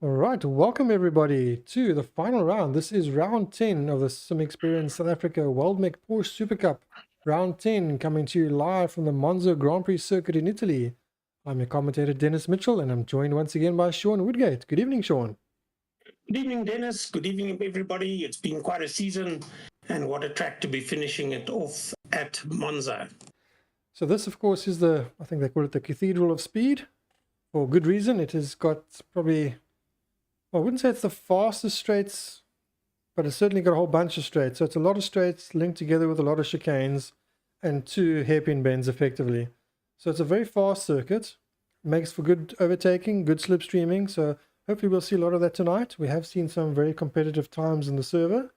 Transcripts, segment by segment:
All right, welcome everybody to the final round. This is round 10 of the Sim Experience South Africa Weldmech Porsche Supercup. Round 10 coming to you live from the Monza Grand Prix circuit in Italy. I'm your commentator Dennis Mitchell and I'm joined once again by Sean Woodgate. Good evening, Sean. Good evening, Dennis. Good evening, everybody. It's been quite a season, and what a track to be finishing it off at Monza. So this, of course, is I think they call it the Cathedral of Speed. For good reason. It has got probably, well, I wouldn't say it's the fastest straights, but it's certainly got a whole bunch of straights. So it's a lot of straights linked together with a lot of chicanes and 2 hairpin bends effectively. So it's a very fast circuit. Makes for good overtaking, good slipstreaming. So hopefully we'll see a lot of that tonight. We have seen some very competitive times in the server.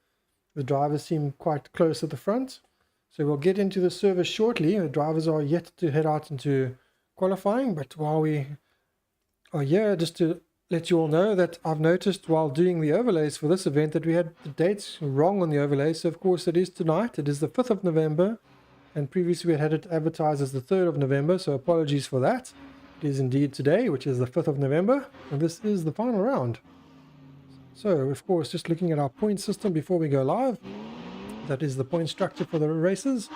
The drivers seem quite close at the front. So we'll get into the server shortly. The drivers are yet to head out into qualifying. But while we are here, just to let you all know that I've noticed while doing the overlays for this event that we had the dates wrong on the overlay. So of course it is tonight. It is the 5th of November. And previously we had it advertised as the 3rd of November. So apologies for that. It is indeed today, which is the 5th of November, and this is the final round. So, of course, just looking at our point system before we go live, that is the point structure for the races.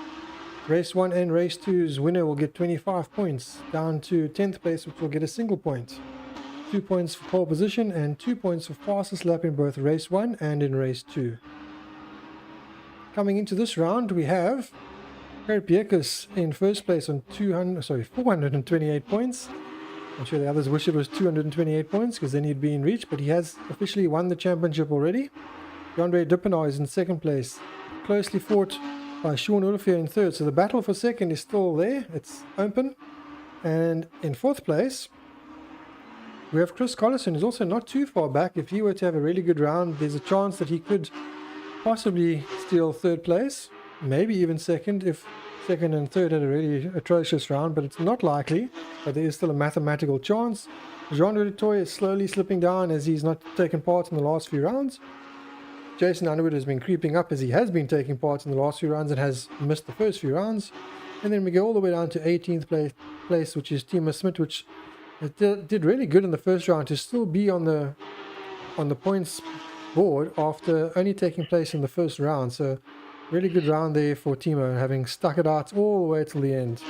Race 1 and Race 2's winner will get 25 points, down to 10th place, which will get a single point. 2 points for pole position and 2 points for fastest lap in both Race 1 and in Race 2. Coming into this round, we have Piekus in first place on 428 points. I'm sure the others wish it was 228 points because then he'd be in reach, but he has officially won the championship already. Andre Duppenaar is in second place, closely fought by Sean Olivier in third, so the battle for second is still there, it's open. And in fourth place, we have Chris Collison, who's also not too far back. If he were to have a really good round, there's a chance that he could possibly steal third place. Maybe even second if second and third had a really atrocious round, but it's not likely. But there is still a mathematical chance. Jean Dutoy is slowly slipping down as he's not taken part in the last few rounds. Jason Underwood has been creeping up as he has been taking part in the last few rounds and has missed the first few rounds. And then we go all the way down to 18th place, which is Timo Smith, which did really good in the first round to still be on the points board after only taking place in the first round. So really good round there for Timo, having stuck it out all the way till the end.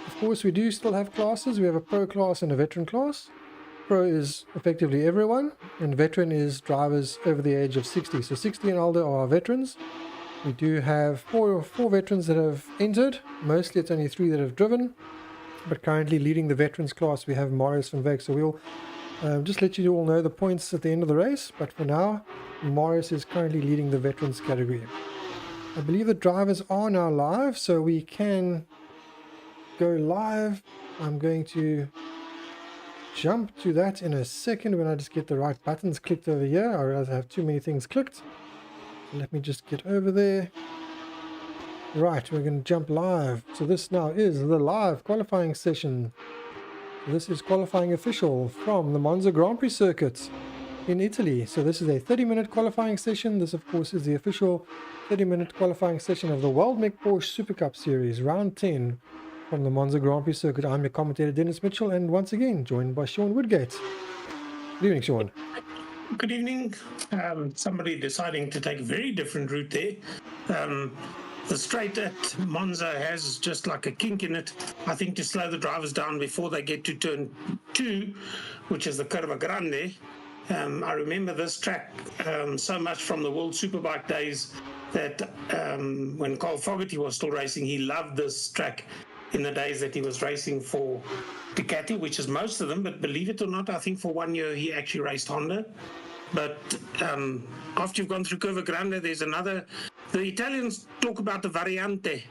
Of course, we do still have classes. We have a pro class and a veteran class. Pro is effectively everyone, and veteran is drivers over the age of 60. So 60 and older are our veterans. We do have four veterans that have entered. Mostly it's only 3 that have driven. But currently leading the veterans class, we have Marius van Wyk. So we'll just let you all know the points at the end of the race. But for now, Marius is currently leading the veterans category. I believe the drivers are now live, so we can go live. I'm going to jump to that in a second when I just get the right buttons clicked over here. I realize I have too many things clicked. Let me just get over there. Right, we're going to jump live. So this now is the live qualifying session. This is qualifying official from the Monza Grand Prix circuit in Italy. So this is a 30-minute qualifying session. This, of course, is the official 30-minute qualifying session of the Weldmech Porsche Supercup Series, round 10 from the Monza Grand Prix circuit. I'm your commentator, Dennis Mitchell, and once again, joined by Sean Woodgate. Good evening, Sean. Good evening. Somebody deciding to take a very different route there. The straight at Monza has just like a kink in it, I think, to slow the drivers down before they get to turn 2, which is the Curva Grande. I remember this track so much from the World Superbike days that when Carl Fogarty was still racing, he loved this track in the days that he was racing for Ducati, which is most of them. But believe it or not, I think for 1 year he actually raced Honda. But after you've gone through Curva Grande, there's another. The Italians talk about the Variante.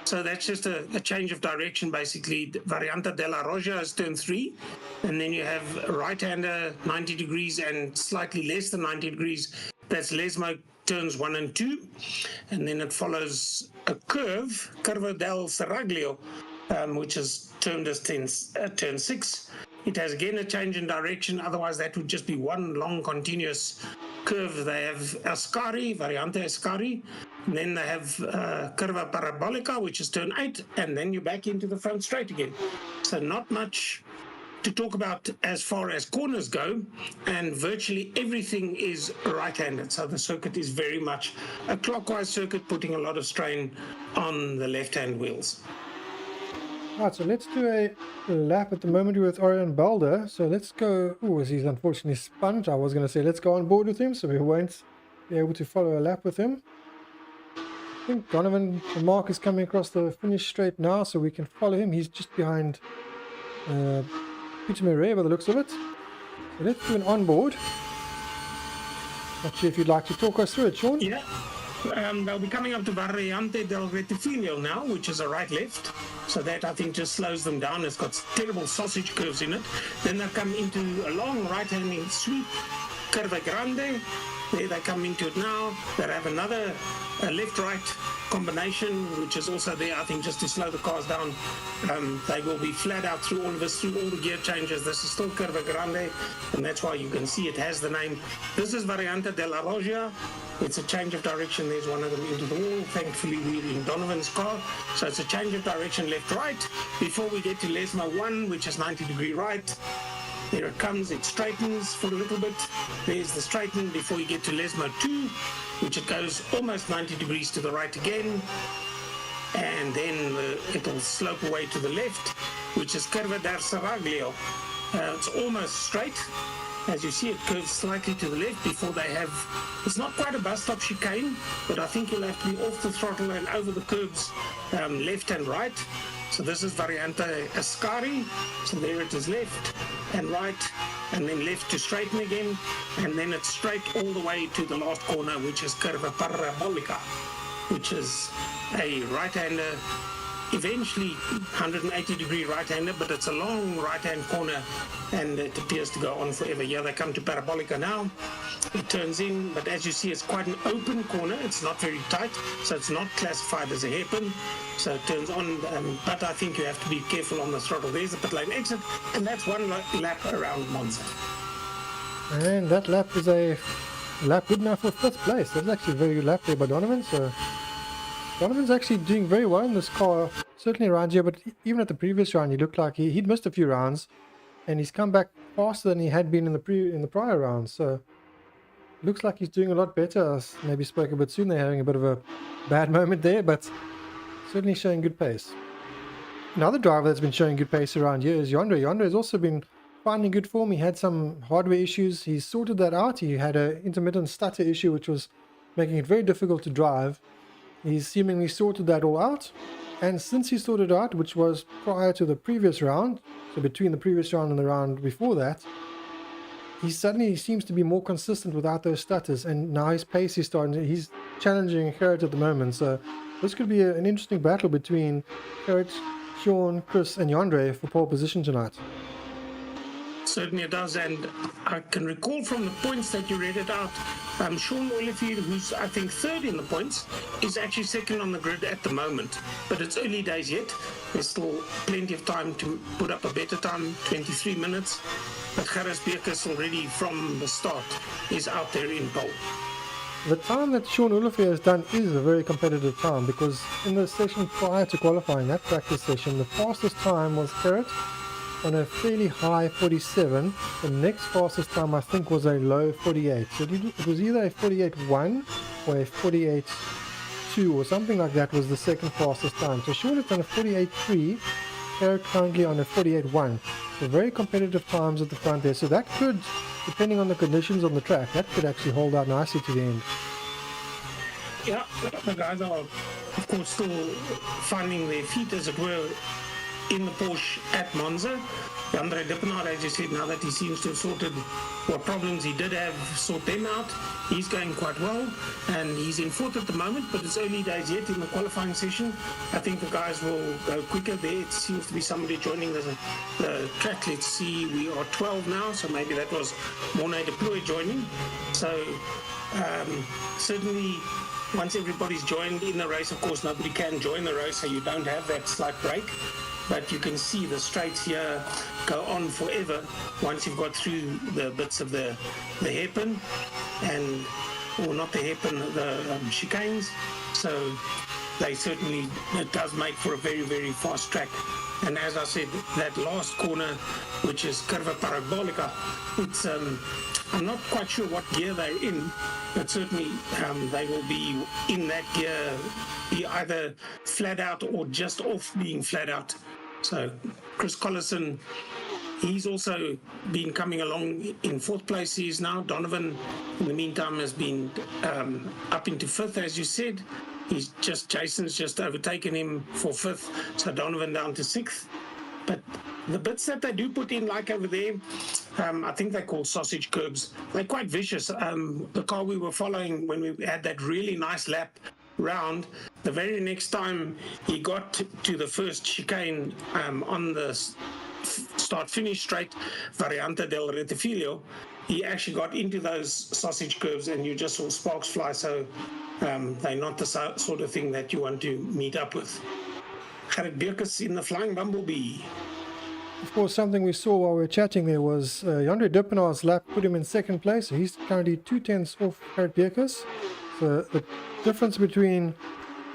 So that's just a change of direction, basically. Variante della Roggia is turn 3, and then you have right-hander 90 degrees and slightly less than 90 degrees. That's Lesmo turns 1 and 2, and then it follows a curve, Curva del Seraglio, which is termed as turn 6. It has again a change in direction, otherwise that would just be one long continuous curve. They have Ascari, Variante Ascari, and then they have Curva Parabolica, which is turn 8, and then you're back into the front straight again. So not much to talk about as far as corners go, and virtually everything is right-handed. So the circuit is very much a clockwise circuit, putting a lot of strain on the left-hand wheels. Right, so let's do a lap at the moment with Orion Balder. So let's go. Oh, he's unfortunately spun. I was going to say let's go on board with him, so we won't be able to follow a lap with him. I think Donovan, the mark is coming across the finish straight now, so we can follow him. He's just behind Peter Murray by the looks of it. So let's do an onboard. Not sure if you'd like to talk us through it, Sean. Yeah. They'll be coming up to Variante del Rettifilo now, which is a right-left. So that, I think, just slows them down. It's got terrible sausage curves in it. Then they'll come into a long right-handing sweep, Curva Grande. There they come into it now. They have another left-right combination, which is also there, I think, just to slow the cars down. They will be flat out through all of this, through all the gear changes. This is still Curva Grande, and that's why you can see it has the name. This is Variante della Roggia. It's a change of direction. There's one of them into the wall. Thankfully, we're in Donovan's car. So it's a change of direction left-right. Before we get to Lesmo 1, which is 90-degree right. There it comes. It straightens for a little bit. There's the straighten before you get to Lesmo 2, which it goes almost 90 degrees to the right again. And then it'll slope away to the left, which is Curva del Seraglio. It's almost straight. As you see, it curves slightly to the left before they have, it's not quite a bus stop chicane, but I think you'll have to be off the throttle and over the curbs left and right. So this is Variante Ascari. So there it is, left and right, and then left to straighten again, and then it's straight all the way to the last corner, which is Curva Parabolica, which is a right-hander, eventually 180-degree right-hander, but it's a long right-hand corner, and it appears to go on forever. Yeah, they come to Parabolica now. It turns in, but as you see, it's quite an open corner. It's not very tight, so it's not classified as a hairpin. So it turns on, but I think you have to be careful on the throttle. There's the pit lane exit, and that's one lap around Monza. And that lap is a lap good enough for 5th place. That's actually a very good lap there by Donovan. So Donovan's actually doing very well in this car, certainly around here, but even at the previous round, he looked like he'd missed a few rounds, and he's come back faster than he had been in the prior rounds. So looks like he's doing a lot better. Maybe spoke a bit soon. They're having a bit of a bad moment there, but certainly showing good pace. Another driver that's been showing good pace around here is Yondre. Yondre has also been finding good form. He had some hardware issues. He's sorted that out. He had an intermittent stutter issue, which was making it very difficult to drive. He's seemingly sorted that all out. And since he sorted it out, which was prior to the previous round, so between the previous round and the round before that, he suddenly seems to be more consistent without those stutters, and now his pace is starting. He's challenging Gerrit at the moment, so this could be an interesting battle between Gerrit, Sean, Chris, and Yondre for pole position tonight. Certainly it does, and I can recall from the points that you read it out, Sean Olivier, who's I think 3rd in the points, is actually 2nd on the grid at the moment, but it's early days yet. There's still plenty of time to put up a better time, 23 minutes, but Gerrit Beekers already from the start is out there in pole. The time that Sean Olivier has done is a very competitive time, because in the session prior to qualifying, that practice session, the fastest time was Gerrit on a fairly high 47. The next fastest time I think was a low 48. So it was either a 48.1 or a 48.2 or something like that was the second fastest time. So Sean has done a 48.3, Gerrit currently on a 48.1. So very competitive times at the front there. So that could, depending on the conditions on the track, that could actually hold out nicely to the end. Yeah, the guys are, of course, still finding their feet, as it were, in the Porsche at Monza. Andre Dippenaar, as you said, now that he seems to have sorted what problems he did have, sort them out, he's going quite well, and he's in 4th at the moment, but it's early days yet in the qualifying session. I think the guys will go quicker there. It seems to be somebody joining the track. Let's see, we are 12 now, so maybe that was Mornay de Ploy joining. So certainly once everybody's joined in the race, of course nobody can join the race, so you don't have that slight break. But you can see the straights here go on forever once you've got through the bits of the hairpin, or not the hairpin, the chicanes. So they certainly, it does make for a very, very fast track. And as I said, that last corner, which is Curva Parabolica, it's I'm not quite sure what gear they're in, but certainly they will be in that gear, be either flat out or just off being flat out. So Chris Collison, he's also been coming along in fourth place. He is now. Donovan, in the meantime, has been up into fifth, as you said. Jason's just overtaken him for fifth, so Donovan down to sixth. But the bits that they do put in, like over there, I think they're called sausage curbs. They're quite vicious. The car we were following when we had that really nice lap round, the very next time he got to the first chicane on the start-finish straight, Variante del Retifilio, he actually got into those sausage curves and you just saw sparks fly. So they're not the sort of thing that you want to meet up with. Gerrit Beukes in the Flying Bumblebee. Of course, something we saw while we were chatting there was Jandre Duppenau's lap put him in second place. So he's currently 2/10 off Gerrit Beukes. So the difference between,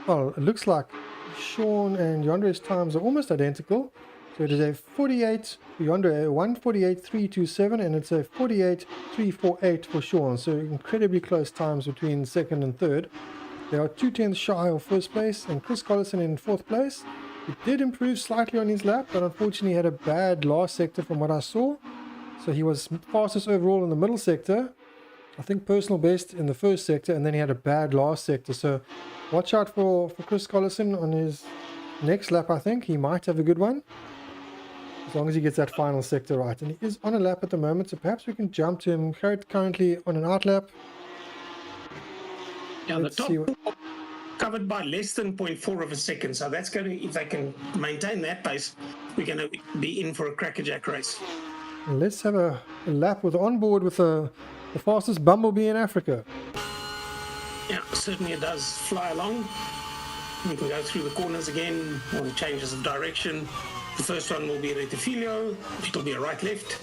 well, it looks like Sean and Jandre's times are almost identical. So it is a 48 for Jandre, a 1:48.327, and it's a 48.348 for Sean. So incredibly close times between second and third. They are 2/10 shy of first place, and Chris Collison in fourth place. He did improve slightly on his lap, but unfortunately had a bad last sector from what I saw. So he was fastest overall in the middle sector. I think personal best in the first sector, and then he had a bad last sector. So watch out for Chris Collison on his next lap. I think he might have a good one, as long as he gets that final sector right. And he is on a lap at the moment, so perhaps we can jump to him. Gerrit currently on an out lap. Yeah, the top covered by less than 0.4 of a second. So that's going to, if they can maintain that pace, we're going to be in for a crackerjack race. And let's have a lap with onboard with the fastest bumblebee in Africa. Yeah, certainly it does fly along. We can go through the corners again, or the changes of direction. The first one will be Retifilio. It'll be a right-left.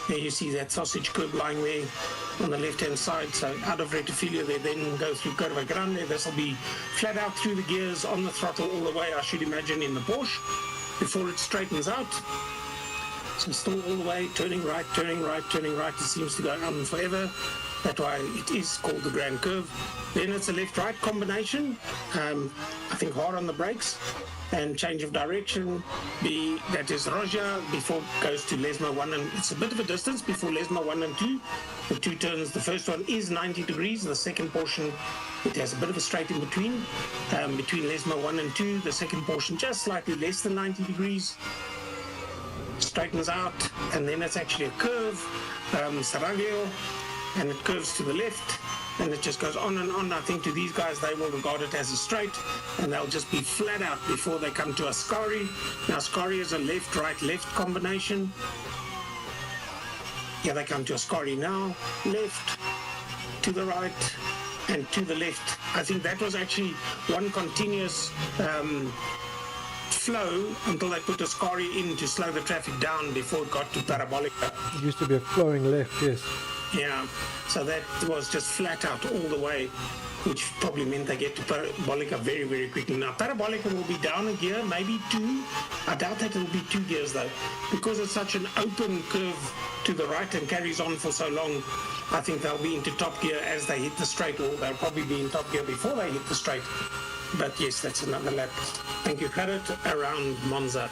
There you see that sausage curb lying there on the left-hand side. So out of Retifilio, they then go through Curva Grande. This will be flat out through the gears on the throttle all the way, I should imagine, in the Porsche before it straightens out. So still all the way, turning right, turning right, turning right. It seems to go on forever. That's why it is called the Grand Curve. Then it's a left-right combination. I think hard on the brakes and change of direction. That is Roja before it goes to Lesma 1, and it's a bit of a distance before Lesma 1 and 2. The two turns, the first one is 90 degrees. The second portion, it has a bit of a straight in between Lesma 1 and 2. The second portion just slightly less than 90 degrees. Straightens out, and then it's actually a curve, Saravio, and it curves to the left, and it just goes on and on. I think to these guys, they will regard it as a straight, and they'll just be flat out before they come to Ascari. Now, Ascari is a left-right-left combination. Yeah, they come to Ascari now, left, to the right, and to the left. I think that was actually one continuous flow until they put Ascari in to slow the traffic down before it got to Parabolica. It used to be a flowing left, yes. Yeah, so that was just flat out all the way, which probably meant they get to Parabolica very, very quickly. Now, Parabolica will be down a gear, maybe two. I doubt that it will be 2 gears, though. Because it's such an open curve to the right and carries on for so long, I think they'll be into top gear as they hit the straight, or they'll probably be in top gear before they hit the straight. But yes, that's another lap. Thank you, Gerrit, around Monza.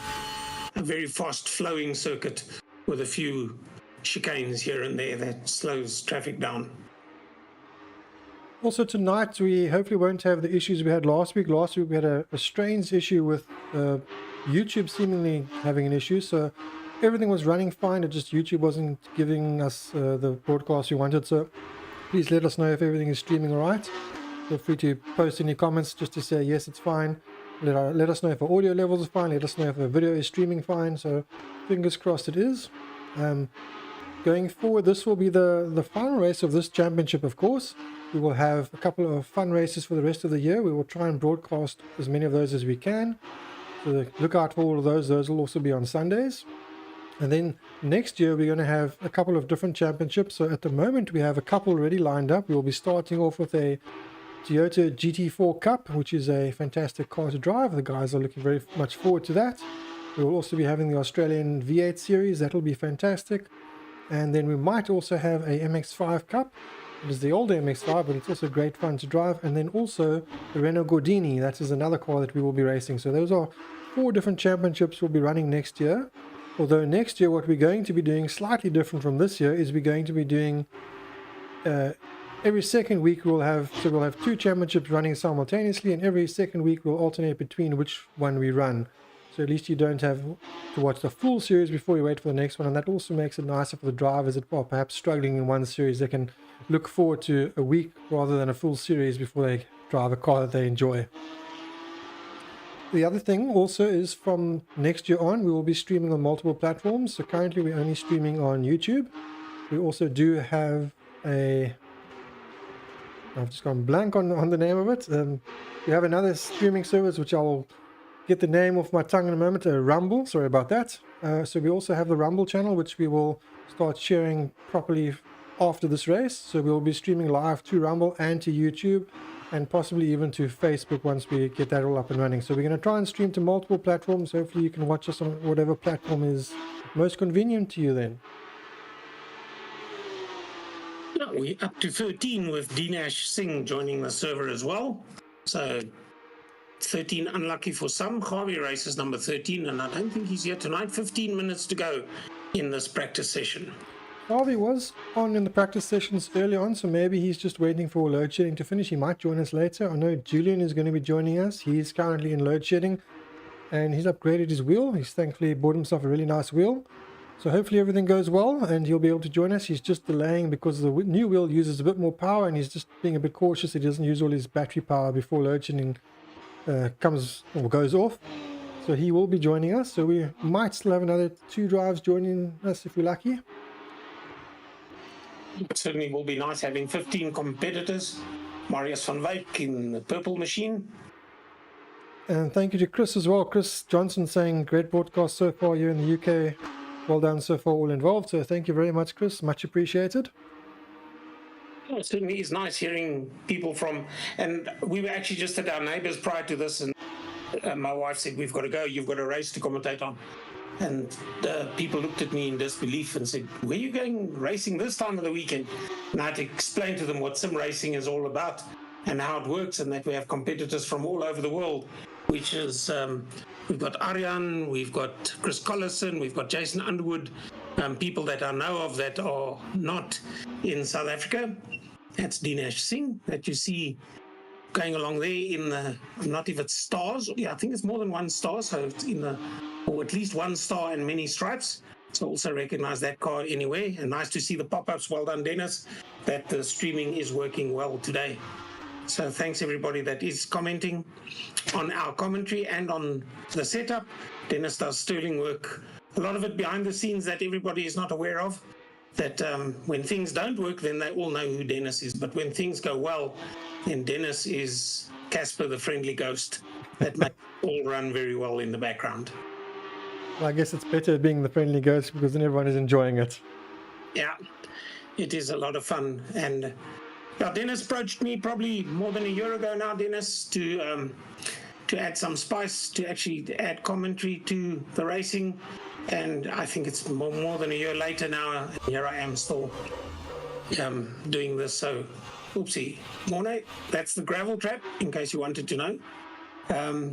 A very fast-flowing circuit with a few chicanes here and there that slows traffic down. Also tonight, we hopefully won't have the issues we had last week. Last week we had a strange issue with YouTube seemingly having an issue. So everything was running fine. It just YouTube wasn't giving us the broadcast we wanted. So please let us know if everything is streaming all right. Feel free to post any comments just to say, yes, it's fine. Let us know if our audio levels are fine. Let us know if the video is streaming fine. So fingers crossed it is. Going forward, this will be the final race of this championship, of course. We will have a couple of fun races for the rest of the year. We will try and broadcast as many of those as we can. So look out for all of those. Those will also be on Sundays. And then next year, we're going to have a couple of different championships. So at the moment, we have a couple already lined up. We will be starting off with a Toyota GT4 Cup, which is a fantastic car to drive. The guys are looking very much forward to that. We will also be having the Australian V8 series. That will be fantastic. And then we might also have a MX-5 Cup. It is the older MX-5, but it's also great fun to drive. And then also the Renault Gordini. That is another car that we will be racing. So those are 4 different championships we'll be running next year. Although next year what we're going to be doing slightly different from this year is we're going to be doing every second week we'll have 2 championships running simultaneously, and every second week we'll alternate between which one we run. So at least you don't have to watch the full series before you wait for the next one, and that also makes it nicer for the drivers that are perhaps struggling in one series. They can look forward to a week rather than a full series before they drive a car that they enjoy. The other thing also is from next year on, we will be streaming on multiple platforms. So currently we're only streaming on YouTube. We also do have I've just gone blank on the name of it. We have another streaming service, which I will get the name off my tongue in a moment, Rumble. Sorry about that. So we also have the Rumble channel, which we will start sharing properly after this race. So we'll be streaming live to Rumble and to YouTube, and possibly even to Facebook once we get that all up and running. So we're going to try and stream to multiple platforms. Hopefully you can watch us on whatever platform is most convenient to you then. Yeah, we're up to 13 with Dinesh Singh joining the server as well. So 13 unlucky for some. Harvey races number 13, and I don't think he's here tonight. 15 minutes to go in this practice session. Harvey was on in the practice sessions early on, so maybe he's just waiting for load shedding to finish. He might join us later. I know Julian is going to be joining us. He's currently in load shedding, and he's upgraded his wheel. He's thankfully bought himself a really nice wheel. So hopefully everything goes well and he'll be able to join us. He's just delaying because the new wheel uses a bit more power, and he's just being a bit cautious. He doesn't use all his battery power before load shedding comes or goes off. So he will be joining us. So we might still have another 2 drives joining us if we're lucky. It certainly will be nice having 15 competitors. Marius van Wyk in the purple machine. And thank you to Chris as well. Chris Johnson saying great broadcast so far here in the UK. Well done so far, all involved. So thank you very much, Chris. Much appreciated. Oh, it certainly is nice hearing people from, and we were actually just at our neighbours prior to this, and my wife said, we've got to go, you've got a race to commentate on. And people looked at me in disbelief and said, where are you going racing this time of the weekend? And I had to explain to them what sim racing is all about and how it works, and that we have competitors from all over the world, which is, we've got Arjan, we've got Chris Collison, we've got Jason Underwood, people that I know of that are not in South Africa. That's Dinesh Singh that you see going along there in the, I'm not if it's stars, yeah, I think it's more than 1 star, so it's in the, or at least 1 star and many stripes. So also recognize that car anyway, and nice to see the pop-ups. Well done, Dennis, that the streaming is working well today. So thanks everybody that is commenting on our commentary and on the setup. Dennis does sterling work, a lot of it behind the scenes that everybody is not aware of, that when things don't work, then they all know who Dennis is. But when things go well, then Dennis is Casper the friendly ghost that makes it all run very well in the background. Well, I guess it's better being the friendly ghost because then everyone is enjoying it. Yeah, it is a lot of fun. And yeah, Dennis approached me probably more than a year ago now, Dennis, to add some spice, to actually add commentary to the racing. And I think it's more than a year later now. Here I am still doing this. So, oopsie. Morne, that's the gravel trap, in case you wanted to know.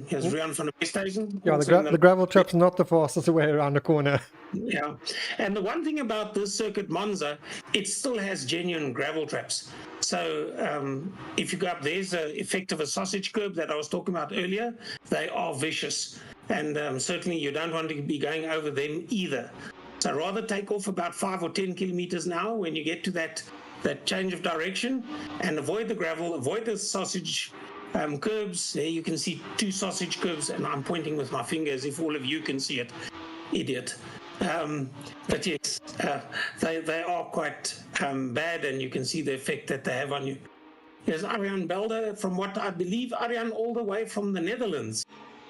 Here's Rian from the base station. Yeah, the gravel trap's not the fastest way around the corner. Yeah, and the one thing about this circuit Monza, it still has genuine gravel traps. So if you go up, there's the effect of a sausage curb that I was talking about earlier. They are vicious, and certainly you don't want to be going over them either. So rather take off about 5 or 10 kilometers an hour when you get to that change of direction, and avoid the gravel, avoid the sausage curbs. There you can see 2 sausage curbs, and I'm pointing with my fingers if all of you can see it, idiot. But yes, they are quite bad, and you can see the effect that they have on you. There's Arjan Belder, from what I believe, Arjan all the way from the Netherlands.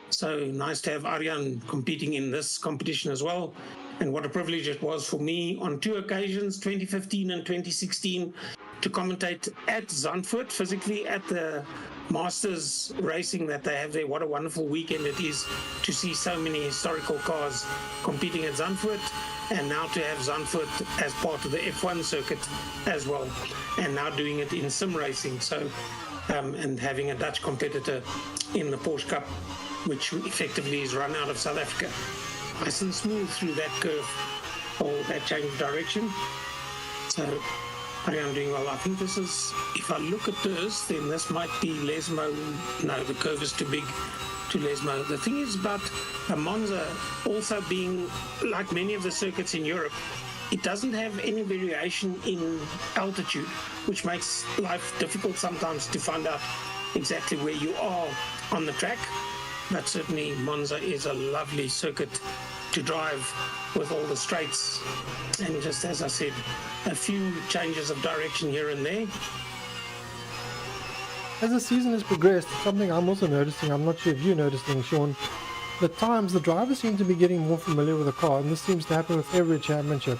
So nice to have Arjan competing in this competition as well. And what a privilege it was for me on 2 occasions, 2015 and 2016, to commentate at Zandvoort, physically at the Masters racing that they have there. What a wonderful weekend it is to see so many historical cars competing at Zandvoort, and now to have Zandvoort as part of the F1 circuit as well, and now doing it in sim racing. So, and having a Dutch competitor in the Porsche Cup, which effectively is run out of South Africa. Nice and smooth through that curve or that change of direction. So I'm doing well. I think this is, if I look at this, then this might be Lesmo. No, the curve is too big to Lesmo. The thing is about Monza also being like many of the circuits in Europe, it doesn't have any variation in altitude, which makes life difficult sometimes to find out exactly where you are on the track. But certainly Monza is a lovely circuit to drive with all the straights, and just as I said, a few changes of direction here and there. As the season has progressed, something I'm also noticing, I'm not sure if you're noticing, Sean, the times the drivers seem to be getting more familiar with the car, and this seems to happen with every championship.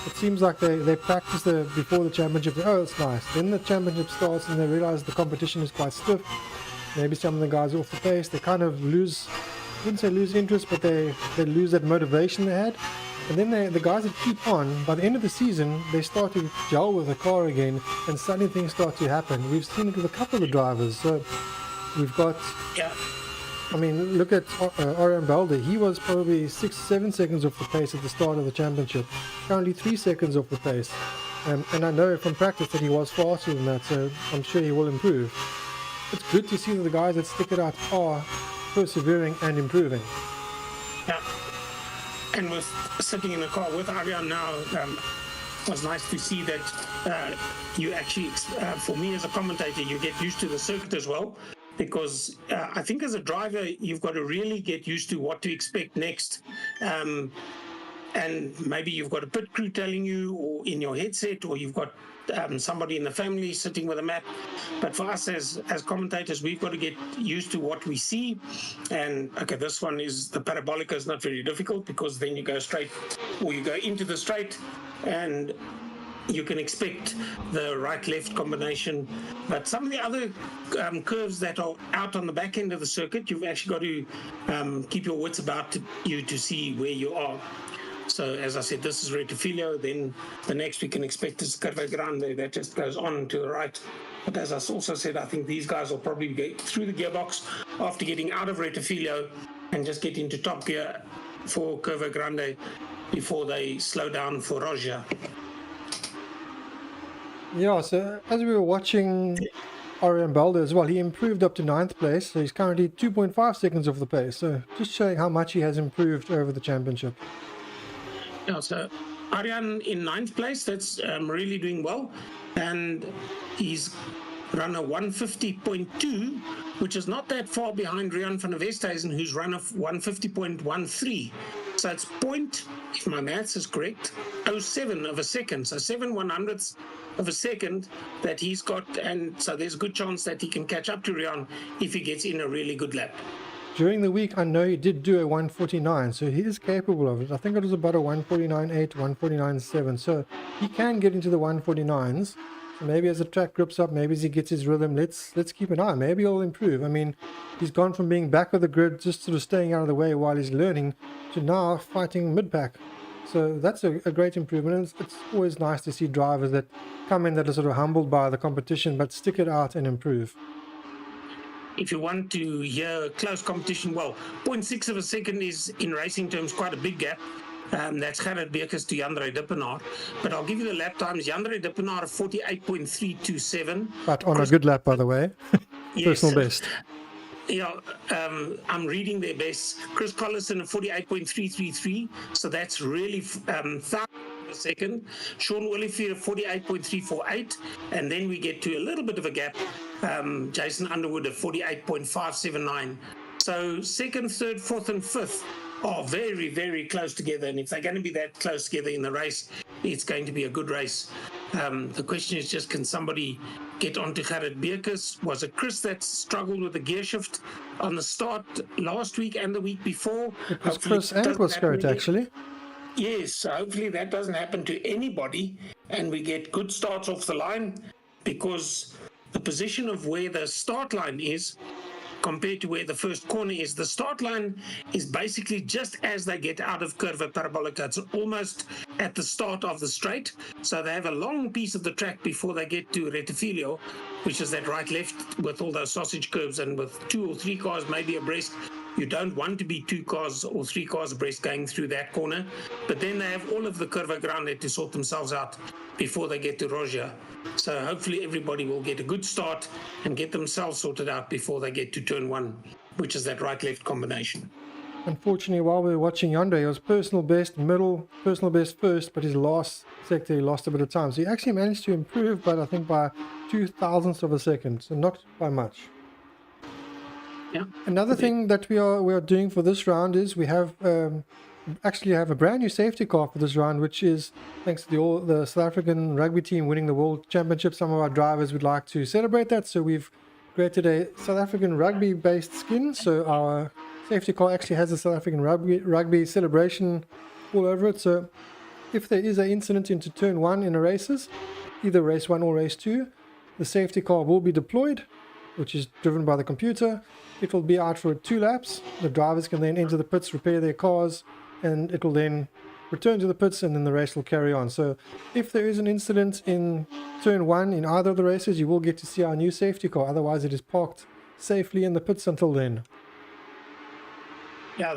It seems like they practice before the championship, oh, it's nice. Then the championship starts and they realize the competition is quite stiff. Maybe some of the guys are off the pace, they kind of lose, I wouldn't say lose interest, but they lose that motivation they had. And then the guys that keep on, by the end of the season, they start to gel with the car again, and suddenly things start to happen. We've seen it with a couple of the drivers. So we've got, I mean, look at Arjan Belder. He was probably 6-7 seconds off the pace at the start of the championship. Currently 3 seconds off the pace. And I know from practice that he was faster than that, so I'm sure he will improve. It's good to see that the guys that stick it out are persevering and improving. Yeah. And with sitting in a car with Arjan now, it was nice to see that you actually, for me as a commentator, you get used to the circuit as well. Because I think as a driver, you've got to really get used to what to expect next. And maybe you've got a pit crew telling you, or in your headset, or you've got somebody in the family sitting with a map. But for us as commentators, we've got to get used to what we see. And okay, this one is the parabolica is not very difficult, because then you go straight, or you go into the straight, and you can expect the right-left combination. But some of the other curves that are out on the back end of the circuit, you've actually got to keep your wits about you to see where you are. So as I said, this is Rettifilo. Then the next we can expect is Curva Grande. That just goes on to the right. But as I also said, I think these guys will probably get through the gearbox after getting out of Rettifilo and just get into top gear for Curva Grande before they slow down for Roja. Yeah, so as we were watching Arjan Belder as well, he improved up to 9th place. So he's currently 2.5 seconds off the pace. So just showing how much he has improved over the championship. Yeah, so Arjan in 9th place, that's really doing well. And he's run a 150.2, which is not that far behind Rian van der Westhuizen, who's run a 150.13. So it's if my maths is correct, 0.7 of a second. So 7/100ths of a second that he's got. And so there's a good chance that he can catch up to Rian if he gets in a really good lap. During the week, I know he did do a 149, so he is capable of it. I think it was about a 149.8, 149.7, so he can get into the 149s. So maybe as the track grips up, maybe as he gets his rhythm, let's keep an eye. Maybe he'll improve. I mean, he's gone from being back of the grid, just sort of staying out of the way while he's learning, to now fighting mid-pack. So that's a great improvement. And it's always nice to see drivers that come in that are sort of humbled by the competition, but stick it out and improve. If you want to hear close competition, well, 0.6 of a second is, in racing terms, quite a big gap. That's Gerrit Beekers to Jandre Dippenaar. But I'll give you the lap times. Jandre Dippenaar, 48.327. But on a good lap, by the way. Yes. Personal best. Yeah, I'm reading their best. Chris Collison at 48.333, so that's really thousands of a second. Sean Olivier at 48.348, and then we get to a little bit of a gap. Jason Underwood at 48.579. So second, third, fourth, and fifth are very, very close together. And if they're going to be that close together in the race, it's going to be a good race. The question is just, can somebody get onto Gerrit Beekers? Was it Chris that struggled with the gear shift on the start last week and the week before? It was Chris and it was Gerrit, actually. Yes, so hopefully that doesn't happen to anybody and we get good starts off the line, because the position of where the start line is compared to where the first corner is, the start line is basically just as they get out of Curva Parabolica. It's almost at the start of the straight. So they have a long piece of the track before they get to Retifilio, which is that right-left with all those sausage curves, and with 2 or 3 cars maybe abreast. You don't want to be 2 cars or 3 cars abreast going through that corner. But then they have all of the Curva Grande to sort themselves out before they get to Rogia. So hopefully everybody will get a good start and get themselves sorted out before they get to turn 1, which is that right-left combination. Unfortunately, while we were watching Yonder, he was personal best middle, personal best first, but his last sector he lost a bit of time. So he actually managed to improve, but I think by 0.002 of a second, so not by much. Yeah. Another thing that we are doing for this round is we have actually have a brand new safety car for this round, which is thanks to the South African rugby team winning the World Championship. Some of our drivers would like to celebrate that, so we've created a South African rugby based skin. So our safety car actually has a South African rugby celebration all over it. So if there is an incident into turn 1 in the races, either race 1 or race 2, the safety car will be deployed, which is driven by the computer. It will be out for 2 laps. The drivers can then enter the pits, repair their cars, and it will then return to the pits, and then the race will carry on. So if there is an incident in turn 1 in either of the races, you will get to see our new safety car. Otherwise, it is parked safely in the pits until then. Yeah,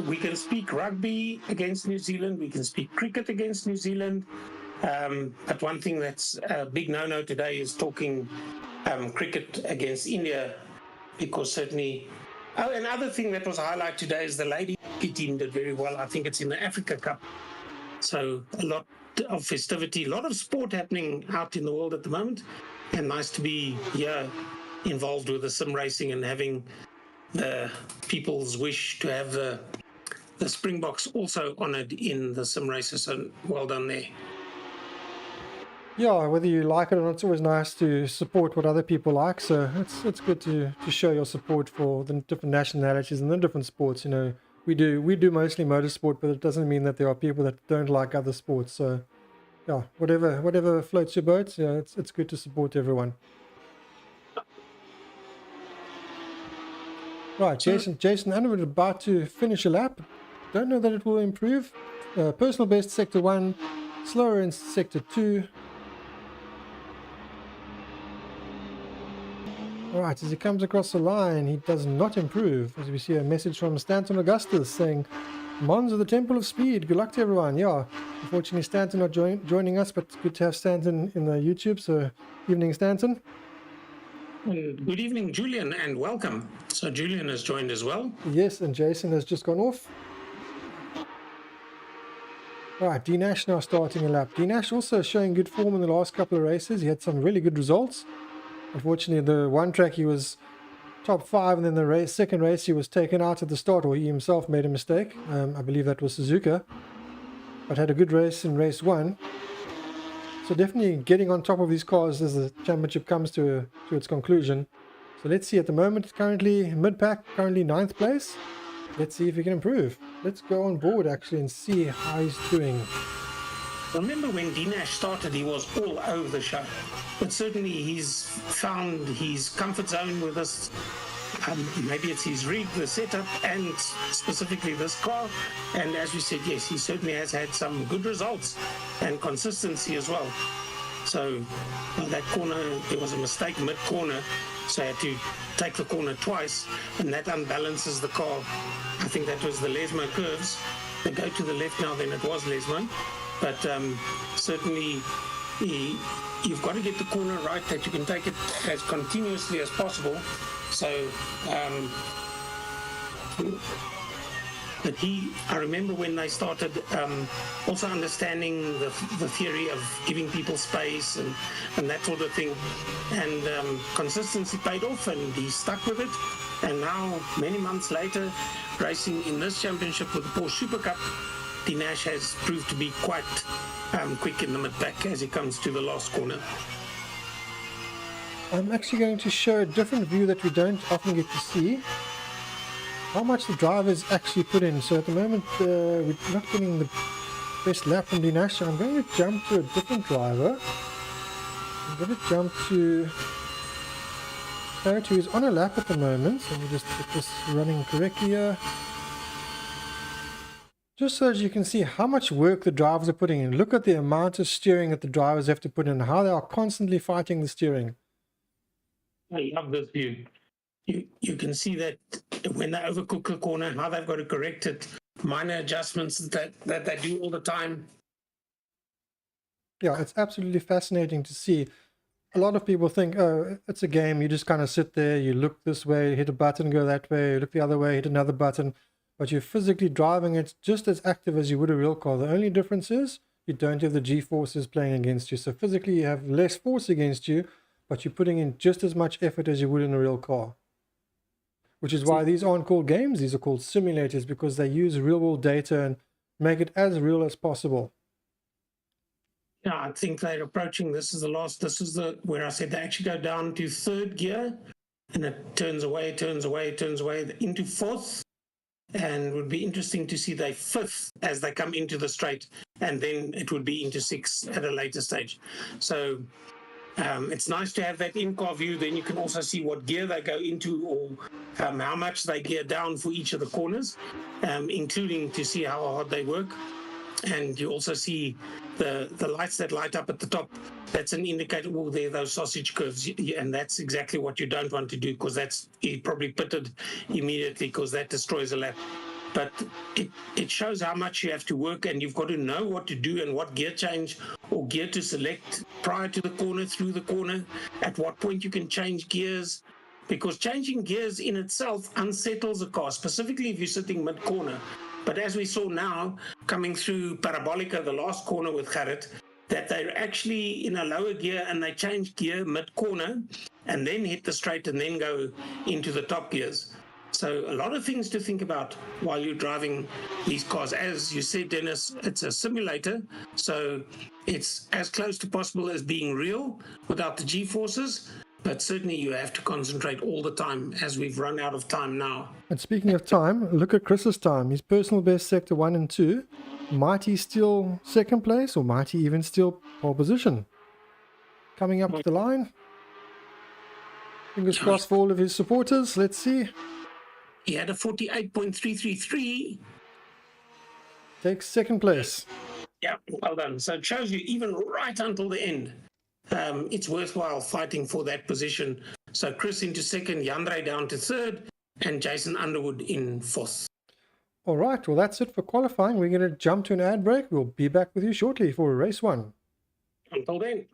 we can speak rugby against New Zealand. We can speak cricket against New Zealand. But one thing that's a big no-no today is talking cricket against India, because certainly... Oh, another thing that was a highlight today is the lady team did very well. I think it's in the Africa Cup. So a lot of festivity, a lot of sport happening out in the world at the moment. And nice to be here involved with the sim racing and having the people's wish to have the Springboks also honoured in the sim races. So well done there. Yeah, whether you like it or not, it's always nice to support what other people like. So it's good to show your support for the different nationalities and the different sports. You know, we do mostly motorsport, but it doesn't mean that there are people that don't like other sports. So yeah, whatever floats your boat, yeah, it's good to support everyone. Right, Jason Underwood about to finish a lap. Don't know that it will improve. Personal best sector 1, slower in sector 2. Alright, as he comes across the line, he does not improve. As we see a message from Stanton Augustus saying, Monza, the Temple of Speed. Good luck to everyone. Yeah, unfortunately Stanton not joining us, but good to have Stanton in the YouTube. So, evening, Stanton. Good evening, Julian, and welcome. So Julian has joined as well. Yes, and Jason has just gone off. Alright, D Nash now starting a lap. D Nash also showing good form in the last couple of races. He had some really good results. Unfortunately, the one track he was top 5, and then the second race he was taken out at the start, or he himself made a mistake. I believe that was Suzuka. But had a good race in race 1. So definitely getting on top of these cars as the championship comes to its conclusion. So let's see, at the moment, currently mid-pack, currently 9th place. Let's see if he can improve. Let's go on board actually and see how he's doing. Remember when Dinesh started, he was all over the show. But certainly he's found his comfort zone with us. Maybe it's his rig, the setup, and specifically this car. And as we said, yes, he certainly has had some good results and consistency as well. So that corner, there was a mistake mid-corner, so I had to take the corner twice, and that unbalances the car. I think that was the Lesmo curves. They go to the left now, then it was Lesmo. But certainly you've got to get the corner right, that you can take it as continuously as possible. So, but I remember when they started also understanding the theory of giving people space and that sort of thing. And consistency paid off, and he stuck with it. And now, many months later, racing in this championship with the Porsche Supercup, Dinesh has proved to be quite quick in the mid-pack as he comes to the last corner. I'm actually going to show a different view that we don't often get to see. how much the drivers actually put in. So at the moment, we're not getting the best lap from Dean Asher. I'm going to jump to a different driver. I'm going to jump to Clarity, who's on a lap at the moment. So let me just get this running correctly here. Just so as you can see how much work the drivers are putting in. Look at the amount of steering that the drivers have to put in, how they are constantly fighting the steering. I love this view. You can see that when they overcook the corner, how they've got to correct it, minor adjustments that they do all the time. Yeah, it's absolutely fascinating to see. A lot of people think, oh, it's a game. You just kind of sit there, you look this way, hit a button, go that way, look the other way, hit another button. But you're physically driving it just as active as you would a real car. The only difference is you don't have the G-forces playing against you. So physically you have less force against you, but you're putting in just as much effort as you would in a real car. Which is why these aren't called games, these are called simulators, because they use real-world data and make it as real as possible. Yeah, I think they're approaching, this is where I said they actually go down to third gear, and it turns away into fourth. And it would be interesting to see they fifth as they come into the straight, and then it would be into sixth at a later stage. So it's nice to have that in-car view. Then you can also see what gear they go into, or how much they gear down for each of the corners, including to see how hard they work. And you also see the lights that light up at the top. That's an indicator, well, there are those sausage curves, and that's exactly what you don't want to do, because you probably pitted immediately, because that destroys a lap. But it shows how much you have to work, and you've got to know what to do and what gear change or gear to select prior to the corner, through the corner, at what point you can change gears, because changing gears in itself unsettles a car, specifically if you're sitting mid-corner. But as we saw now, coming through Parabolica, the last corner with Gerrit, that they're actually in a lower gear and they change gear mid-corner and then hit the straight and then go into the top gears. So a lot of things to think about while you're driving these cars. As you said, Dennis, it's a simulator, so it's as close to possible as being real without the G-forces. But certainly you have to concentrate all the time, as we've run out of time now. And speaking of time, look at Chris's time. His personal best sector 1 and 2. Might he steal second place, or might he even steal pole position? Coming up the line. Fingers crossed for all of his supporters. Let's see. He had a 48.333. Takes second place. Yeah, well done. So it shows you, even right until the end, it's worthwhile fighting for that position. So Chris into second, Jandre down to third, and Jason Underwood in fourth. All right, well, that's it for qualifying. We're going to jump to an ad break. We'll be back with you shortly for race 1. Until then.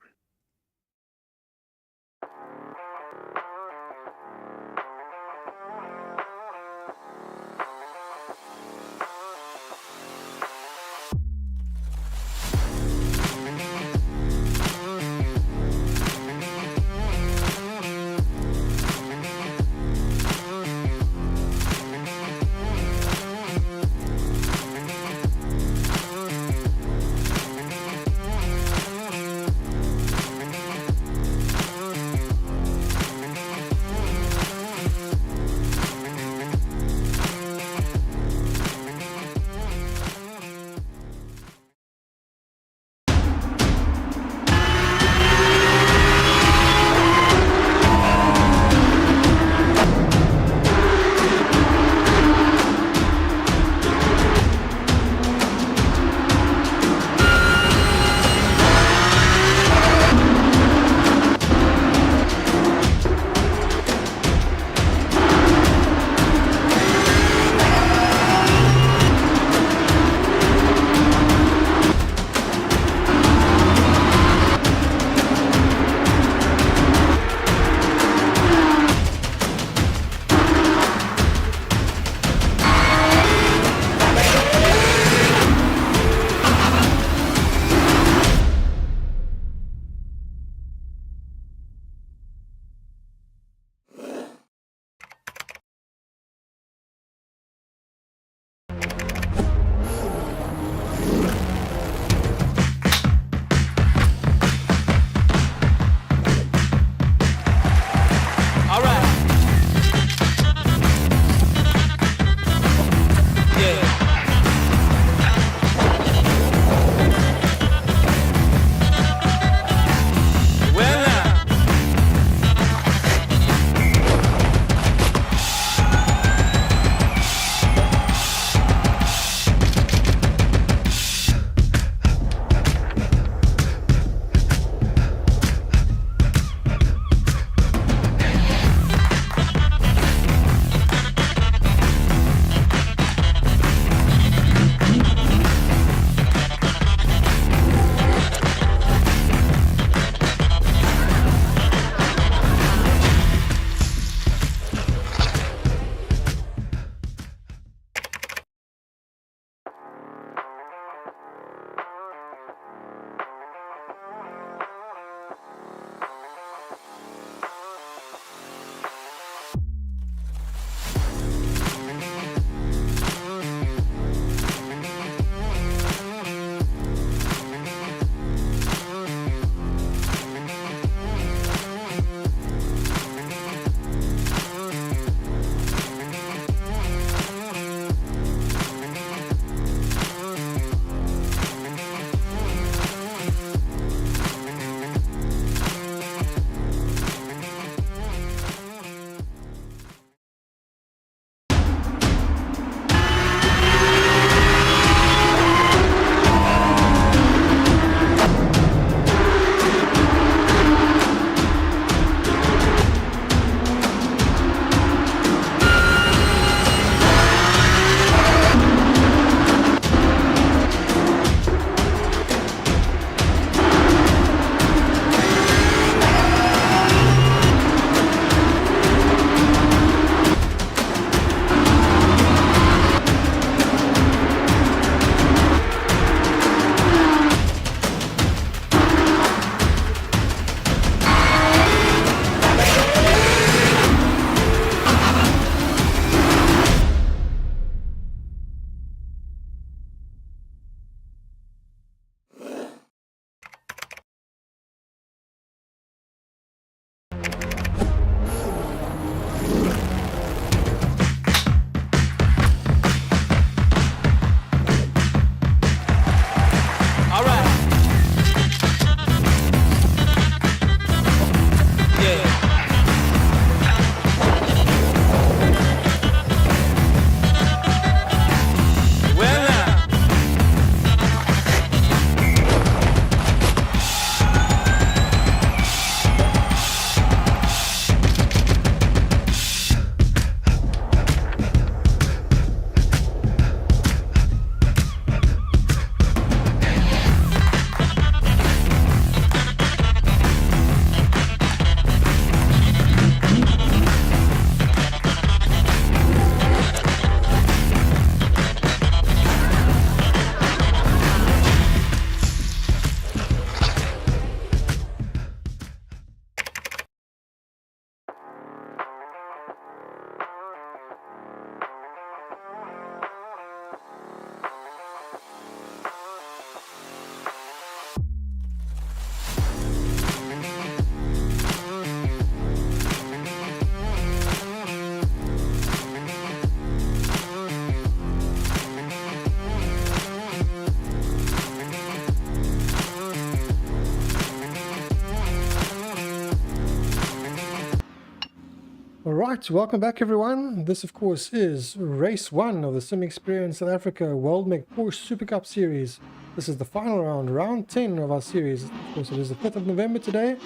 Right, welcome back everyone. This of course is race 1 of the Sim Experience South Africa Weldmech Porsche Supercup series. This is the final round, round 10 of our series. Of course it is the 5th of November today.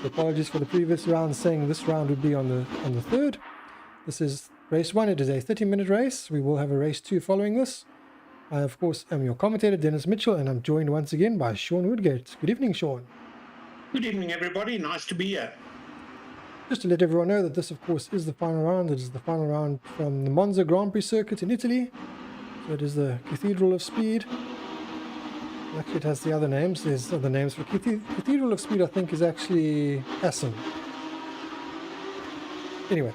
So apologies for the previous round saying this round would be on the 3rd. This is race 1, it is a 30-minute race. We will have a race 2 following this. I of course am your commentator Dennis Mitchell, and I'm joined once again by Sean Woodgate. Good evening, Sean. Good evening, everybody. Nice to be here. Just to let everyone know that this of course is the final round. It is the final round from the Monza Grand Prix circuit in Italy. So it is the Cathedral of Speed. Actually it has the other names. There's other names for Cathedral of Speed. I think is actually Essen. Anyway,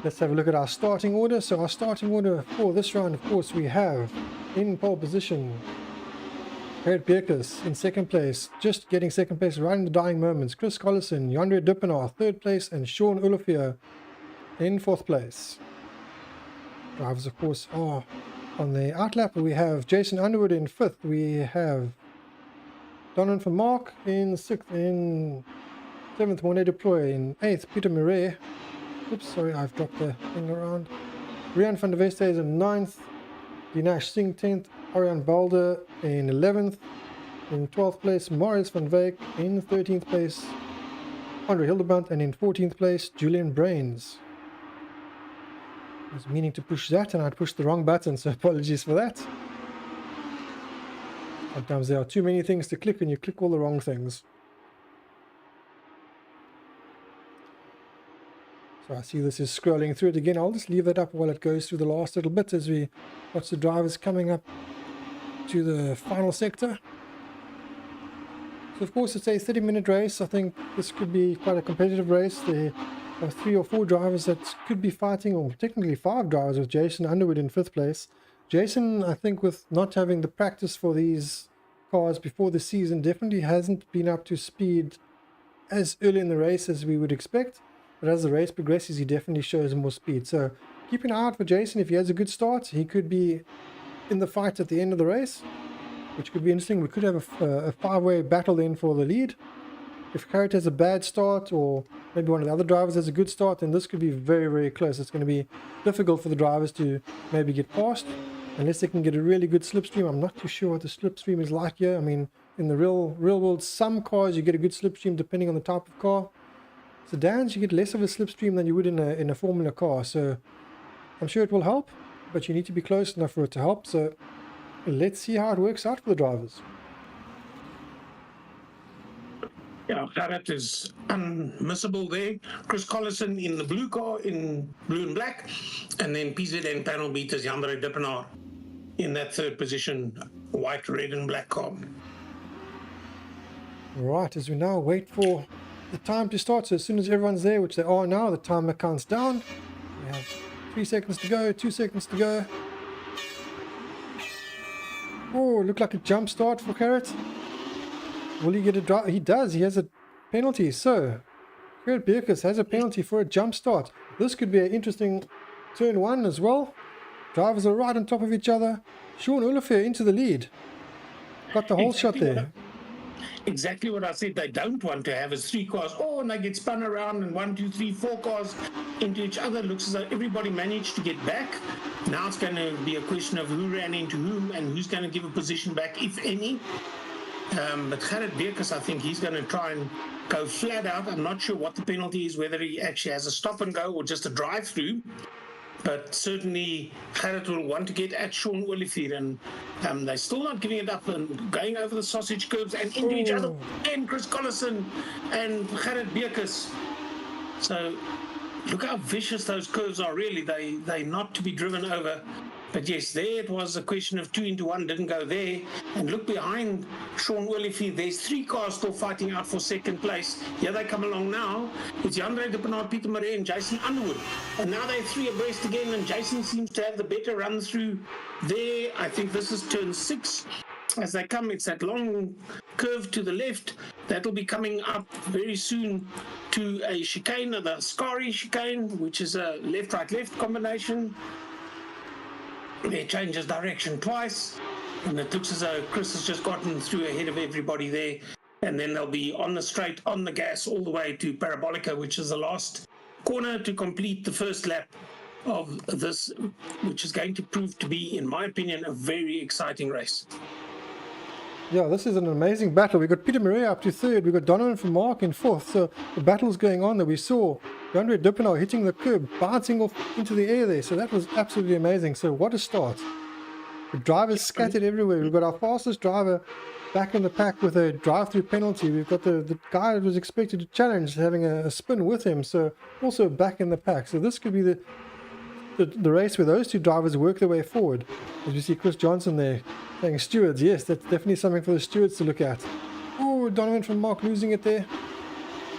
let's have a look at our starting order. So our starting order for this round, of course, we have in pole position Gerrit Bierkes in second place, just getting second place right in the dying moments. Chris Collison, Jan-Red Duppenaar third place, and Sean Olivier in fourth place. Drivers, of course, are on the outlap. We have Jason Underwood in fifth. We have Donovan van Mark in sixth. In seventh, Monet Deploy. In eighth, Peter Murray. Oops, sorry, I've dropped the thing around. Rian van der Veste is in ninth. Dinesh Singh 10th. Arjan Balder in 11th. In 12th place, Marius van Wyk. In 13th place, Andre Hildebrandt. And in 14th place, Julian Brains. I was meaning to push that and I'd pushed the wrong button, so apologies for that. Sometimes there are too many things to click and you click all the wrong things. So I see this is scrolling through it again. I'll just leave that up while it goes through the last little bit as we watch the drivers coming up to the final sector. So of course it's a 30-minute race. I think this could be quite a competitive race. There are 3 or 4 drivers that could be fighting, or technically 5 drivers, with Jason Underwood in 5th place. Jason, I think with not having the practice for these cars before the season, definitely hasn't been up to speed as early in the race as we would expect. But as the race progresses, he definitely shows more speed. So keep an eye out for Jason. If he has a good start, he could be in the fight at the end of the race, which could be interesting. We could have a 5-way battle then for the lead. If Gerrit has a bad start, or maybe one of the other drivers has a good start, then this could be very, very close. It's going to be difficult for the drivers to maybe get past, unless they can get a really good slipstream. I'm not too sure what the slipstream is like here. I mean, in the real world, some cars you get a good slipstream depending on the type of car. Sedans, you get less of a slipstream than you would in a Formula car. So I'm sure it will help, but you need to be close enough for it to help. So let's see how it works out for the drivers. Yeah, Gerrit is unmissable there. Chris Collison in the blue car, in blue and black, and then PZN panel beaters Jan-Red Duppenaar in that third position, white, red, and black car. Right, as we now wait for the time to start. So as soon as everyone's there, which they are now, the timer counts down. We have 3 seconds to go, 2 seconds to go. Oh, looked like a jump start for Gerrit. Will he get a drive? He does. He has a penalty. So Gerrit Bierkes has a penalty for a jump start. This could be an interesting turn 1 as well. Drivers are right on top of each other. Sean Olivier into the lead. Got the whole shot there. Exactly what I said they don't want to have is 3 cars. Oh, and they get spun around and 1, 2, 3, 4 cars into each other. Looks as though everybody managed to get back. Now it's going to be a question of who ran into whom and who's going to give a position back, if any. But Gerrit Bierkes, I think he's going to try and go flat out. I'm not sure what the penalty is, whether he actually has a stop and go or just a drive through. But certainly Gerrit will want to get at Sean Olivier, and they're still not giving it up and going over the sausage curbs and into each other. And Chris Collison and Gerrit Bierkes. So look how vicious those curves are, really. They're not to be driven over. But yes, there it was a question of 2 into 1, didn't go there. And look behind Sean Olivier, there's 3 cars still fighting out for second place. Here they come along now. It's Jan-Red Duppenaar, Peter Murray, and Jason Underwood. And now they're 3 abreast again, and Jason seems to have the better run through there. I think this is turn 6. As they come, it's that long curve to the left. That'll be coming up very soon to a chicane, the Scari chicane, which is a left-right-left combination. It changes direction twice, and it looks as though Chris has just gotten through ahead of everybody there. And then they'll be on the straight, on the gas, all the way to Parabolica, which is the last corner to complete the first lap of this, which is going to prove to be, in my opinion, a very exciting race. Yeah, this is an amazing battle. We got Peter Murray up to third. We got Donovan from Mark in fourth. So the battle's going on there. We saw Andre Duppenau hitting the curb, bouncing off into the air there. So that was absolutely amazing. So what a start. The drivers scattered everywhere. We've got our fastest driver back in the pack with a drive-through penalty. We've got the guy that was expected to challenge having a spin with him. So also back in the pack. So this could be the race where those two drivers work their way forward. As we see Chris Johnson there saying stewards. Yes, that's definitely something for the stewards to look at. Oh, Donovan from Mark losing it there.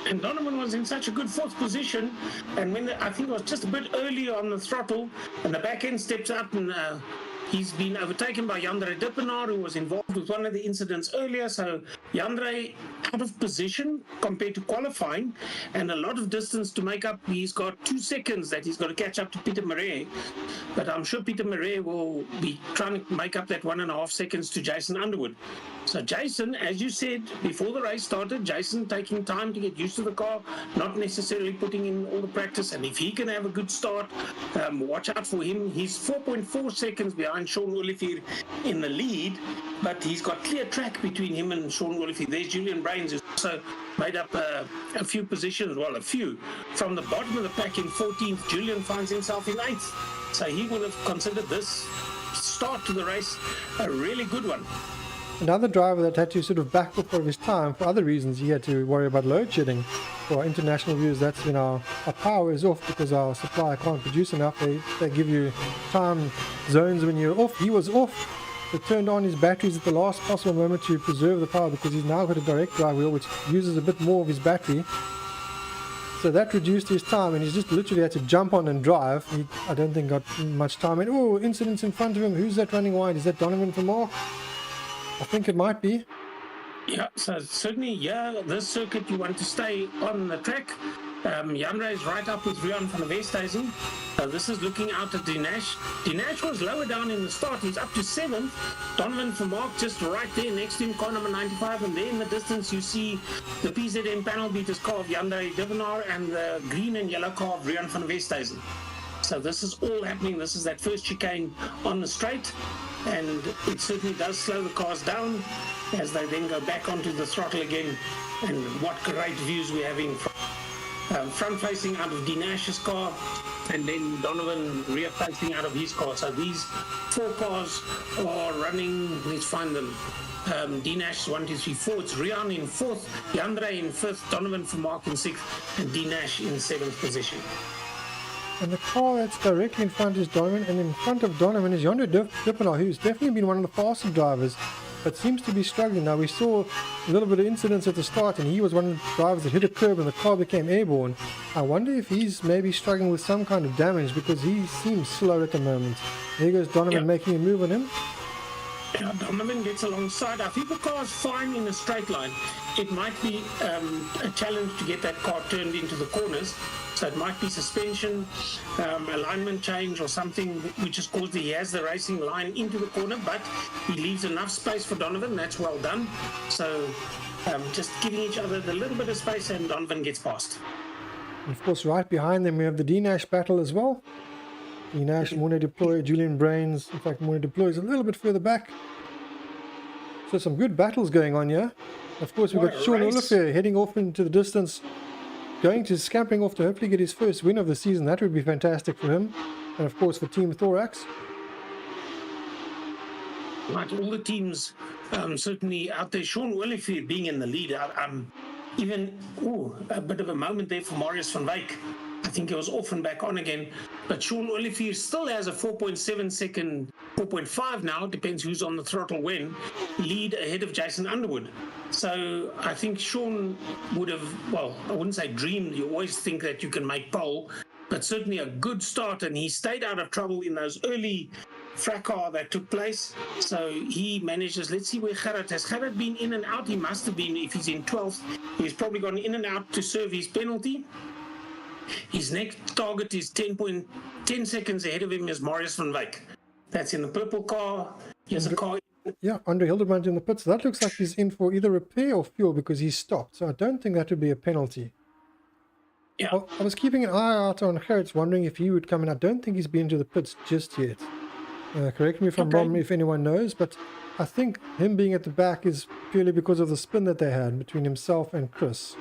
And Donovan was in such a good fourth position, and when I think it was just a bit early on the throttle, and the back end steps up, and he's been overtaken by Jandre Dippenaar, who was involved with one of the incidents earlier. So Jandre out of position compared to qualifying, and a lot of distance to make up. He's got 2 seconds that he's got to catch up to Peter Murray, but I'm sure Peter Murray will be trying to make up that 1.5 seconds to Jason Underwood. So Jason, as you said before the race started, Jason taking time to get used to the car, not necessarily putting in all the practice, and if he can have a good start, watch out for him. He's 4.4 seconds behind Sean Olivier in the lead, but he's got clear track between him and Sean Olivier. There's Julian Brains, who's also made up a few positions, well, a few. From the bottom of the pack in 14th, Julian finds himself in 8th. So he would have considered this start to the race a really good one. Another driver that had to sort of back up of his time for other reasons. He had to worry about load shedding. For our international viewers, that's when our power is off because our supplier can't produce enough. They give you time zones when you're off. He was off. They turned on his batteries at the last possible moment to preserve the power because he's now got a direct drive wheel which uses a bit more of his battery. So that reduced his time, and he's just literally had to jump on and drive. He, I don't think, got much time. And oh, incidents in front of him. Who's that running wide? Is that Donovan from Mark? I think it might be. Yeah, so certainly, this circuit you want to stay on the track. Jandre is right up with Rian van der Westhuizen. This is looking out at Dinesh. Dinesh was lower down in the start. He's up to 7th. Donovan van Mark just right there next to him, car number 95. And there in the distance you see the PZM panel beaters car of Jandre Dippenaar and the green and yellow car of Rian van der Westhuizen. So this is all happening. This is that first chicane on the straight, and it certainly does slow the cars down as they then go back onto the throttle again. And what great views we're having from front facing out of Dinash's car, and then Donovan rear facing out of his car. So these 4 cars are running. Let's find them. Dinash 1, 2, 3, 4. It's Rian in 4th, Jandre in 5th, Donovan van Mark in 6th, and Dinash in 7th position. And the car that's directly in front is Donovan, and in front of Donovan is Jandre Dippenaar, who's definitely been one of the faster drivers, but seems to be struggling. Now, we saw a little bit of incidents at the start, and he was one of the drivers that hit a curb and the car became airborne. I wonder if he's maybe struggling with some kind of damage because he seems slow at the moment. There goes Donovan making a move on him. Yeah, Donovan gets alongside. I think the car is fine in a straight line. It might be a challenge to get that car turned into the corners. So it might be suspension, alignment change or something which has caused he has the racing line into the corner, but he leaves enough space for Donovan. That's well done. So just giving each other the little bit of space, and Donovan gets past. And of course, right behind them we have the Dinash battle as well. Dinash, Morne Deploy, Julian Brains. In fact, Morne Deploy is a little bit further back. So some good battles going on here. Of course, we've got Sean Olivier heading off into the distance, scampering off to hopefully get his first win of the season. That would be fantastic for him. And of course for Team Thorax. Right, all the teams certainly out there. Sean Olivier being in the lead. Even a bit of a moment there for Marius van Wyk. I think he was off and back on again. But Sean Olivier still has a 4.7 second, 4.5 now, depends who's on the throttle when, lead ahead of Jason Underwood. So I think Sean would have, well, I wouldn't say dreamed. You always think that you can make pole, but certainly a good start. And he stayed out of trouble in those early fracas that took place. So he manages. Let's see where Gerrit has. Gerrit been in and out. He must have been, if he's in 12th, he's probably gone in and out to serve his penalty. His next target is 10 seconds ahead of him is Marius van Wyk. That's in the purple car. He has a car. Yeah, Andre Hildebrand in the pits. That looks like he's in for either repair or fuel because he's stopped. So I don't think that would be a penalty. Yeah. I was keeping an eye out on Gerrits, wondering if he would come in. I don't think he's been to the pits just yet. Correct me if I'm wrong, if anyone knows, but I think him being at the back is purely because of the spin that they had between himself and Chris.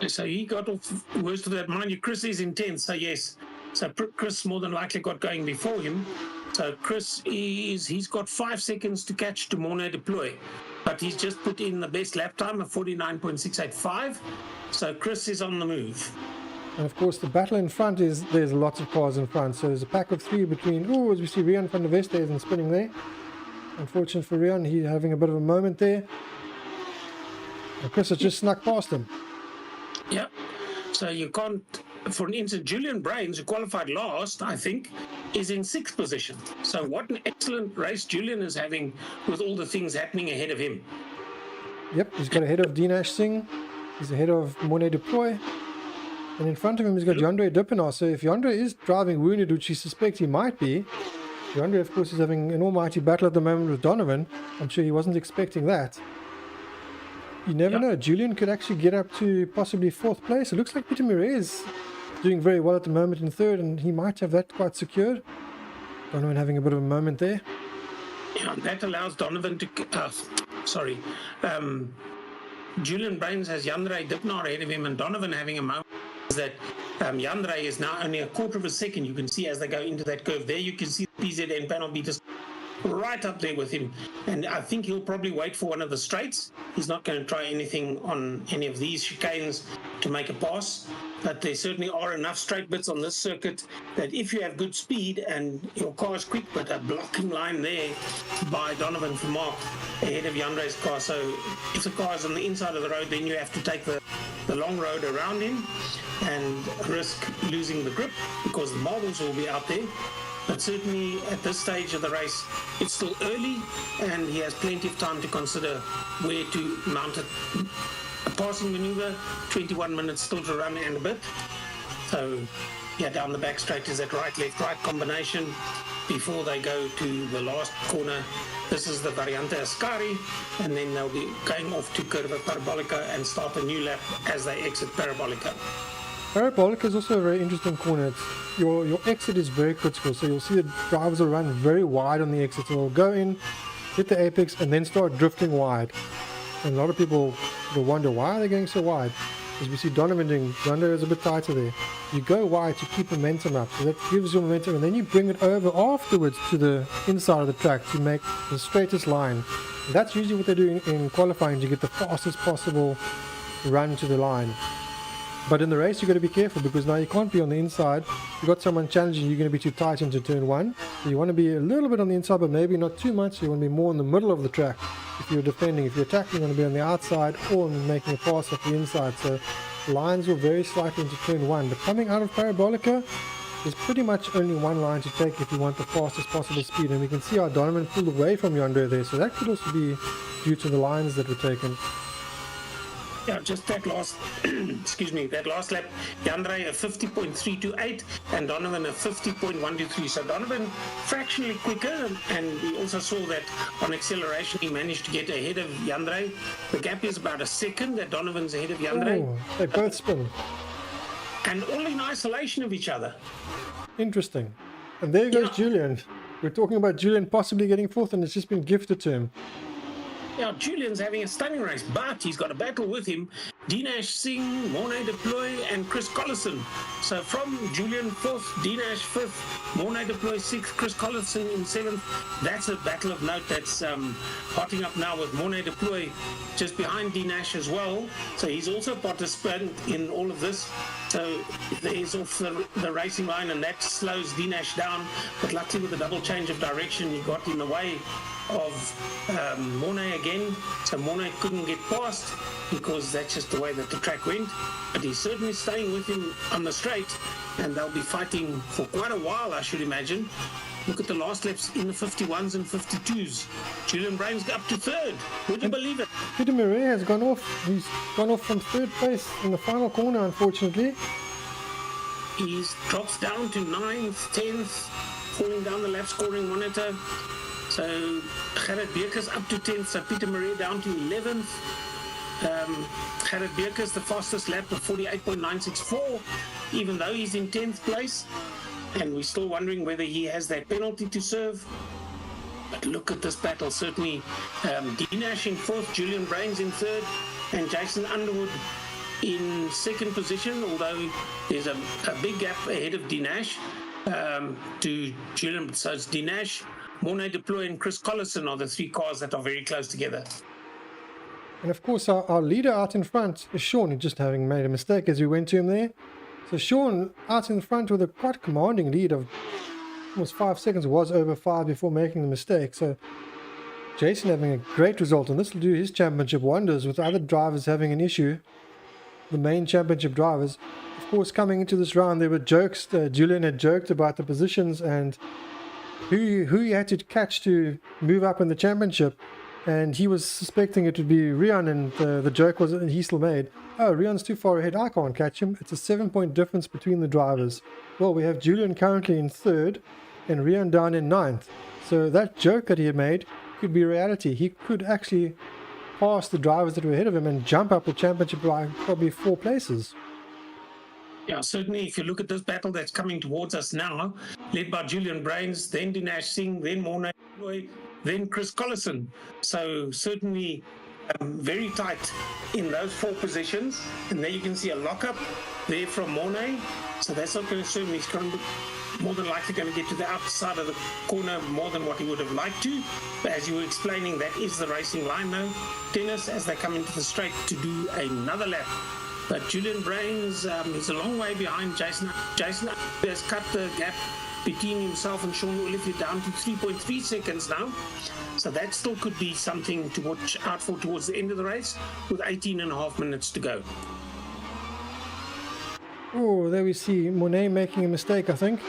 So he got off worst of that. Mind you, Chris is intense, so yes. So Chris more than likely got going before him. So he's got 5 seconds to catch to Mornay deploy. But he's just put in the best lap time of 49.685. So Chris is on the move. And of course, the battle in front is there's lots of cars in front. So there's a pack of 3 between, as we see Rian van der Weste isn't spinning there. Unfortunate for Rian, he's having a bit of a moment there. And Chris has just snuck past him. Yeah. So you can't, for instance, Julian Brains, who qualified last, I think, is in 6th position. So what an excellent race Julian is having with all the things happening ahead of him. Yep, he's got ahead of Dinesh Singh. He's ahead of Mornay Deploy. And in front of him, he's got Yandre Dippenaar. So if Yandre is driving wounded, which he suspects he might be, Yandre, of course, is having an almighty battle at the moment with Donovan. I'm sure he wasn't expecting that. You never know. Julian could actually get up to possibly 4th place. It looks like Peter Murray is doing very well at the moment in 3rd, and he might have that quite secured. Donovan having a bit of a moment there. Yeah, that allows Donovan to... Julian Brains has Yandre Dippenaar ahead of him, and Donovan having a moment that Yandre is now only a quarter of a second. You can see as they go into that curve there, you can see the PZN panel beaters right up there with him. And I think he'll probably wait for one of the straights. He's not going to try anything on any of these chicanes to make a pass. But there certainly are enough straight bits on this circuit that if you have good speed and your car is quick, but a blocking line there by Donovan Vermaak ahead of Yandre's car. So if the car is on the inside of the road, then you have to take the long road around him and risk losing the grip because the marbles will be out there. But certainly at this stage of the race, it's still early and he has plenty of time to consider where to mount it. A passing maneuver, 21 minutes still to run and a bit. So, yeah, down the back straight is that right, left, right combination before they go to the last corner. This is the Variante Ascari, and then they'll be going off to Curva Parabolica and start a new lap as they exit Parabolica. Parabolica is also a very interesting corner. Your exit is very critical, so you'll see the drivers will run very wide on the exit. So they'll go in, hit the apex, and then start drifting wide. And a lot of people will wonder, why are they going so wide? As we see Donovan doing, Yandre is a bit tighter there. You go wide to keep momentum up, so that gives you momentum, and then you bring it over afterwards to the inside of the track to make the straightest line. And that's usually what they do in qualifying, to get the fastest possible run to the line. But in the race, you've got to be careful, because now you can't be on the inside. You've got someone challenging, you're going to be too tight into turn 1. So you want to be a little bit on the inside, but maybe not too much. You want to be more in the middle of the track. If you're defending, if you're attacking, you want to be on the outside or making a pass off the inside. So lines will vary slightly into turn 1. But coming out of Parabolica, there's pretty much only one line to take if you want the fastest possible speed. And we can see how Donovan pulled away from Yandre there. So that could also be due to the lines that were taken. Yeah, just that last, that last lap, Yandre a 50.328 and Donovan a 50.123. So Donovan fractionally quicker, and we also saw that on acceleration he managed to get ahead of Yandre. The gap is about a second that Donovan's ahead of Yandre. Oh, they both spin. And all in isolation of each other. Interesting. And there goes Julian. We're talking about Julian possibly getting 4th, and it's just been gifted to him. Yeah, Julian's having a stunning race, but he's got a battle with him. Dinesh Singh, Mornay Deploy, and Chris Collison. So from Julian 4th, Dinesh 5th, Mornay Deploy 6th, Chris Collison in 7th. That's a battle of note that's hotting up now with Mornay Deploy just behind Dinesh as well. So he's also a participant in all of this. So he's off the racing line, and that slows Dinesh down. But luckily with the double change of direction, he got in the way of Mornay again, so Mornay couldn't get past because that's just the way that the track went. But he's certainly staying with him on the straight, and they'll be fighting for quite a while, I should imagine. Look at the last laps in the 51s and 52s. Julian Brains up to 3rd. Would you believe it? Peter Murray has gone off. He's gone off from 3rd place in the final corner, unfortunately. He drops down to 9th, 10th, falling down the lap scoring monitor. So Gerrit Beekers up to 10th, so Peter Murray down to 11th. Gerrit Beekers, the fastest lap of 48.964, even though he's in 10th place. And we're still wondering whether he has that penalty to serve. But look at this battle. Certainly, Dinash in 4th, Julian Brains in 3rd, and Jason Underwood in 2nd position, although there's a big gap ahead of Dinash to Julian. So it's Dinash, Mornay Deploy, and Chris Collison are the 3 cars that are very close together. And of course, our leader out in front is Sean, just having made a mistake as we went to him there. So Sean out in front with a quite commanding lead of almost 5 seconds, was over 5 before making the mistake. So Jason having a great result, and this will do his championship wonders with other drivers having an issue. The main championship drivers, of course, coming into this round, there were jokes. Julian had joked about the positions and who he had to catch to move up in the championship, and he was suspecting it would be Rian, and the joke was, and he still made, oh, Rian's too far ahead, I can't catch him. It's a 7-point difference between the drivers. Well, we have Julian currently in 3rd and Rian down in 9th. So that joke that he had made could be reality. He could actually pass the drivers that were ahead of him and jump up the championship by probably 4 places. Yeah, certainly if you look at this battle that's coming towards us now, led by Julian Brains, then Dinash Singh, then Mornay Deploy, then Chris Collison. So certainly very tight in those 4 positions. And there you can see a lockup there from Mornay. So that's not going to serve him. He's more than likely going to get to the outside of the corner more than what he would have liked to. But as you were explaining, that is the racing line now. Dennis, as they come into the straight to do another lap. But Julian Brains is a long way behind Jason. Jason has cut the gap between himself and Sean Olivier down to 3.3 seconds now. So that still could be something to watch out for towards the end of the race with 18.5 minutes to go. Oh, there we see Monet making a mistake, I think.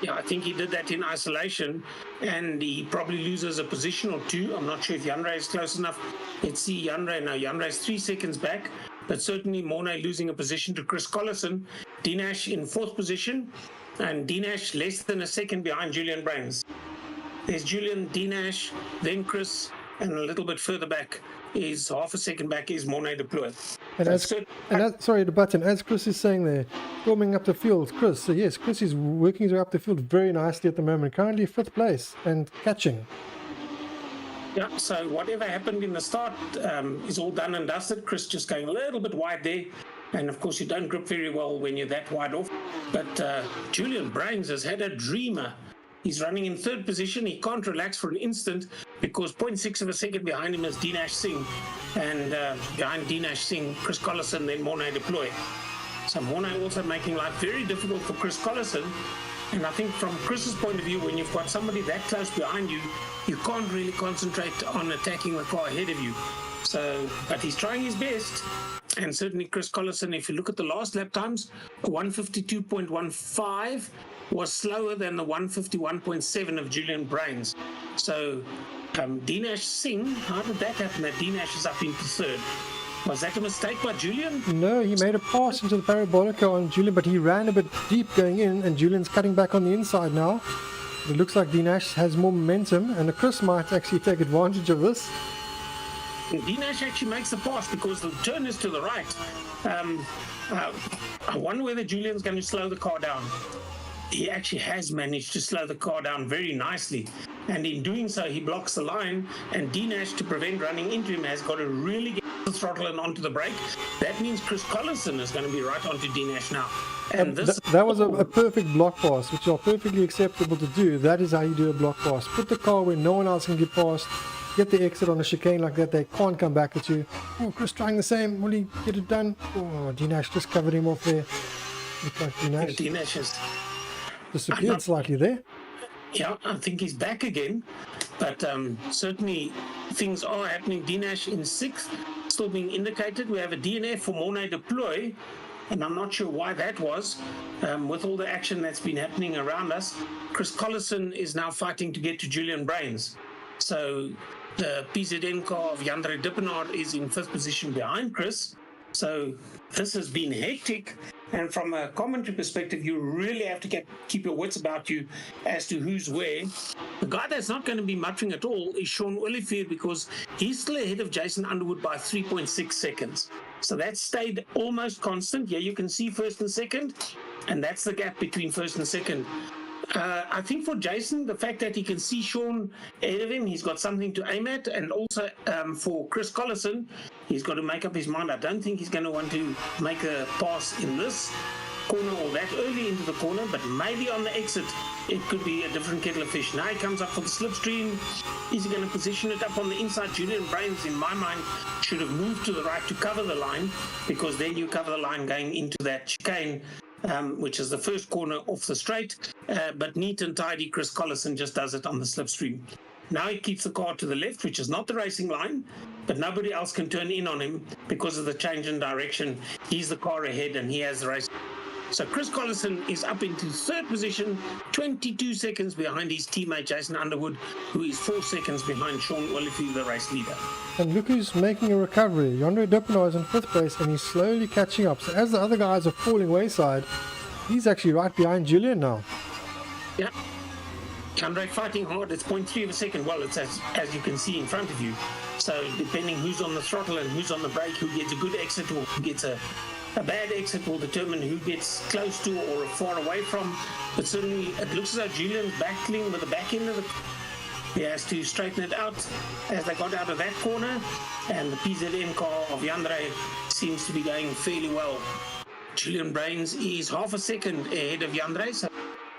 Yeah, I think he did that in isolation, and he probably loses a position or 2. I'm not sure if Janre is close enough. Let's see Janre now. Janre is 3 seconds back, but certainly Mornay losing a position to Chris Collison. Dinash in 4th position, and Dinash less than a second behind Julian Brains. There's Julian, Dinash, then Chris, and a little bit further back is half a second back is Mornay Deploy. And sorry, the button, as Chris is saying there, storming up the field, Chris. So yes, Chris is working his way up the field very nicely at the moment. Currently 5th place and catching. Yeah, so whatever happened in the start is all done and dusted. Chris just going a little bit wide there. And of course, you don't grip very well when you're that wide off. But Julian Brains has had a dreamer. He's running in 3rd position. He can't relax for an instant because 0.6 of a second behind him is Dinash Singh. And behind Dinash Singh, Chris Collison, then Mornay Deploy. So Mornay also making life very difficult for Chris Collison. And I think from Chris's point of view, when you've got somebody that close behind you, you can't really concentrate on attacking the car ahead of you. So, but he's trying his best. And certainly Chris Collison, if you look at the last lap times, 152.15 was slower than the 151.7 of Julian Brains. So Dinash Singh, how did that happen that Dinash is up into 3rd? Was that a mistake by Julian? No, he made a pass into the parabolica on Julian, but he ran a bit deep going in, and Julian's cutting back on the inside now. It looks like Dinash has more momentum, and Chris might actually take advantage of this. Dinash actually makes the pass because the turn is to the right. I wonder whether Julian's going to slow the car down. He actually has managed to slow the car down very nicely. And in doing so, he blocks the line. And Dinash, to prevent running into him, has got to really get the throttle and onto the brake. That means Chris Collison is going to be right onto Dinash now. And that was a perfect block pass, which are perfectly acceptable to do. That is how you do a block pass. Put the car where no one else can get past. Get the exit on a chicane like that. They can't come back at you. Oh, Chris trying the same. Will he get it done? Oh, Dinash just covered him off there. Looks like Dinash has disappeared slightly there. Yeah, I think he's back again. But certainly things are happening. Dinash in 6th, still being indicated. We have a DNF for Mornay Deploy. And I'm not sure why that was, with all the action that's been happening around us. Chris Collison is now fighting to get to Julian Brains. So the PZN car of Jandre Dippenaar is in 5th position behind Chris. So this has been hectic. And from a commentary perspective, you really have to keep your wits about you as to who's where. The guy that's not going to be muttering at all is Sean Olivier, because he's still ahead of Jason Underwood by 3.6 seconds. So that stayed almost constant. Here you can see first and second, and that's the gap between first and second. I think for Jason, the fact that he can see Sean ahead of him, he's got something to aim at. And also for Chris Collison, he's got to make up his mind. I don't think he's going to want to make a pass in this corner or that early into the corner, but maybe on the exit it could be a different kettle of fish. Now he comes up for the slipstream. Is he going to position it up on the inside? Julian Brains, in my mind, should have moved to the right to cover the line, because then you cover the line going into that chicane, which is the first corner off the straight. But neat and tidy, Chris Collison just does it on the slipstream. Now he keeps the car to the left, which is not the racing line, but nobody else can turn in on him because of the change in direction. He's the car ahead and he has the race. So Chris Collison is up into third position, 22 seconds behind his teammate Jason Underwood, who is 4 seconds behind Sean Olivier, the race leader. And look who's making a recovery. Yandre Dippenaar is in 5th place and he's slowly catching up. So as the other guys are falling wayside, he's actually right behind Julian now. Yeah. Yandre fighting hard. It's 0.3 of a second. Well, it's as you can see in front of you. So depending who's on the throttle and who's on the brake, who gets a good exit or who gets a bad exit will determine who gets close to or far away from. But certainly it looks as though Julian's battling with the back end of the... He has to straighten it out as they got out of that corner. And the PZM car of Yandre seems to be going fairly well. Julian Brains is half a second ahead of Yandre, so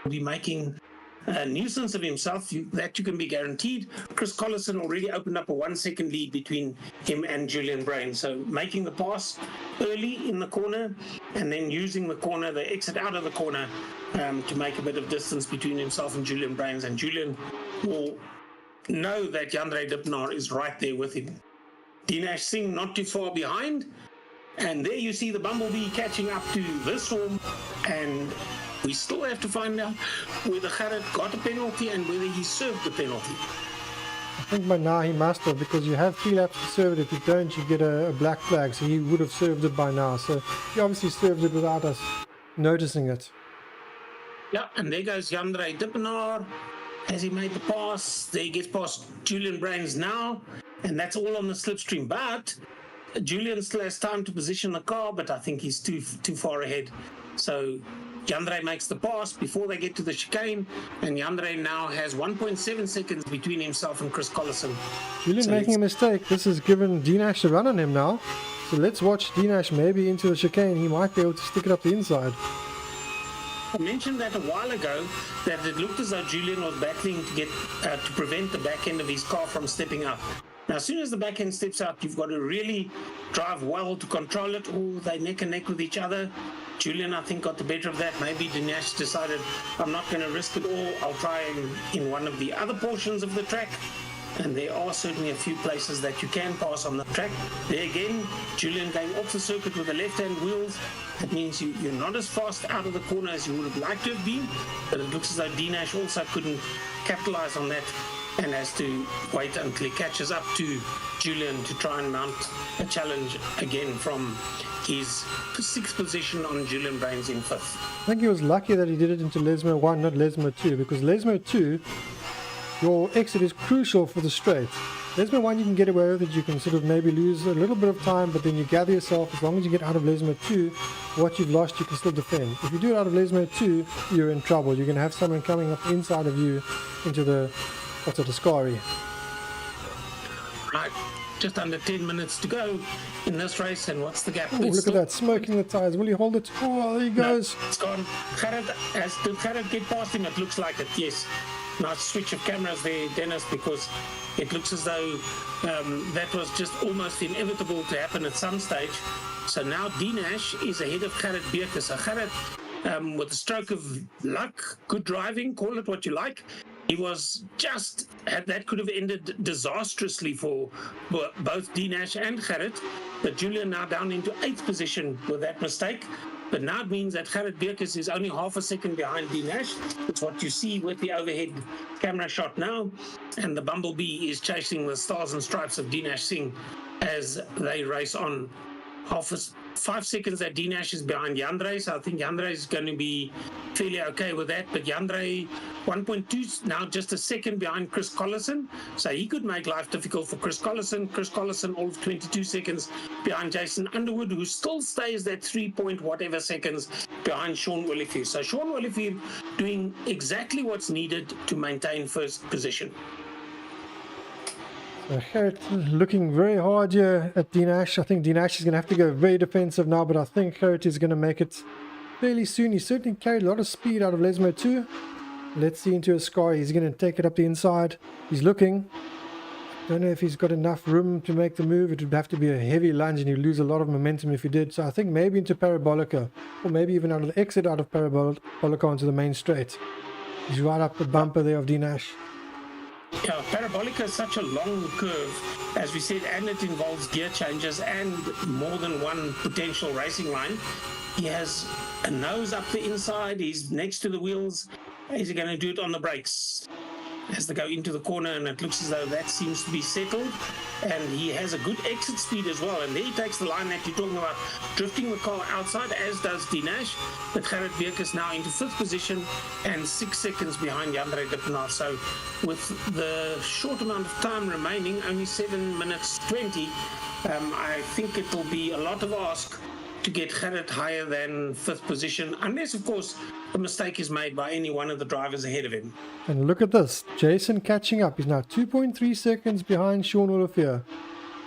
he'll be making a nuisance of himself, that you can be guaranteed. Chris Collison already opened up a 1 second lead between him and Julian Brains. So making the pass early in the corner and then using the corner, the exit out of the corner, to make a bit of distance between himself and Julian Brains. And Julian will know that Yandre Dippenaar is right there with him. Dinesh Singh not too far behind. And there you see the Bumblebee catching up to this one. And we still have to find out whether Gerrit got a penalty and whether he served the penalty. I think by now he must have, because you have 3 laps to serve it. If you don't, you get a black flag. So he would have served it by now. So he obviously served it without us noticing it. Yeah, and there goes Yandre Dippenaar. As he made the pass, there he gets past Julian Brains now. And that's all on the slipstream. But Julian still has time to position the car, but I think he's too far ahead. So Yandre makes the pass before they get to the chicane, and Yandre now has 1.7 seconds between himself and Chris Collison. Julian making a mistake. This has given Dinesh a run on him now. So let's watch Dinesh maybe into the chicane. He might be able to stick it up the inside. I mentioned that a while ago, that it looked as though Julian was battling to get to prevent the back end of his car from stepping up. Now, as soon as the back end steps out, you've got to really drive well to control it. Oh, they neck and neck with each other. Julian, I think, got the better of that. Maybe Dinesh decided, I'm not going to risk it all. I'll try in one of the other portions of the track. And there are certainly a few places that you can pass on the track. There again, Julian going off the circuit with the left-hand wheels. That means you're not as fast out of the corner as you would have liked to have been. But it looks as though Dinesh also couldn't capitalize on that and has to wait until he catches up to Julian to try and mount a challenge again from his 6th position on Julian Brains in 5th. I think he was lucky that he did it into Lesmo 1, not Lesmo 2, because Lesmo 2, your exit is crucial for the straight. Lesmo 1 you can get away with it, you can sort of maybe lose a little bit of time, but then you gather yourself. As long as you get out of Lesmo 2, what you've lost you can still defend. If you do it out of Lesmo 2, you're in trouble. You're going to have someone coming up inside of you into the, what's it, a Ascari. Right, just under 10 minutes to go in this race, and what's the gap? Oh, look at that, smoking the tires. Will he hold it? Oh, there he goes. No, it's gone. Did Gerrit get past him? It looks like it, yes. Nice switch of cameras there, Dennis, because it looks as though that was just almost inevitable to happen at some stage. So now Dinesh is ahead of Gerrit Beerkes. So Gerrit, with a stroke of luck, good driving, call it what you like, he was just, that could have ended disastrously for both Dinesh and Gerrit. But Julian now down into 8th position with that mistake. But now it means that Gerrit Beerkes is only half a second behind Dinesh. It's what you see with the overhead camera shot now. And the Bumblebee is chasing the stars and stripes of Dinesh Singh as they race on. 5 seconds that Dinash is behind Jandre, so I think Jandre is going to be fairly okay with that. But Jandre 1.2 now just a second behind Chris Collison, so he could make life difficult for Chris Collison. Chris Collison all of 22 seconds behind Jason Underwood, who still stays that 3 point whatever seconds behind Sean Olivier. So Sean Olivier doing exactly what's needed to maintain first position. Gerrit looking very hard here at Dinash. I think Dinash is going to have to go very defensive now, but I think Gerrit is going to make it fairly soon. He certainly carried a lot of speed out of Lesmo too. Let's see into a scar. He's going to take it up the inside. He's looking. Don't know if he's got enough room to make the move. It would have to be a heavy lunge and he'd lose a lot of momentum if he did. So I think maybe into Parabolica, or maybe even out of the exit out of Parabolica onto the main straight. He's right up the bumper there of Dinash. Yeah, Parabolica is such a long curve, as we said, and it involves gear changes and more than one potential racing line. He has a nose up the inside. He's next to the wheels. Is he going to do it on the brakes as they go into the corner? And it looks as though that seems to be settled. And he has a good exit speed as well. And there he takes the line that you're talking about, drifting the car outside, as does Dinash. But Gerrit Beek is now into 5th position and 6 seconds behind Jandre Dippenaar. So with the short amount of time remaining, only 7 minutes 20, I think it will be a lot of ask to get Gerrit higher than 5th position, unless, of course, a mistake is made by any one of the drivers ahead of him. And look at this. Jason catching up. He's now 2.3 seconds behind Sean Olivier.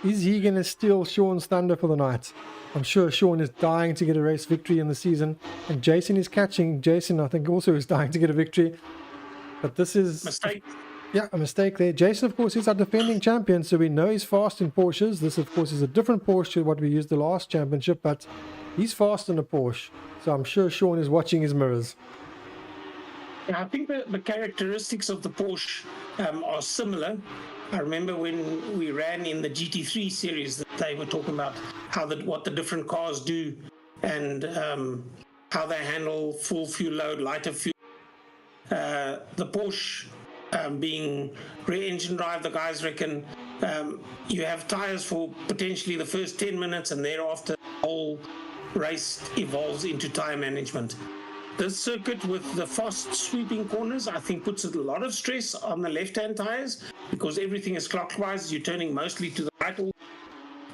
Is he going to steal Sean's thunder for the night? I'm sure Sean is dying to get a race victory in the season. And Jason is catching. Jason, I think, also is dying to get a victory. But this is... Mistake. Yeah, a mistake there. Jason, of course, is our defending champion, so we know he's fast in Porsches. This, of course, is a different Porsche to what we used the last championship, but he's fast in a Porsche. So I'm sure Sean is watching his mirrors. Yeah, I think the characteristics of the Porsche are similar. I remember when we ran in the GT3 series that they were talking about what the different cars do and how they handle full fuel load, lighter fuel. The Porsche being rear engine drive, the guys reckon you have tires for potentially the first 10 minutes and thereafter the whole race evolves into tire management. This circuit with the fast sweeping corners, I think, puts a lot of stress on the left-hand tires because everything is clockwise. You're turning mostly to the right,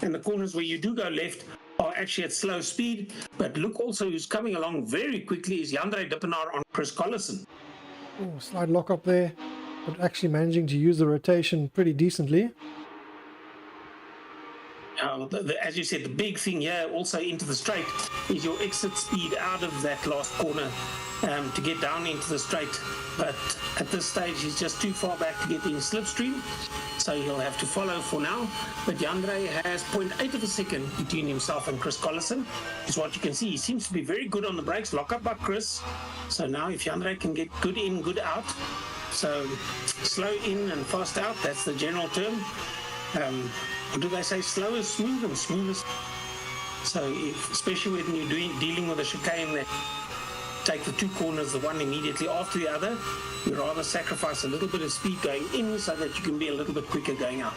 and the corners where you do go left are actually at slow speed. But look also who's coming along very quickly is Jandre Dippenaar on Chris Collison. Oh, slight lock up there, but actually managing to use the rotation pretty decently. As you said, the big thing here also into the straight is your exit speed out of that last corner to get down into the straight. But at this stage, he's just too far back to get in slipstream, so he'll have to follow for now. But Jandre has 0.8 of a second between himself and Chris Collison, is what you can see. He seems to be very good on the brakes, lock up by Chris. So now if Jandre can get good in, good out, so slow in and fast out, that's the general term. What do they say? Slow is smooth and smooth is... So especially when you're dealing with a chicane that take the two corners, the one immediately after the other, you rather sacrifice a little bit of speed going in so that you can be a little bit quicker going out.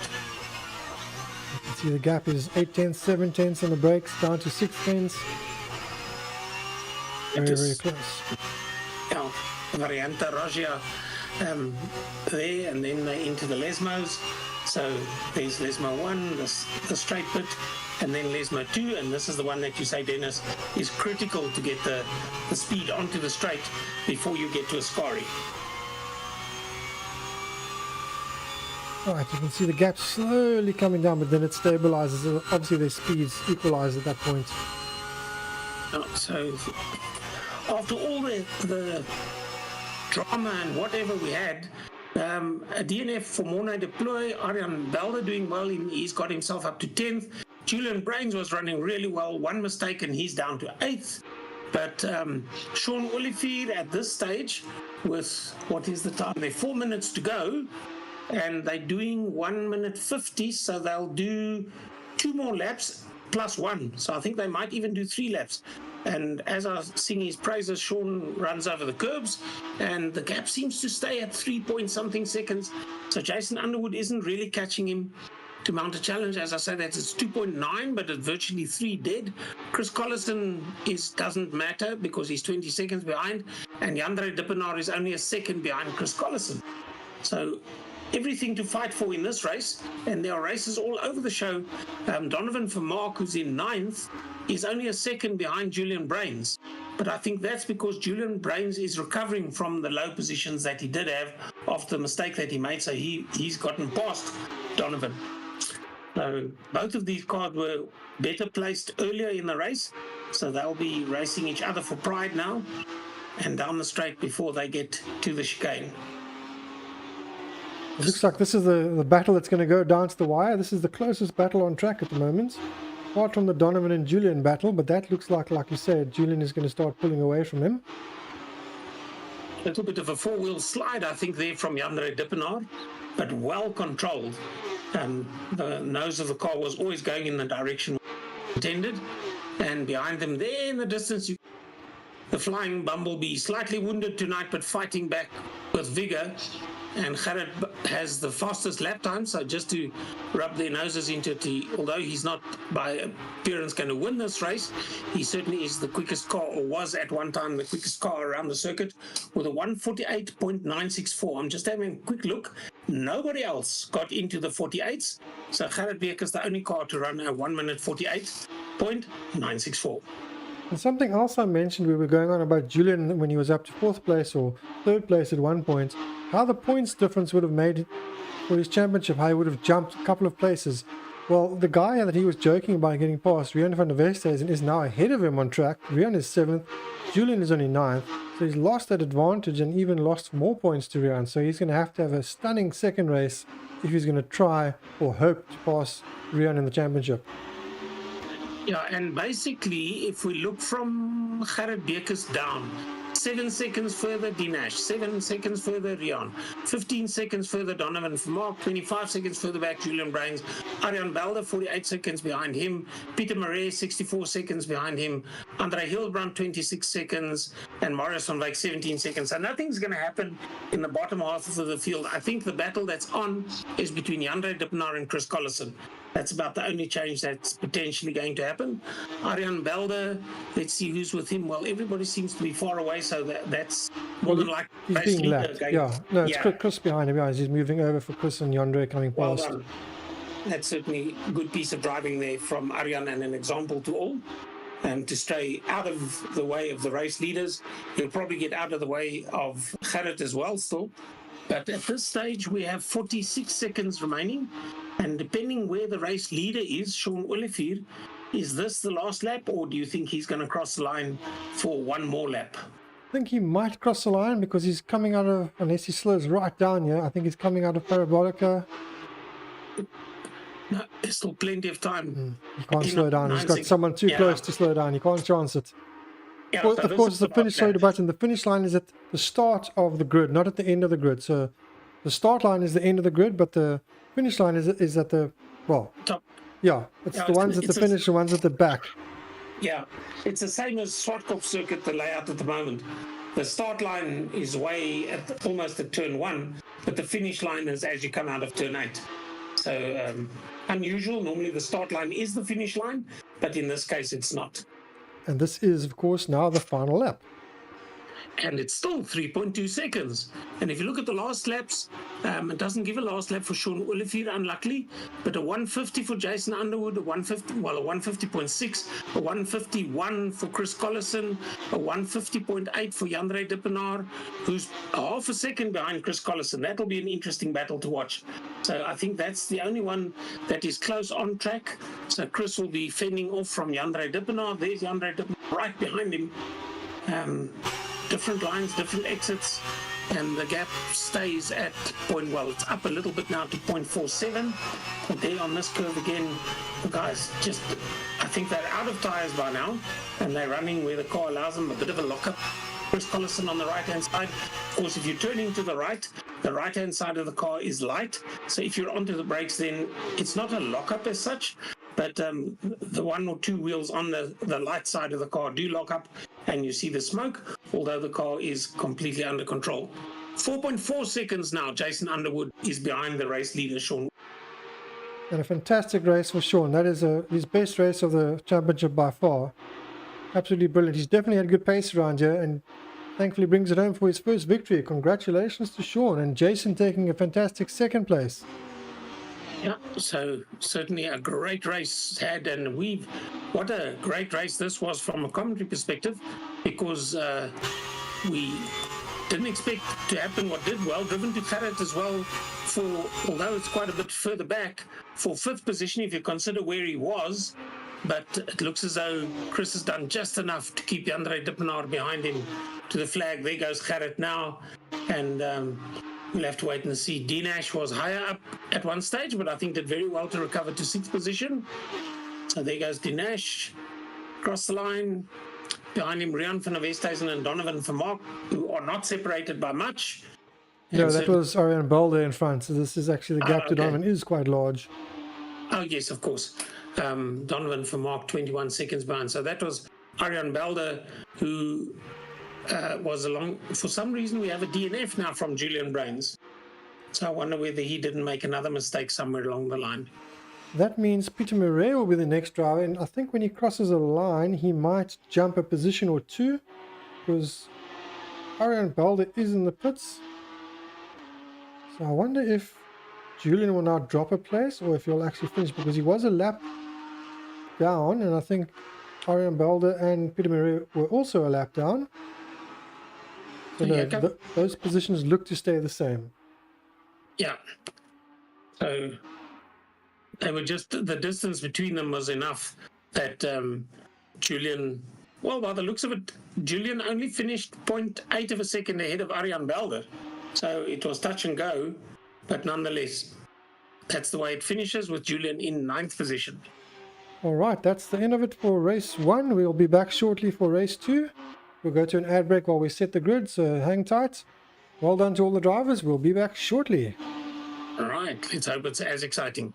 You can see the gap is 8 tenths, 7 tenths on the brakes, down to 6 tenths. Very close. Yeah, Varianta Rogia there, and then they into the Lesmos. So there's Lesmo 1, the straight bit, and then Lesmo 2, and this is the one that you say, Dennis, is critical to get the speed onto the straight before you get to a Ascari. Right, you can see the gap slowly coming down, but then it stabilizes. Obviously their speeds equalize at that point. So after all the drama and whatever we had, a DNF for Morne de Plooi, Arjan Belder doing well, he's got himself up to 10th. Julian Brains was running really well, one mistake and he's down to 8th. But Sean Olivier at this stage with, what is the time? They're 4 minutes to go and they're doing 1 minute 50, so they'll do 2 more laps plus 1. So I think they might even do 3 laps. And as I sing his praises, Sean runs over the curbs and the gap seems to stay at 3 point something seconds. So Jason Underwood isn't really catching him. to mount a challenge. As I say, it's 2.9, but it's virtually 3 dead. Chris Collison doesn't matter because he's 20 seconds behind, and Jandre Dippenaar is only a second behind Chris Collison. So everything to fight for in this race, and there are races all over the show. Donovan Vermaak, who's in 9th, is only a second behind Julian Brains. But I think that's because Julian Brains is recovering from the low positions that he did have after the mistake that he made. So he's gotten past Donovan. So both of these cars were better placed earlier in the race. So they'll be racing each other for pride now and down the straight before they get to the chicane. It looks like this is the battle that's going to go down to the wire. This is the closest battle on track at the moment. Apart from the Donovan and Julian battle, but that looks like you said, Julian is going to start pulling away from him. A little bit of a four-wheel slide, I think, there from Jandre Dippenaar, but well controlled. The nose of the car was always going in the direction intended, and behind them there in the distance, the Flying Bumblebee, slightly wounded tonight, but fighting back with vigor. And Gerrit has the fastest lap time, so just to rub their noses into it, although he's not by appearance going to win this race, he certainly is the quickest car, or was at one time the quickest car around the circuit, with a 1:48.964. I'm just having a quick look. Nobody else got into the 48s, so Gerrit Beek is the only car to run a 1:48.964. And something else I mentioned, we were going on about Julian when he was up to 4th place or 3rd place at one point, how the points difference would have made for his championship, how he would have jumped a couple of places. Well, the guy that he was joking about getting past, Rian van der Westhuizen, is now ahead of him on track. Rian is 7th, Julian is only 9th, so he's lost that advantage and even lost more points to Rian. So he's going to have a stunning second race if he's going to try or hope to pass Rian in the championship. Yeah, and basically, if we look from Gerrit Beekers down, 7 seconds further Dinesh, 7 seconds further Rian, 15 seconds further Donovan Vermaak, 25 seconds further back Julian Brains, Arjan Belder 48 seconds behind him, Peter Marais 64 seconds behind him, Andre Hildebrand 26 seconds, and Marius van Wyk 17 seconds. So nothing's going to happen in the bottom half of the field. I think the battle that's on is between Jandre Dippenaar and Chris Collison. That's about the only change that's potentially going to happen. Arjan Belder, let's see who's with him. Well, everybody seems to be far away, so that's more than like he's being lapped. Yeah, no, it's Chris behind him. Yeah, he's moving over for Chris and Jandre coming past. Well done. That's certainly a good piece of driving there from Arjan, and an example to all. To stay out of the way of the race leaders. He'll probably get out of the way of Gerrit as well still. But at this stage, we have 46 seconds remaining. And depending where the race leader is, Sean Olivier, is this the last lap, or do you think he's going to cross the line for one more lap? I think he might cross the line because he's coming out of, unless he slows right down here, I think he's coming out of Parabolica. No, there's still plenty of time. He can't slow down. He's got someone too close to slow down. He can't chance it. Yeah, well, of course, the finish button. The finish line is at the start of the grid, not at the end of the grid. So the start line is the end of the grid, but the finish line is at the, well, top. Yeah, it's the ones at the finish, the ones at the back. Yeah, it's the same as Swartkop circuit, the layout at the moment. The start line is way at almost at turn 1, but the finish line is as you come out of turn 8. So unusual. Normally the start line is the finish line, but in this case it's not. And this is, of course, now the final lap. And it's still 3.2 seconds. And if you look at the last laps, it doesn't give a last lap for Sean Olivier, unluckily, but a 150 for Jason Underwood, a 150.6, a 151 for Chris Collison, a 150.8 for Jandre Dippenaar, who's half a second behind Chris Collison. That'll be an interesting battle to watch. So I think that's the only one that is close on track. So Chris will be fending off from Jandre Dippenaar. There's Jandre Dippenaar right behind him. Different lines, different exits, and the gap stays at point, well, it's up a little bit now to 0.47, but there on this curve again, the guys just, I think they're out of tires by now, and they're running where the car allows them a bit of a lockup. Chris Collison on the right-hand side. Of course, if you're turning to the right-hand side of the car is light, so if you're onto the brakes, then it's not a lockup as such, but the one or two wheels on the light side of the car do lock up, and you see the smoke, although the car is completely under control. 4.4 seconds now, Jason Underwood is behind the race leader, Sean. And a fantastic race for Sean. That is his best race of the championship by far. Absolutely brilliant. He's definitely had good pace around here and thankfully brings it home for his first victory. Congratulations to Sean, and Jason taking a fantastic second place. Yeah, so certainly a great race had, and what a great race this was from a commentary perspective, because we didn't expect to happen what did. Well driven to Gerrit as well, although it's quite a bit further back, for 5th position if you consider where he was. But it looks as though Chris has done just enough to keep Andre Dippenaar behind him to the flag. There goes Gerrit now, and we'll have to wait and see. Dinash was higher up at one stage, but I think did very well to recover to 6th position. So there goes Dinash across the line. Behind him, Rian van der Westhuizen and Donovan Vermaak, who are not separated by much. No, that was Arjan Balde in front. So this is actually the gap to Donovan is quite large. Oh, yes, of course. Donovan Vermaak, 21 seconds behind. So that was Arjan Balde, who was along. For some reason, we have a DNF now from Julian Brains. So I wonder whether he didn't make another mistake somewhere along the line. That means Peter Murray will be the next driver, and I think when he crosses a line, he might jump a position or two, because Arjan Balde is in the pits. So I wonder if Julian will now drop a place, or if he'll actually finish, because he was a lap down, and I think Arjan Balde and Peter Murray were also a lap down. So no, those positions look to stay the same. Yeah. So they were just, the distance between them was enough that Julian, well, by the looks of it, Julian only finished 0.8 of a second ahead of Arjan Balde. So it was touch and go, but nonetheless, that's the way it finishes, with Julian in 9th position. All right, that's the end of it for race 1. We'll be back shortly for race 2. We'll go to an ad break while we set the grid, so hang tight. Well done to all the drivers. We'll be back shortly. All right, let's hope it's as exciting.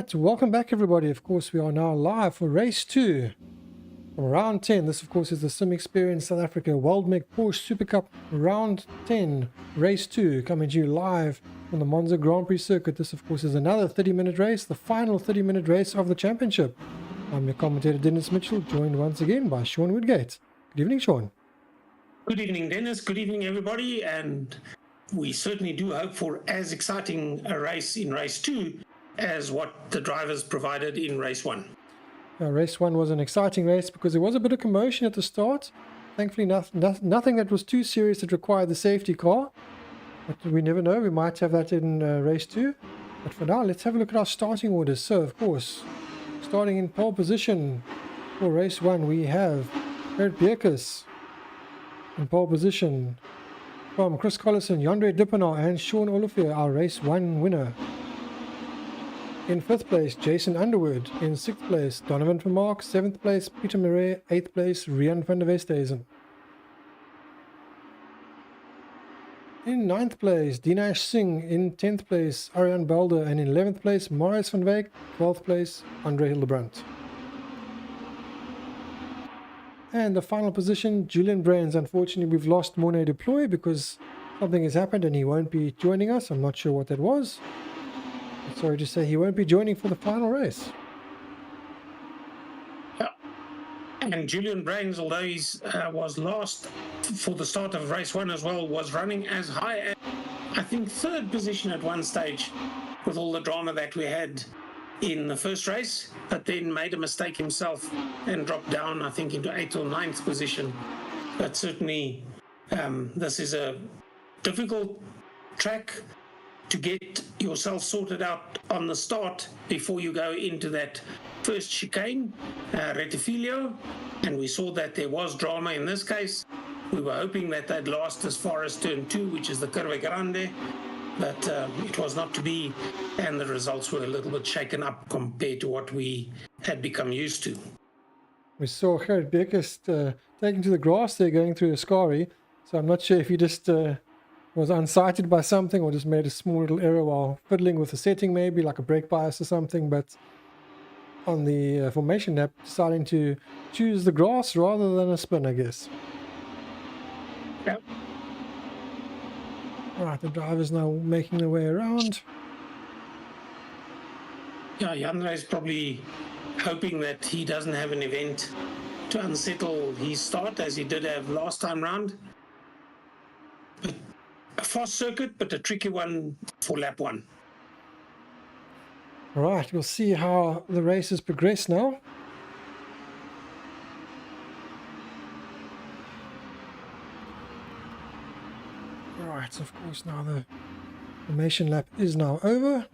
Right, welcome back everybody. Of course, we are now live for race 2 from round 10. This, of course, is the Sim Experience South Africa Weldmech Porsche Supercup round 10, race 2, coming to you live on the Monza Grand Prix circuit. This, of course, is another 30-minute race, the final 30-minute race of the championship. I'm your commentator, Dennis Mitchell, joined once again by Sean Woodgate. Good evening, Sean. Good evening, Dennis. Good evening, everybody. And we certainly do hope for as exciting a race in race 2 as what the drivers provided in race 1. Race 1 was an exciting race because there was a bit of commotion at the start. Thankfully, nothing that was too serious that required the safety car. But we never know, we might have that in race 2. But for now, let's have a look at our starting orders. So, of course, starting in pole position for race 1, we have Gerrit Bierkes in pole position from Chris Collison, Jandre Dippenaar and Sean Olivier, our race 1 winner. In 5th place, Jason Underwood. In 6th place, Donovan Vermaak. 7th place, Peter Murray. 8th place, Rian van der Westhuizen. In 9th place, Dinesh Singh. In 10th place, Arjan Belder. And in 11th place, Marius van Wyk. 12th place, Andre Hildebrandt. And the final position, Julian Brains. Unfortunately, we've lost Morne Deploy because something has happened and he won't be joining us. I'm not sure what that was. Sorry to say, he won't be joining for the final race. Yeah. And Julian Brains, although he was last for the start of race 1 as well, was running as high as, I think, 3rd position at one stage with all the drama that we had in the first race, but then made a mistake himself and dropped down, I think, into 8th or 9th position. But certainly, this is a difficult track to get yourself sorted out on the start before you go into that first chicane, Retifilio, and we saw that there was drama in this case. We were hoping that they'd last as far as turn 2, which is the Curve Grande, but it was not to be, and the results were a little bit shaken up compared to what we had become used to. We saw Gerrit Bierkes taken to the grass there going through a Ascari, so I'm not sure if he just was unsighted by something or just made a small little error while fiddling with the setting, maybe like a brake bias or something, but on the formation lap deciding to choose the grass rather than a spin, I guess. Yep. Alright, the driver's now making their way around. Yeah, Jandre is probably hoping that he doesn't have an event to unsettle his start as he did have last time round. But a fast circuit, but a tricky one for lap 1. Right, we'll see how the races progress now. Right, so of course now the formation lap is now over.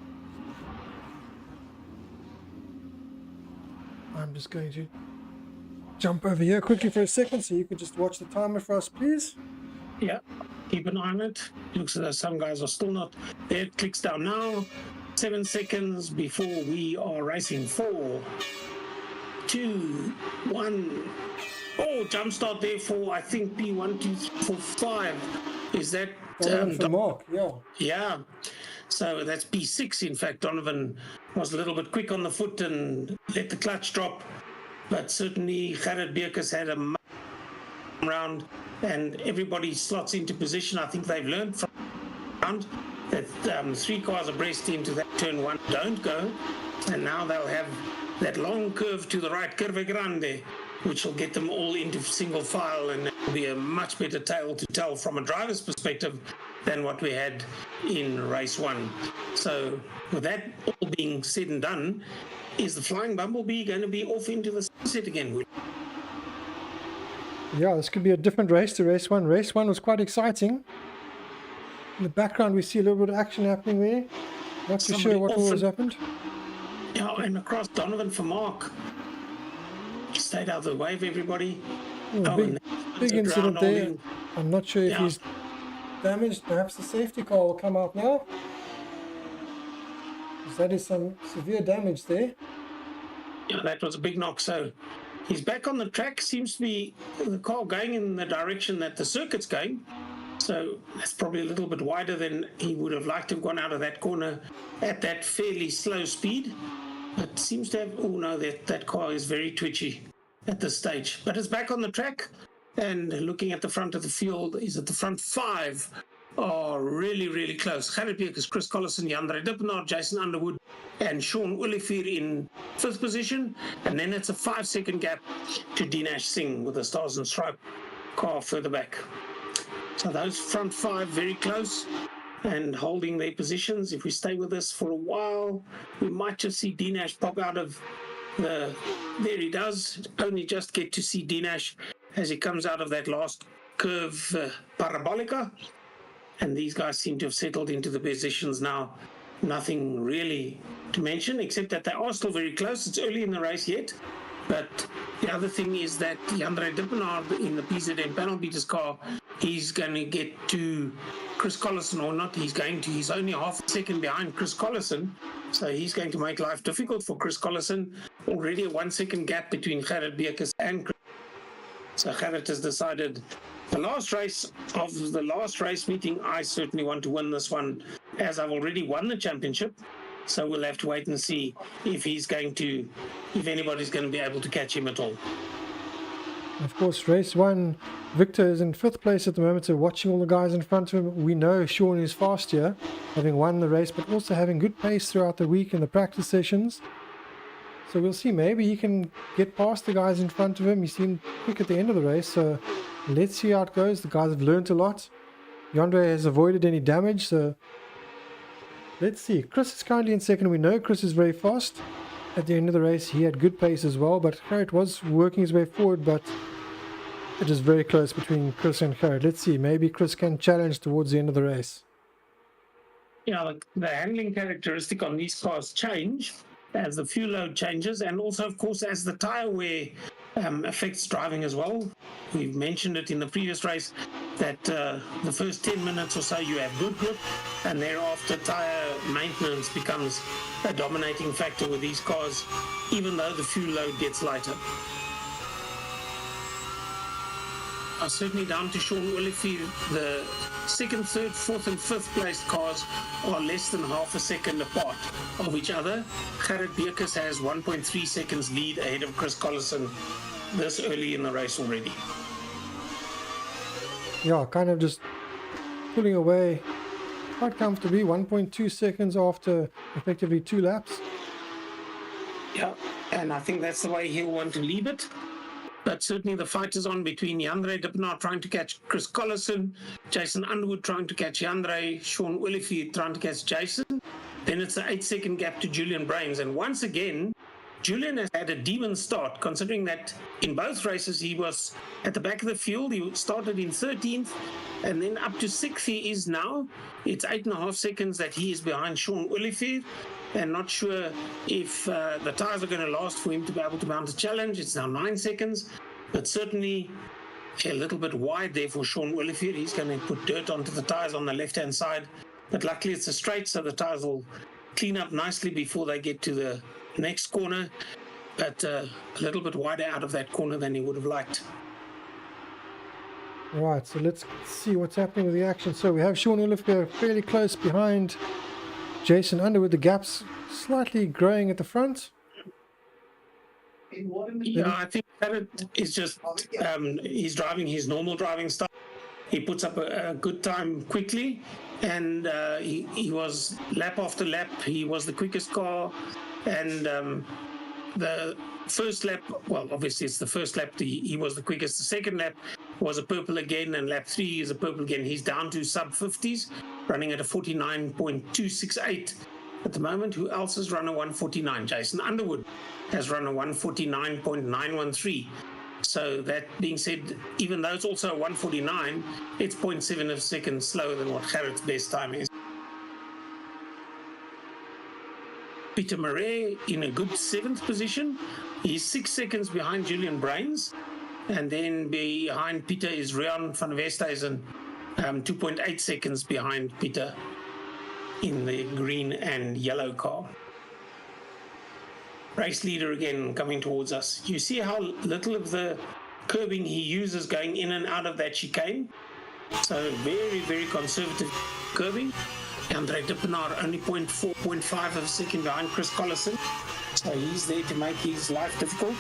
I'm just going to jump over here quickly for a second so you could just watch the timer for us, please. Yeah, keep an eye on it. Looks as though some guys are still not there. It clicks down now. 7 seconds before we are racing. 4, 2, 1. Oh, jump start there for, I think, P1, 2, 3, 4, 5. Is that Mark? Yeah. Yeah. So that's P6. In fact, Donovan was a little bit quick on the foot and let the clutch drop. But certainly, Gerrit Bierkes had a round, and everybody slots into position. I think they've learned from round that 3 cars abreast into that turn 1 don't go, and now they'll have that long curve to the right, Curve Grande, which will get them all into single file, and it'll be a much better tale to tell from a driver's perspective than what we had in race 1. So with that all being said and done, is the Flying Bumblebee going to be off into the sunset again? Yeah, this could be a different race to race 1. Race 1 was quite exciting. In the background, we see a little bit of action happening there. Not too sure what all has happened. Yeah, and across Donovan Vermaak. He stayed out of the way of everybody. Big incident there. I'm not sure if he's damaged. Perhaps the safety car will come out now. Because that is some severe damage there. Yeah, that was a big knock. So he's back on the track. Seems to be the car going in the direction that the circuit's going. So that's probably a little bit wider than he would have liked to have gone out of that corner at that fairly slow speed. It seems to have, oh no, that car is very twitchy at this stage. But it's back on the track, and looking at the front of the field, is at the front five are really, really close. Gerrit Beekers, Chris Collison, Jan-Andre Dippenaar, Jason Underwood, and Sean Olivier in fifth position. And then it's a 5-second gap to Dinesh Singh with the Stars and Stripe car further back. So those front five very close and holding their positions. If we stay with this for a while, we might just see Dinesh pop out of there he does. Only just get to see Dinesh as he comes out of that last curve parabolica. And these guys seem to have settled into the positions now. Nothing really to mention, except that they are still very close. It's early in the race yet. But the other thing is that Jan-Andre Dippenaar in the PZM panel beaters car, he's going to get to Chris Collison or not. He's only half a second behind Chris Collison. So he's going to make life difficult for Chris Collison. Already a 1-second gap between Gerrit Beekers and Chris. So Gerrit has decided the last race of the last race meeting, I certainly want to win this one, as I've already won the championship. So we'll have to wait and see if anybody's going to be able to catch him at all. Of course, race one, Victor is in 5th place at the moment, so watching all the guys in front of him. We know Sean is fast here, having won the race, but also having good pace throughout the week in the practice sessions. So we'll see, maybe he can get past the guys in front of him. He seemed quick at the end of the race, so let's see how it goes. The guys have learnt a lot. Yandre has avoided any damage, so let's see. Chris is currently in 2nd. We know Chris is very fast. At the end of the race, he had good pace as well, but Gerrit was working his way forward, but it is very close between Chris and Gerrit. Let's see, maybe Chris can challenge towards the end of the race. Yeah, the handling characteristic on these cars change as the fuel load changes, and also, of course, as the tire wear affects driving as well. We've mentioned it in the previous race that the first 10 minutes or so you have good grip, and thereafter tire maintenance becomes a dominating factor with these cars, even though the fuel load gets lighter. Certainly down to Sean Olivier, the 2nd, 3rd, 4th and 5th placed cars are less than half a second apart of each other. Gerrit Beekers has 1.3 seconds lead ahead of Chris Collison this early in the race already. Yeah, kind of just pulling away quite comfortably, 1.2 seconds after effectively 2 laps. Yeah, and I think that's the way he'll want to leave it. But certainly the fight is on between Jan-Andre Dippenaar trying to catch Chris Collison, Jason Underwood trying to catch Jan-Andre, Sean Olivier trying to catch Jason. Then it's an 8-second gap to Julian Brains. And once again, Julian has had a demon start, considering that in both races he was at the back of the field. He started in 13th, and then up to 6th he is now. It's 8.5 seconds that he is behind Sean Olivier. And not sure if the tyres are going to last for him to be able to mount a challenge. It's now 9 seconds, but certainly a little bit wide there for Sean Olivier. He's going to put dirt onto the tyres on the left-hand side, but luckily it's a straight, so the tyres will clean up nicely before they get to the next corner, but a little bit wider out of that corner than he would have liked. Right, so let's see what's happening with the action. So we have Sean Olivier fairly close behind Jason Underwood. The gap's slightly growing at the front. Yeah, I think that is just he's driving his normal driving style. He puts up a good time quickly, and he was lap after lap. He was the quickest car, and the first lap, well, obviously it's the first lap, he was the quickest. The second lap was a purple again, and lap 3 is a purple again. He's down to sub 50s, running at a 49.268 at the moment. Who else has run a 149? Jason Underwood has run a 149.913. So that being said, even though it's also a 149, it's 0.7 of a second slower than what Gerrit's best time is. Peter Murray in a good 7th position. He's 6 seconds behind Julian Brains. And then behind Peter is Rian van Westhuizen, 2.8 seconds behind Peter in the green and yellow car. Race leader again coming towards us. You see how little of the curbing he uses going in and out of that chicane? So very, very conservative curbing. Jan-Andre Dippenaar only 0.4, 0.5 of a second behind Chris Collison. So he's there to make his life difficult.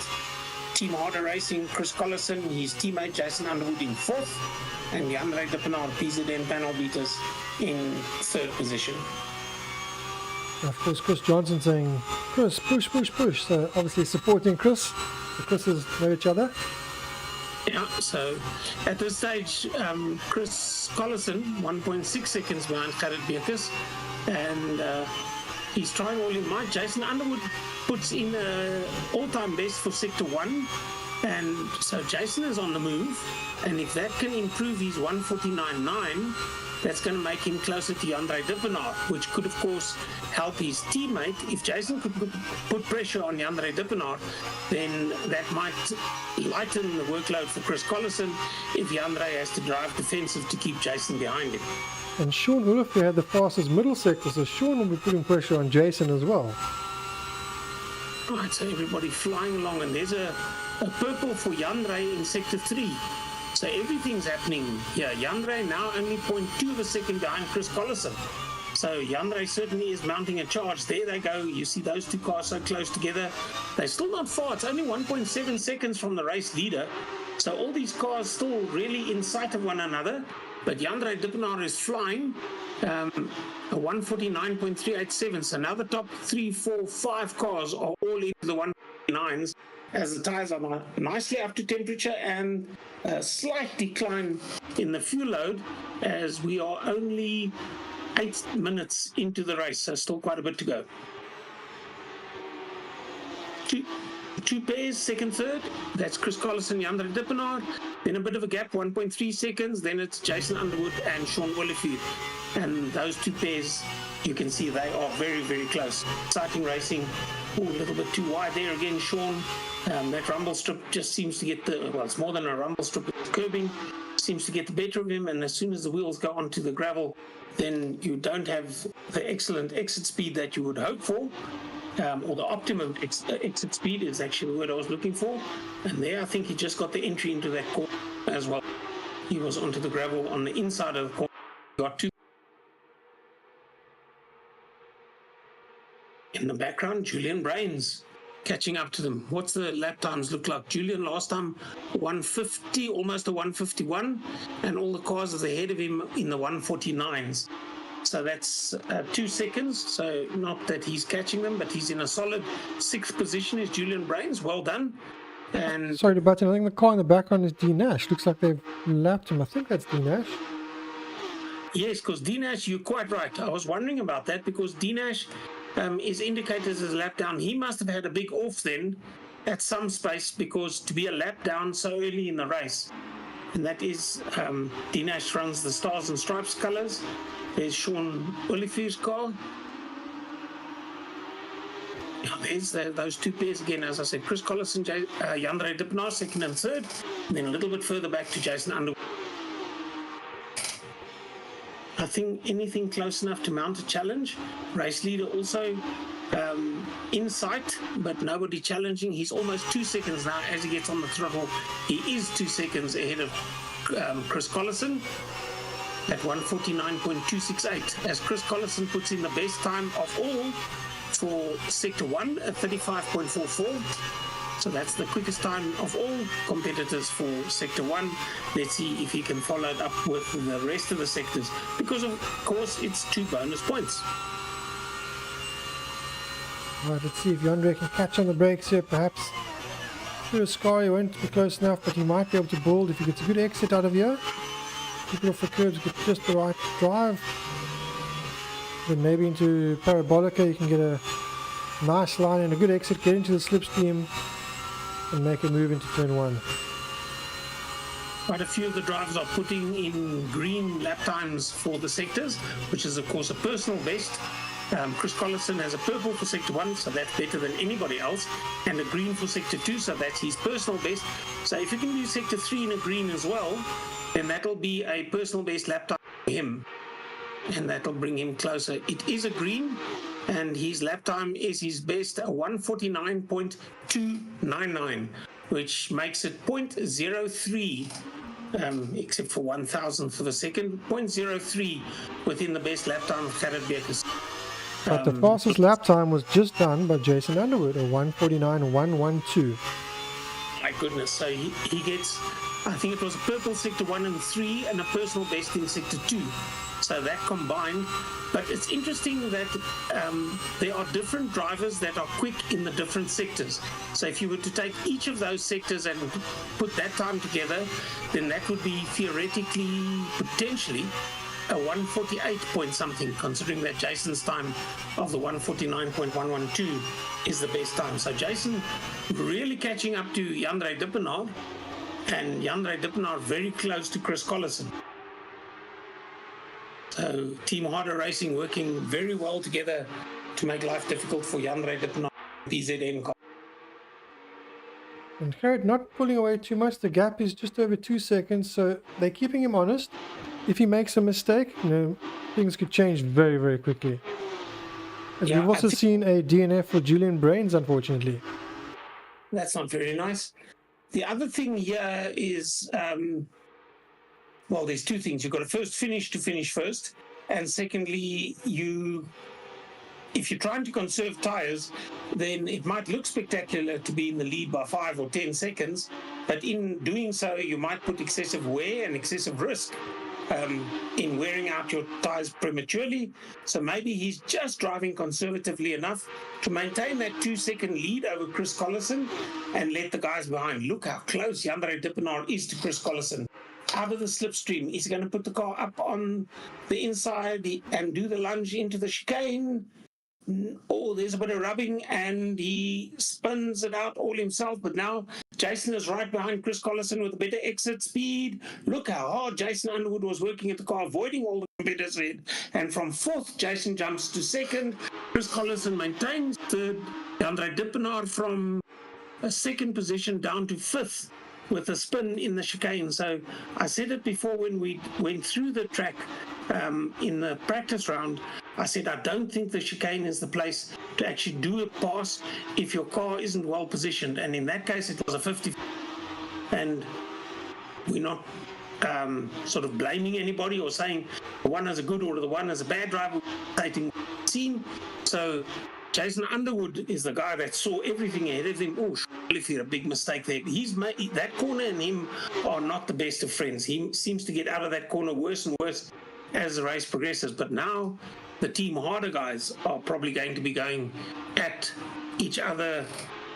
Team Harder Racing, Chris Collison, his teammate Jason Underwood in 4th, and Jan-Ray Dippenaar, PZN panel beaters in 3rd position. Of course, Chris Johnson saying, Chris, push, push, push. So obviously supporting Chris. The Chris's know each other. Yeah, so at this stage, Chris Collison, 1.6 seconds behind Gerrit Beekes, and he's trying all in might. Jason Underwood puts in an all-time best for Sector 1, and so Jason is on the move, and if that can improve his 149.9, that's going to make him closer to Jan-Ray Dippenaar, which could, of course, help his teammate. If Jason could put pressure on Jan-Ray Dippenaar, then that might lighten the workload for Chris Collison if Jan-Ray has to drive defensive to keep Jason behind him. And Sean Willifee had the fastest middle sector, so Sean will be putting pressure on Jason as well. Right, so everybody flying along, and there's a purple for Jan-Ray in Sector 3. So everything's happening here. Jan-Ray now only 0.2 of a second behind Chris Collison. So Jan-Ray certainly is mounting a charge. There they go. You see those two cars so close together. They're still not far. It's only 1.7 seconds from the race leader. So all these cars still really in sight of one another. But Jan-Ray Dippenaar is flying a 149.387. So now the top 3, 4, 5 cars are all into the 149s as the tyres are nicely up to temperature, and a slight decline in the fuel load as we are only 8 minutes into the race. So still quite a bit to go. Two pairs, second, third. That's Chris Collison, Jan-Ray Dippenaar. Then a bit of a gap, 1.3 seconds. Then it's Jason Underwood and Sean Willifee. And those two pairs, you can see they are very, very close. Exciting racing. Ooh, a little bit too wide there again, Sean. That rumble strip just seems to get it's more than a rumble strip, it's curbing. Seems to get the better of him. And as soon as the wheels go onto the gravel, then you don't have the excellent exit speed that you would hope for. Or the optimum exit speed is actually the word I was looking for. And there I think he just got the entry into that corner as well. He was onto the gravel on the inside of the corner. Got two. In the background, Julian Brains catching up to them. What's the lap times look like? Julian last time 150, almost a 151, and all the cars are ahead of him in the 149s. So that's 2 seconds. So not that he's catching them, but he's in a solid 6th position. Is Julian Brains. Well done. And sorry to butt in. I think the car in the background is D Nash. Looks like they've lapped him. I think that's D Nash. Yes, because D Nash, you're quite right. I was wondering about that because D Nash is indicated as a lap down. He must have had a big off then at some space, because to be a lap down so early in the race. And that is D Nash runs the Stars and Stripes colours. There's Sean Willifee's car. Now there's those two pairs again, as I said, Chris Collison, Jan-Ray Dippenaar, 2nd and 3rd, and then a little bit further back to Jason Underwood. I think anything close enough to mount a challenge. Race leader also in sight, but nobody challenging. He's almost 2 seconds now as he gets on the throttle. He is 2 seconds ahead of Chris Collison at 149.268, as Chris Collison puts in the best time of all for Sector 1 at 35.44. So that's the quickest time of all competitors for Sector 1. Let's see if he can follow it up with the rest of the sectors, because of course it's 2 bonus points. Right, let's see if Jan-Ray can catch on the brakes here, perhaps. Through a scar, he won't be close enough, but he might be able to build if he gets a good exit out of here. Keep it off the curbs, get just the right drive. Then maybe into Parabolica, you can get a nice line and a good exit, get into the slipstream and make a move into turn 1. Quite a few of the drivers are putting in green lap times for the sectors, which is of course a personal best. Chris Collison has a purple for Sector 1, so that's better than anybody else, and a green for Sector 2, so that's his personal best. So if you can do Sector 3 in a green as well, then that'll be a personal best lap time for him, and that'll bring him closer. It is a green, and his lap time is his best, a 149.299, which makes it 0.03, except for 1,000 for the second, 0.03 within the best lap time of Gerrit Beekes. But the fastest lap time was just done by Jason Underwood, a 1:49.112. My goodness. So he gets, I think it was a purple sector 1 and 3 and a personal best in sector 2. So that combined. But it's interesting that there are different drivers that are quick in the different sectors. So if you were to take each of those sectors and put that time together, then that would be theoretically, potentially, a 148 point something, considering that Jason's time of the 149.112 is the best time. So Jason really catching up to Jandre Dippenaar, and Jandre Dippenaar very close to Chris Collison. So Team Harder Racing working very well together to make life difficult for Jandre Dippenaar, PZN car. And Gerrit not pulling away too much. The gap is just over 2 seconds, so they're keeping him honest. If he makes a mistake, things could change very, very quickly. As we've also seen a DNF for Julian Brains, unfortunately. That's not very nice. The other thing here is, well, there's two things. You've got to first finish first. And secondly, if you're trying to conserve tires, then it might look spectacular to be in the lead by 5 or 10 seconds. But in doing so, you might put excessive wear and excessive risk in wearing out your tires prematurely. So maybe he's just driving conservatively enough to maintain that 2-second lead over Chris Collison and let the guys behind. Look how close Jandre Dippenaar is to Chris Collison. Out of the slipstream, he's going to put the car up on the inside and do the lunge into the chicane. Oh, there's a bit of rubbing and he spins it out all himself. But now Jason is right behind Chris Collison with a better exit speed. Look how hard Jason Underwood was working at the car, avoiding all the competitors ahead. And from fourth, Jason jumps to second. Chris Collison maintains third. Jandre Dippenaar from a second position down to fifth with a spin in the chicane. So I said it before when we went through the track in the practice round. I said, I don't think the chicane is the place to actually do a pass if your car isn't well positioned. And in that case, it was a 50. And we're not sort of blaming anybody or saying the one is a good or the one is a bad driver, stating scene. So Jason Underwood is the guy that saw everything ahead of him. Oh, Olivier, a big mistake there. He's made that corner and him are not the best of friends. He seems to get out of that corner worse and worse as the race progresses. But now the Team Harder guys are probably going to be going at each other,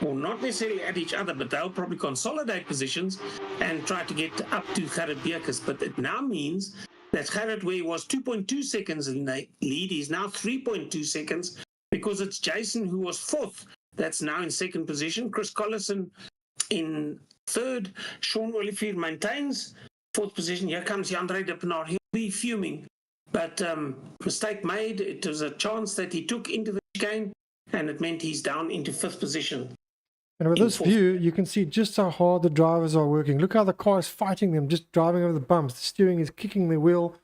or not necessarily at each other, but they'll probably consolidate positions and try to get up to Gerrit Beekes. But it now means that Gerrit, where he was 2.2 seconds in the lead, he's now 3.2 seconds because it's Jason who was fourth that's now in second position. Chris Collison in third. Sean Olivier maintains fourth position. Here comes Jandre Dippenaar. He'll be fuming. But mistake made. It was a chance that he took into the game, and it meant he's down into fifth position. And with this view, you can see just how hard the drivers are working. Look how the car is fighting them, just driving over the bumps. The steering is kicking the wheel.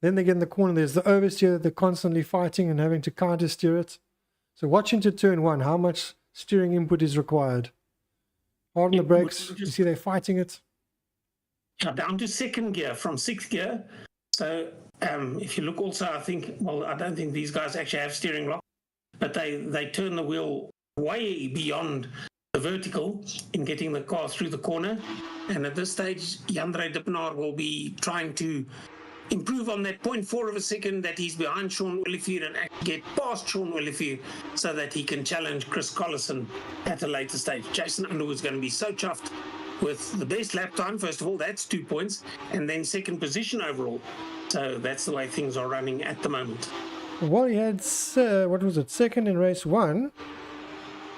Then they get in the corner. There's the oversteer that they're constantly fighting and having to counter steer it. So watch into turn one, how much steering input is required. Hard on the brakes. You see they're fighting it. Down to second gear from sixth gear. So if you look also, I think, well, I don't think these guys actually have steering lock, but they turn the wheel way beyond the vertical in getting the car through the corner. And at this stage, Jandre Dippenaar will be trying to improve on that 0.4 of a second that he's behind Sean Olivier and actually get past Sean Olivier so that he can challenge Chris Collison at a later stage. Jason Underwood's going to be so chuffed with the best lap time. First of all, that's 2 points, and then second position overall. So that's the way things are running at the moment. Well, he had, second in race one.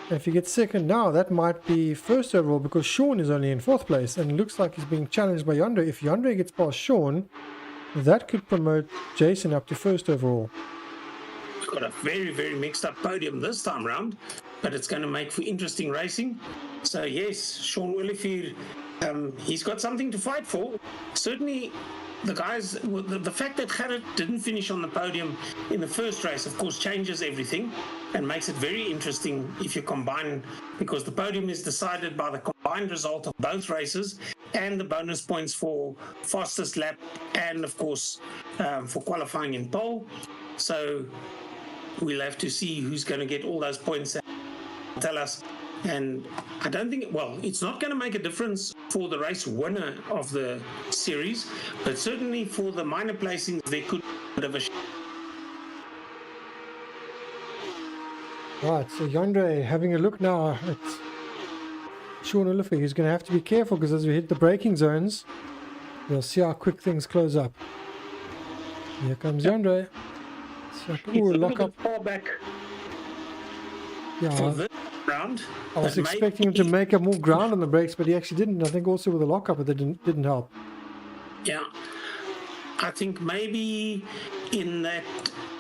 If he gets second now, that might be first overall because Sean is only in fourth place and it looks like he's being challenged by Jandre. If Jandre gets past Sean, that could promote Jason up to first overall. We've got a very, very mixed up podium this time round, but it's going to make for interesting racing. So yes, Sean Olivier, he's got something to fight for. Certainly the guys, the fact that Gerrit didn't finish on the podium in the first race, of course, changes everything and makes it very interesting if you combine, because the podium is decided by the combined result of both races and the bonus points for fastest lap and, of course, for qualifying in pole. So we'll have to see who's going to get all those points and tell us. And I don't think, well, it's not going to make a difference for the race winner of the series, but certainly for the minor placings, there could be a bit of a Right, so Yandre having a look now at Sean Oliver. He's going to have to be careful because as we hit the braking zones, we'll see how quick things close up. Here comes Yandre. Ooh, lock up. Far back Yeah, for this round. I was expecting him to make up more ground on the brakes, but he actually didn't. I think also with the lockup, it didn't help. Yeah, I think maybe in that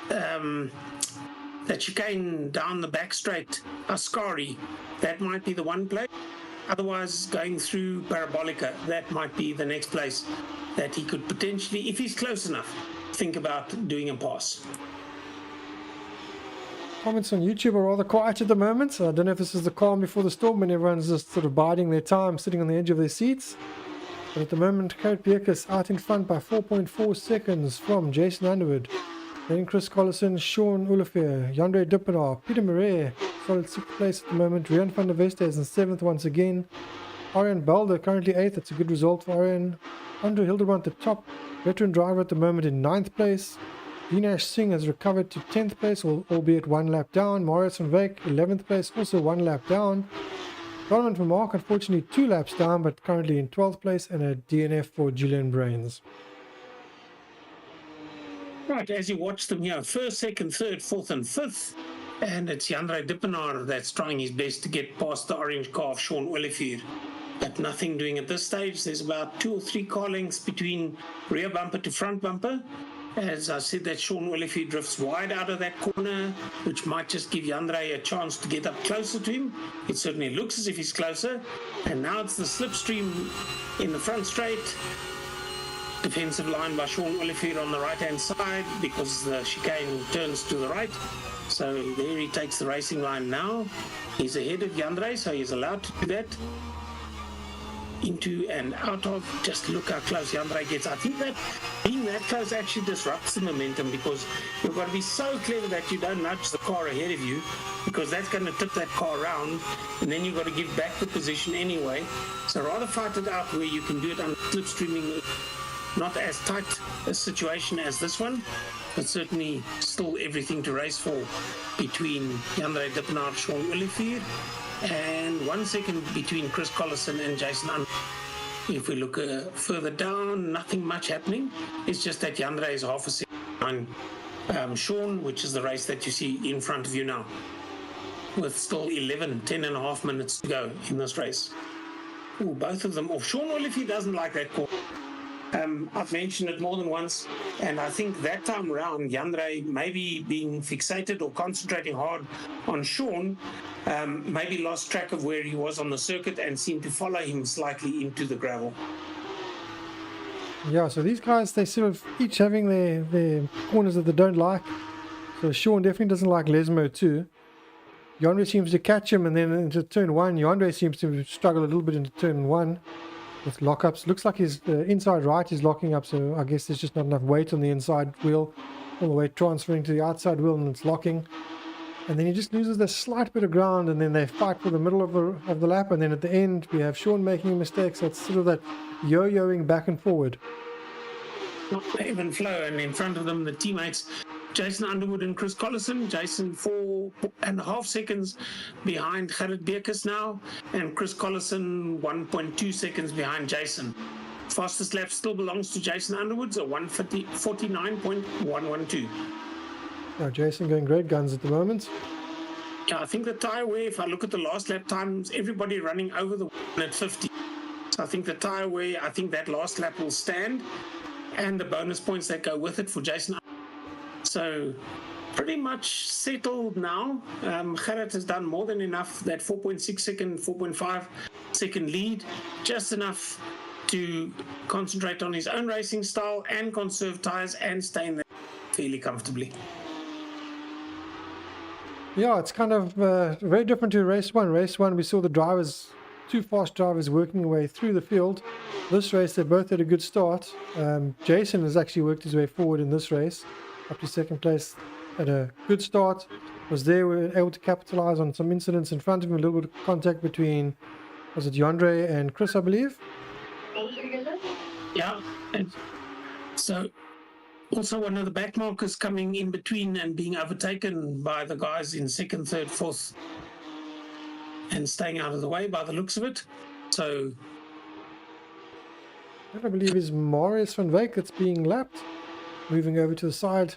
that chicane down the back straight, Ascari, that might be the one place. Otherwise, going through Parabolica, that might be the next place that he could potentially, if he's close enough, think about doing a pass. Comments on YouTube are rather quiet at the moment, so I don't know if this is the calm before the storm when everyone's just sort of biding their time, sitting on the edge of their seats. But at the moment, Gerrit Bierkes out in front by 4.4 seconds from Jason Underwood. Then Chris Collison, Sean Olivier, Yandre Duppenaar, Peter Marais, solid 6th place at the moment. Rian van der Veste is in 7th once again. Arjan Balder currently 8th, that's a good result for Arjan. Andrew Hildebrand, the top veteran driver at the moment, in 9th place. Dinesh Singh has recovered to 10th place, albeit 1 lap down. Marius van Wyk, 11th place, also 1 lap down. Donovan van Mark, unfortunately 2 laps down, but currently in 12th place, and a DNF for Julian Brains. Right, as you watch them here, 1st, 2nd, 3rd, 4th, and 5th. And it's Yandre Dippenaar that's trying his best to get past the orange car of Sean Olivier. But nothing doing at this stage. There's about 2 or 3 car lengths between rear bumper to front bumper. As I said, that Sean Olivier drifts wide out of that corner, which might just give Yandre a chance to get up closer to him. It certainly looks as if he's closer. And now it's the slipstream in the front straight. Defensive line by Sean Olivier on the right-hand side because the chicane turns to the right. So there he takes the racing line now. He's ahead of Yandre, so he's allowed to do that. Into and out of, just look how close Yandre gets. I think that being that close actually disrupts the momentum because you've got to be so clever that you don't nudge the car ahead of you because that's going to tip that car around and then you've got to give back the position anyway. So rather fight it out where you can do it on slipstreaming. Not as tight a situation as this one, but certainly still everything to race for between Yandre Dippenaar, Sean Olivier, and 1 second between Chris Collison and Jason Underwood. If we look further down, nothing much happening. It's just that Yandre is half a second behind Sean, which is the race that you see in front of you now, with still 10 and a half minutes to go in this race. Ooh, both of them off. Sean Olivier doesn't like that corner. I've mentioned it more than once, and I think that time around, Yandre maybe being fixated or concentrating hard on Sean, maybe lost track of where he was on the circuit and seemed to follow him slightly into the gravel. Yeah, so these guys, they sort of each having their corners that they don't like. So Sean definitely doesn't like Lesmo too. Yandre seems to catch him, and then into turn 1, Yandre seems to struggle a little bit into turn 1. With lockups, looks like his inside right is locking up, so I guess there's just not enough weight on the inside wheel, all the way transferring to the outside wheel, and it's locking. And then he just loses a slight bit of ground, and then they fight for the middle of the lap, and then at the end we have Sean making mistakes. So it's sort of that yo-yoing back and forward. Not even flow, and in front of them the teammates Jason Underwood and Chris Collison. Jason 4.5 seconds behind Gerrit Bierkes now, and Chris Collison 1.2 seconds behind Jason. Fastest lap still belongs to Jason Underwood, so 1:49.112. Yeah, Jason going great guns at the moment. Yeah, I think the tyre wear, if I look at the last lap times, everybody running over the 1 at 50. So I think the tyre wear, I think that last lap will stand, and the bonus points that go with it for Jason. So pretty much settled now. Gerrit has done more than enough. That 4.6 second, 4.5 second lead, just enough to concentrate on his own racing style and conserve tyres and stay in there fairly comfortably. Yeah, it's kind of very different to race 1. Race 1, we saw the drivers, 2 fast drivers working their way through the field. This race, they both had a good start. Jason has actually worked his way forward in this race, up to 2nd place. had a good start, was there, we were able to capitalize on some incidents in front of him, a little bit of contact between, was it Yandre and Chris, I believe? Yeah, and so also one of the back markers coming in between and being overtaken by the guys in second, third, fourth, and staying out of the way by the looks of it. So I believe is Marius van Wyk that's being lapped, moving over to the side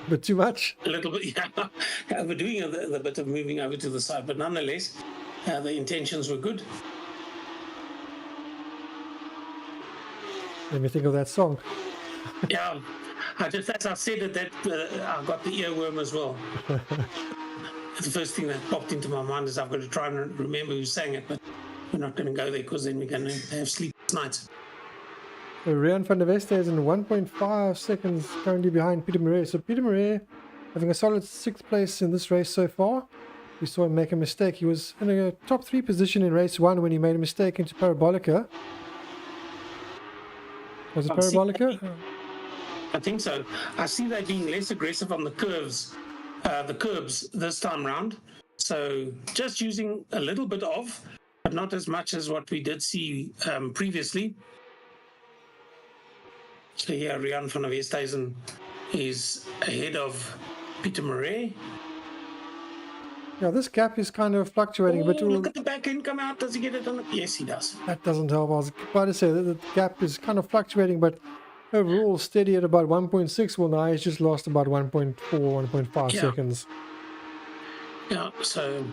a bit too much. a little bit, yeah, overdoing the bit of moving over to the side, but nonetheless, the intentions were good. Let me think of that song. Yeah, as I said it, that I got the earworm as well. The first thing that popped into my mind is I've got to try and remember who sang it, but we're not going to go there because then we're going to have sleepless nights. So Rian van der Weste is in 1.5 seconds currently behind Peter Murray. So Peter Murray having a solid 6th place in this race so far. We saw him make a mistake. He was in a top 3 position in race 1 when he made a mistake into Parabolica. Was it Parabolica? I think so. I see they being less aggressive on the curbs this time round. So just using a little bit of, but not as much as what we did see previously. So here, Rian van der Westhuizen is ahead of Peter Murray. Yeah, this gap is kind of fluctuating. But look at the back end come out. Does he get it on? Yes, he does. That doesn't help. I was about to say that the gap is kind of fluctuating, but overall steady at about 1.6. Well, now he's just lost about 1.4, 1.5 seconds. Yeah, so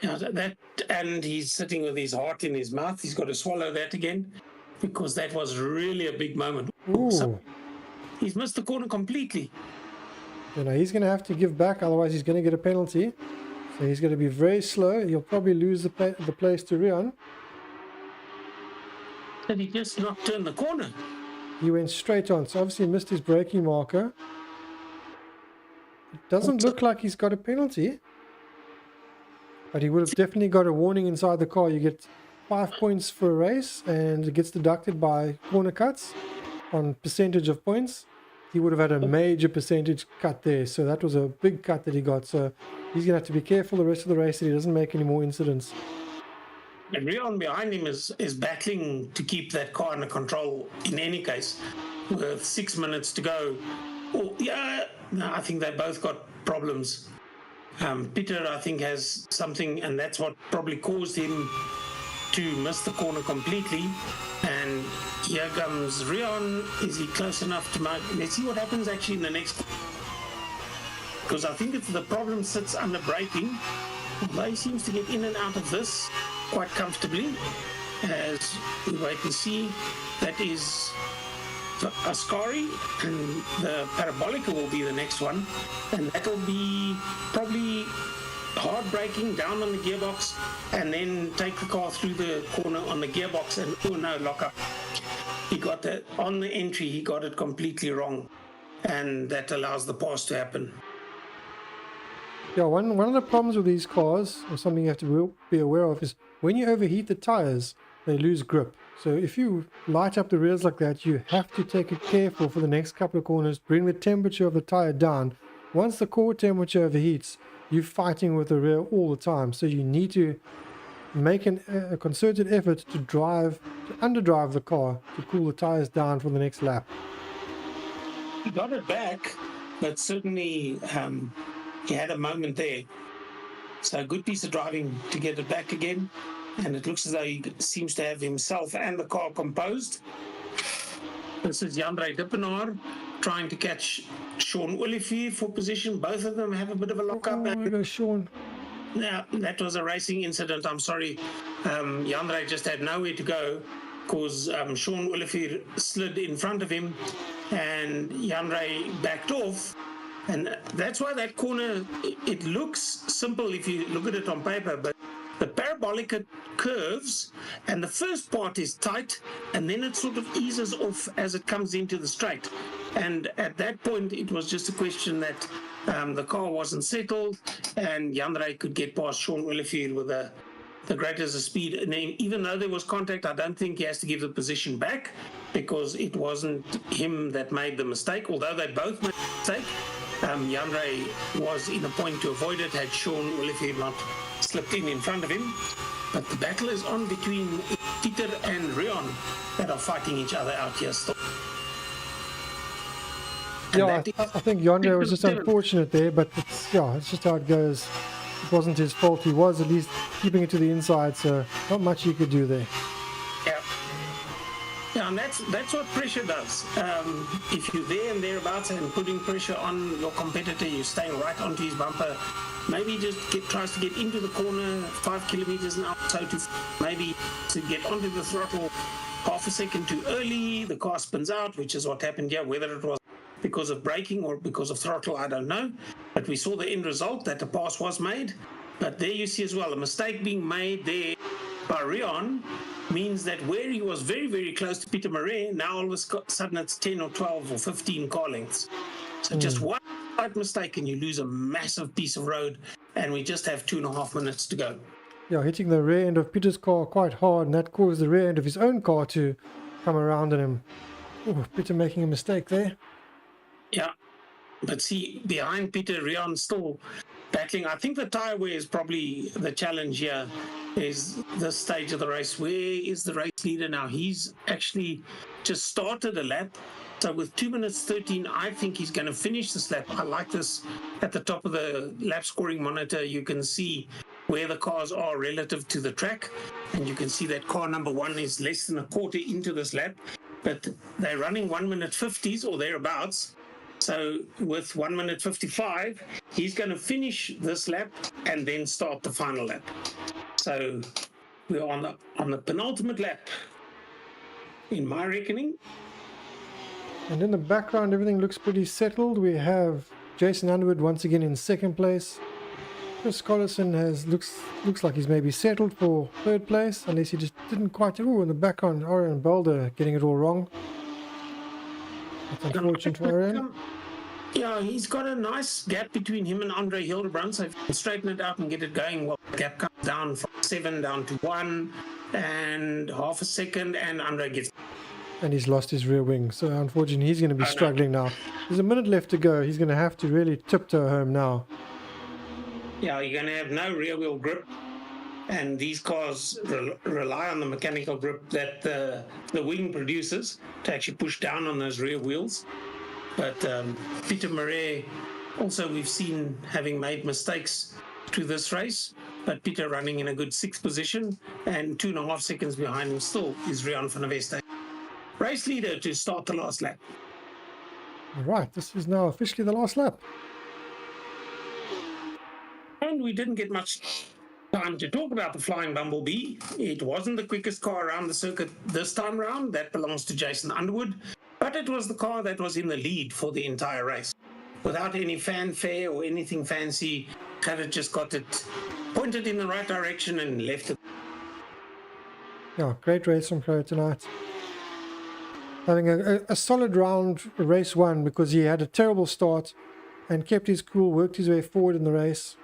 that, and he's sitting with his heart in his mouth. He's got to swallow that again, because that was really a big moment. Ooh. So he's missed the corner completely. You know, he's going to have to give back, otherwise he's going to get a penalty. So he's going to be very slow. He'll probably lose the place to Rian. Did he just not turn the corner? He went straight on, so obviously he missed his braking marker. It doesn't look like he's got a penalty, but he would have definitely got a warning inside the car. You get 5 points for a race, and it gets deducted by corner cuts on percentage of points. He would have had a major percentage cut there, so that was a big cut that he got. So he's going to have to be careful the rest of the race that he doesn't make any more incidents. And Rian behind him is battling to keep that car under control in any case, with 6 minutes to go. I think they both got problems. Peter, I think, has something, and that's what probably caused him to miss the corner completely. And here comes Rian. Is he close enough to make? Let's see what happens actually in the next, because I think the problem sits under braking. Although he seems to get in and out of this quite comfortably, as we wait and see. That is Ascari, and the Parabolica will be the next one, and that'll be probably hard braking down on the gearbox, and then take the car through the corner on the gearbox, and oh no, lock up. He got that on the entry, he got it completely wrong, and that allows the pass to happen. Yeah, one of the problems with these cars, or something you have to be aware of, is when you overheat the tires, they lose grip. So if you light up the rears like that, you have to take it careful for the next couple of corners, bring the temperature of the tire down. Once the core temperature overheats, you're fighting with the rear all the time. So you need to make a concerted effort to underdrive the car to cool the tires down for the next lap. He got it back, but certainly he had a moment there. So a good piece of driving to get it back again. And it looks as though he seems to have himself and the car composed. This is Yandre Dippenaar trying to catch Sean Olivier for position. Both of them have a bit of a lock-up. There goes Sean. Now, that was a racing incident. I'm sorry. Yandre just had nowhere to go because Sean Olivier slid in front of him and Yandre backed off. And that's why that corner, it looks simple if you look at it on paper, but the parabolic curves, and the first part is tight, and then it sort of eases off as it comes into the straight. And at that point, it was just a question that the car wasn't settled, and Yandre could get past Sean Olivier with the greatest speed. And even though there was contact, I don't think he has to give the position back, because it wasn't him that made the mistake, although they both made the mistake. Yandre was in a point to avoid it had Sean Olivier not slipped in front of him. But the battle is on between Peter and Rion that are fighting each other out here still. And Yeah, I think Yandre was just unfortunate there, but it's just how it goes. It wasn't his fault. He was at least keeping it to the inside, so not much he could do there. Yeah, and that's what pressure does. If you're there and thereabouts and putting pressure on your competitor, you're staying right onto his bumper. Maybe just tries to get into the corner 5 kilometers an hour, so maybe to get onto the throttle half a second too early. The car spins out, which is what happened here. Whether it was because of braking or because of throttle, I don't know. But we saw the end result that the pass was made. But there you see as well, a mistake being made there by Rion means that where he was very, very close to Peter Murray, now all of a sudden it's 10 or 12 or 15 car lengths. So just one slight mistake and you lose a massive piece of road, and we just have 2.5 minutes to go. Yeah, hitting the rear end of Peter's car quite hard, and that caused the rear end of his own car to come around on him. Oh, Peter making a mistake there. Yeah, but see, behind Peter, Rion still battling. I think the tyre wear is probably the challenge here, is this stage of the race. Where is the race leader now? He's actually just started a lap. So with 2 minutes 13, I think he's going to finish this lap. I like this at the top of the lap scoring monitor. You can see where the cars are relative to the track. And you can see that car number 1 is less than a quarter into this lap. But they're running 1 minute 50s or thereabouts. So with 1 minute 55, he's going to finish this lap and then start the final lap. So we're on the penultimate lap, in my reckoning. And in the background, everything looks pretty settled. We have Jason Underwood once again in second place. Chris Collison looks like he's maybe settled for third place, unless he just didn't quite. Oh, in the background, Orion Boulder getting it all wrong. That's unfortunate for Orion. Yeah, he's got a nice gap between him and Andre Hildebrand, so if you can straighten it out and get it going, well, the gap comes down from 7 down to 1 and half a second, and Andre gets... And he's lost his rear wing, so unfortunately he's going to be struggling now. There's a minute left to go. He's going to have to really tiptoe home now. Yeah, you're going to have no rear wheel grip, and these cars rely on the mechanical grip that the wing produces to actually push down on those rear wheels. But Peter Murray, also we've seen having made mistakes through this race, but Peter running in a good 6th position, and 2.5 seconds behind him still is Rion van der Westhuizen. Race leader to start the last lap. All right, this is now officially the last lap. And we didn't get much time to talk about the Flying Bumblebee. It wasn't the quickest car around the circuit this time round. That belongs to Jason Underwood. But it was the car that was in the lead for the entire race. Without any fanfare or anything fancy, Gerrit just got it pointed in the right direction and left it. Yeah, great race from Gerrit tonight. Having a solid round, race 1, because he had a terrible start and kept his cool, worked his way forward in the race.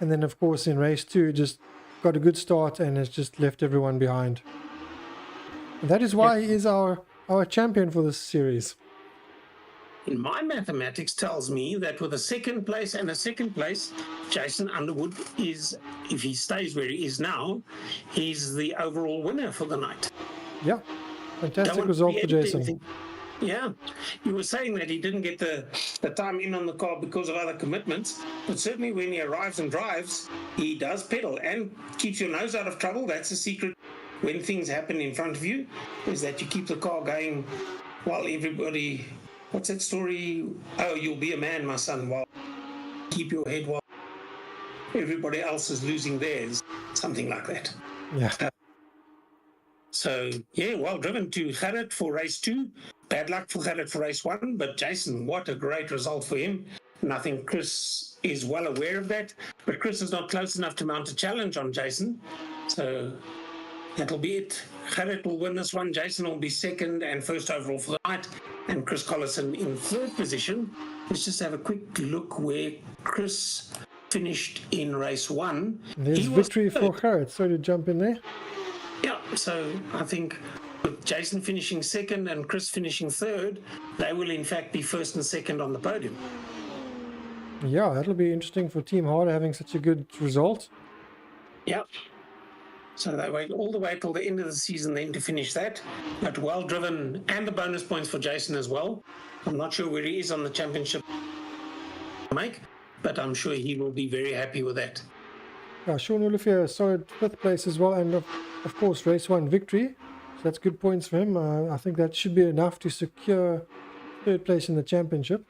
And then, of course, in race 2, just got a good start and has just left everyone behind. And that is why he is our champion for this series. And my mathematics tells me that with a 2nd place and a 2nd place, Jason Underwood is, if he stays where he is now, he's the overall winner for the night. Yeah. Fantastic result for Jason. Yeah, you were saying that he didn't get the time in on the car because of other commitments, but certainly when he arrives and drives, he does pedal and keeps your nose out of trouble. That's the secret when things happen in front of you, is that you keep the car going while everybody... What's that story? Oh, you'll be a man, my son, while keep your head while everybody else is losing theirs. Something like that. Yeah. So, yeah, well driven to Gerrit for race 2. Bad luck for Gerrit for race 1. But Jason, what a great result for him. And I think Chris is well aware of that. But Chris is not close enough to mount a challenge on Jason. So that'll be it. Gerrit will win this one. Jason will be 2nd and 1st overall for the night. And Chris Collison in 3rd position. Let's just have a quick look where Chris finished in race 1. There's victory for Gerrit. Sorry to jump in there. Yeah, so I think with Jason finishing 2nd and Chris finishing 3rd, they will in fact be 1st and 2nd on the podium. Yeah, that'll be interesting for Team Harder having such a good result. Yep. So they wait all the way till the end of the season then to finish that. But well driven, and the bonus points for Jason as well. I'm not sure where he is on the championship make, but I'm sure he will be very happy with that. Sean Olivier, a solid 5th place as well, and of course race 1 victory. So that's good points for him. I think that should be enough to secure 3rd place in the championship.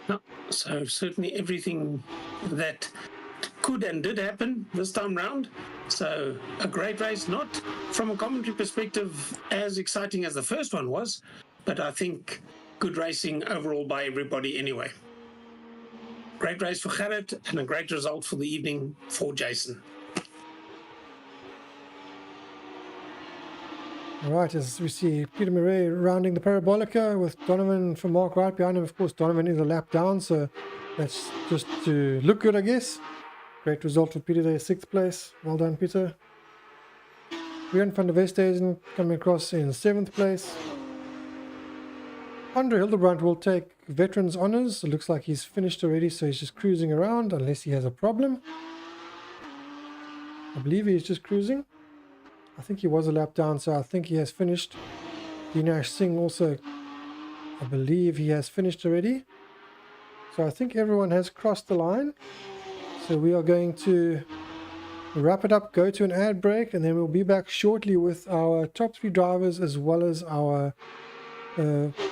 No, so certainly everything that could and did happen this time round. So a great race, not from a commentary perspective as exciting as the first one was, but I think good racing overall by everybody anyway. Great race for Gerrit and a great result for the evening for Jason. All right, as we see Peter Murray rounding the Parabolica with Donovan from Mark right behind him. Of course, Donovan is a lap down, so that's just to look good, I guess. Great result for Peter there, 6th place. Well done, Peter. Rian van der Westhuizen coming across in 7th place. Andre Hildebrand will take Veterans Honours. It looks like he's finished already, so he's just cruising around unless he has a problem. I believe he's just cruising. I think he was a lap down, so I think he has finished. Dinesh Singh also, I believe he has finished already. So I think everyone has crossed the line. So we are going to wrap it up, go to an ad break, and then we'll be back shortly with our top 3 drivers as well as our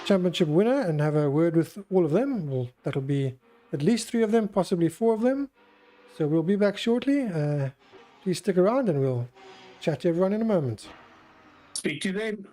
championship winner and have a word with all of them. Well, that'll be at least 3 of them, possibly 4 of them. So we'll be back shortly. Please stick around and we'll chat to everyone in a moment. Speak to you then.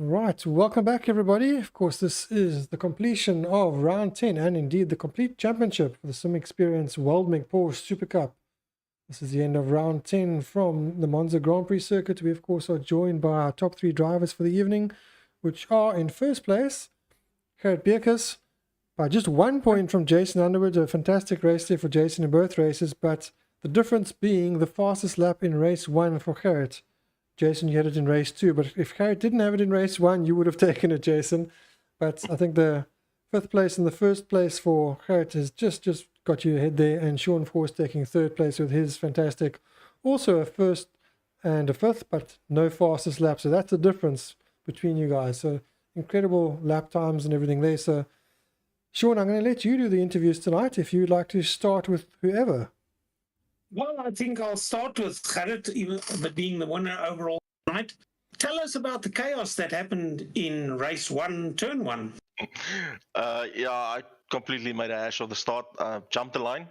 Right, welcome back everybody. Of course, this is the completion of round 10 and indeed the complete championship for the Sim Experience Weldmech Porsche Supercup. This is the end of round 10 from the Monza Grand Prix circuit. We of course are joined by our top 3 drivers for the evening, which are in first place, Gerrit Beekes, by just 1 point from Jason Underwood. A fantastic race there for Jason in both races, but the difference being the fastest lap in race 1 for Gerrit. Jason, you had it in race 2, but if Gerrit didn't have it in race 1, you would have taken it, Jason. But I think the 5th place and the 1st place for Gerrit has just got you ahead there, and Sean Force taking 3rd place with his fantastic, also a 1st and a 5th, but no fastest lap. So that's the difference between you guys. So incredible lap times and everything there. So Sean, I'm going to let you do the interviews tonight if you'd like to start with whoever. Well, I think I'll start with Gerrit, but being the winner overall tonight. Tell us about the chaos that happened in race 1, turn 1. Yeah, I completely made a hash of the start. Jumped the line,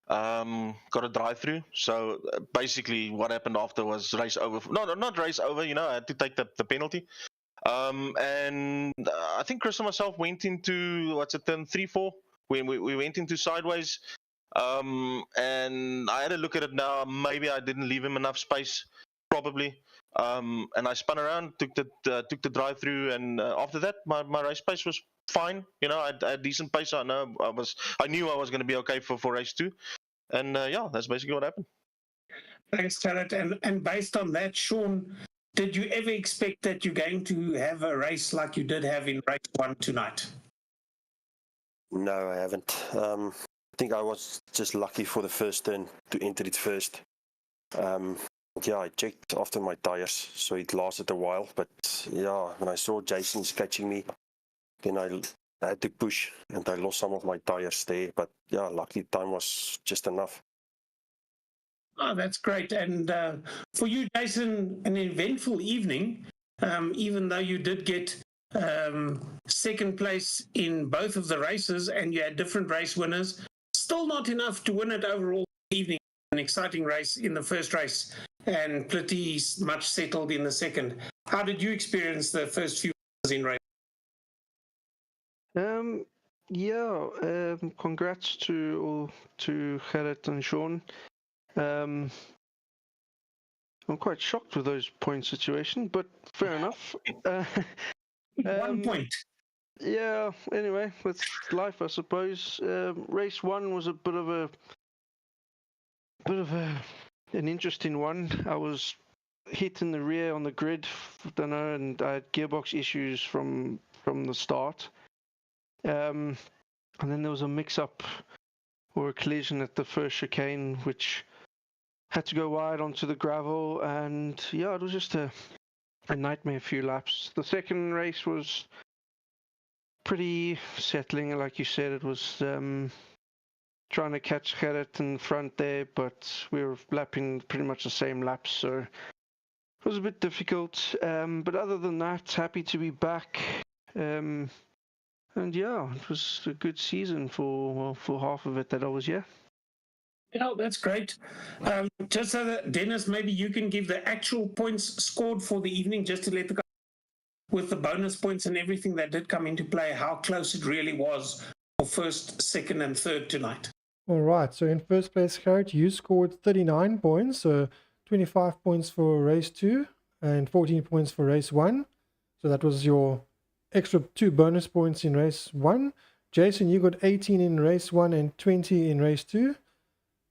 got a drive-through. So basically, what happened after was race over. No, not race over. You know, I had to take the penalty. And I think Chris and myself went into turn 3-4. We went into sideways. And I had a look at it now. Maybe I didn't leave him enough space, probably. And I spun around, took the drive through, and after that, my race pace was fine. You know, I had decent pace. I knew I was going to be okay for race 2, and yeah, that's basically what happened. Thanks, Gerrit. And based on that, Sean, did you ever expect that you're going to have a race like you did have in race 1 tonight? No, I haven't. I think I was just lucky for the first turn to enter it first. Yeah, I checked after my tires, so it lasted a while. But yeah, when I saw Jason catching me, then I had to push, and I lost some of my tires there. But yeah, luckily time was just enough. Oh, that's great. And for you, Jason, an eventful evening, even though you did get 2nd place in both of the races and you had different race winners. Still not enough to win it overall evening. An exciting race in the first race and pretty much settled in the second. How did you experience the first few hours in race? Congrats to Gerrit and Sean. I'm quite shocked with those point situation, but fair enough. 1 point. Yeah, anyway, with life, I suppose. Race 1 was a bit of an interesting one. I was hit in the rear on the grid, don't know, and I had gearbox issues from the start. And then there was a mix-up or a collision at the first chicane, which had to go wide onto the gravel, and yeah, it was just a nightmare few laps. The second race was pretty settling, like you said. It was trying to catch Gerrit in front there, but we were lapping pretty much the same laps, so it was a bit difficult. But other than that, happy to be back. And yeah, it was a good season for half of it that I was here. Yeah, that's great. Just so that, Dennis, maybe you can give the actual points scored for the evening, just to let the guys, with the bonus points and everything that did come into play, how close it really was for 1st, 2nd, and 3rd tonight. All right, so in first place, Gerrit, you scored 39 points, so 25 points for race 2 and 14 points for race 1. So that was your extra 2 bonus points in race 1. Jason, you got 18 in race 1 and 20 in race 2.